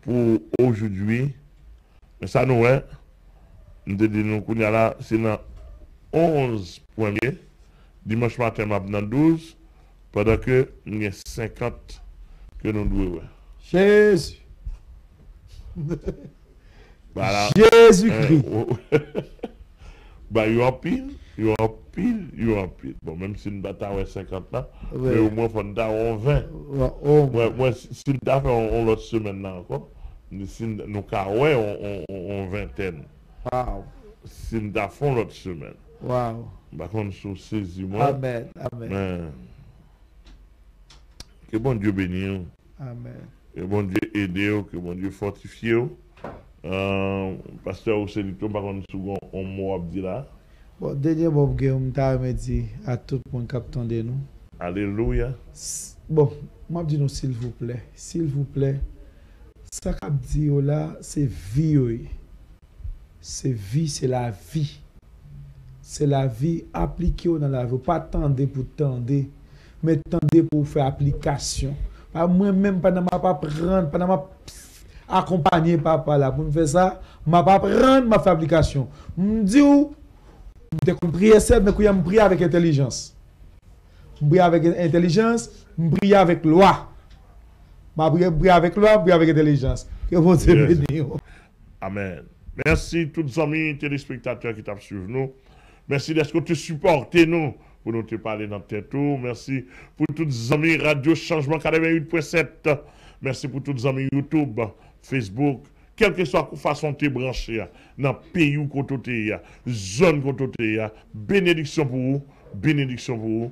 Pour aujourd'hui. Mais ça nous est. Nous te disons qu'on y a là, c'est dans 11 premiers. Dimanche matin, maintenant 12. Pendant que nous avons 50 que nous devons. Jésus. Voilà. Jésus-Christ. Bah, il y a un pile. Bon, même si nous battons 50 là, Ouais. mais au moins, il faut nous avoir 20. Moi, si nous avons l'autre semaine là encore, si nous avons on vingtaine. Wow. Si nous avons l'autre semaine. Wow. Par contre, sous saisi moi. Amen. Mais, que bon Dieu bénisse. Amen. Que bon Dieu aide, que bon Dieu fortifie. Pasteur Oselito, par contre, second, on m'a dit là. Bon, dernier bon que me dit à tout le monde qui attend de nous. Alléluia. Bon, moi dis nous s'il vous plaît, ça qu'a dit là, c'est vie. Oui. C'est vie, c'est la vie. C'est la vie appliquée dans la vie. Pas tendre pour tendre, mais tendre pour faire application. Moi-même, pas ma pas prendre, pas ma accompagner papa là pour me faire ça, ma pas prendre ma fabrication. Me dit ou je compris ça, mais que je prie avec intelligence. Je prie avec intelligence, je prie avec loi. Je prie avec loi, je prie avec intelligence. Que bon Dieu bénisse. Amen. Merci tous les amis téléspectateurs qui t'ont suivi nous. Merci d'être que tu supportes nous pour nous te parler dans tes tours. Merci pour tous les amis Radio Changement 88.7. Merci pour tous les amis YouTube, Facebook, quelle que soit la façon de te brancher, dans le pays où tu es, zone où tu es, bénédiction pour vous, bénédiction pour vous.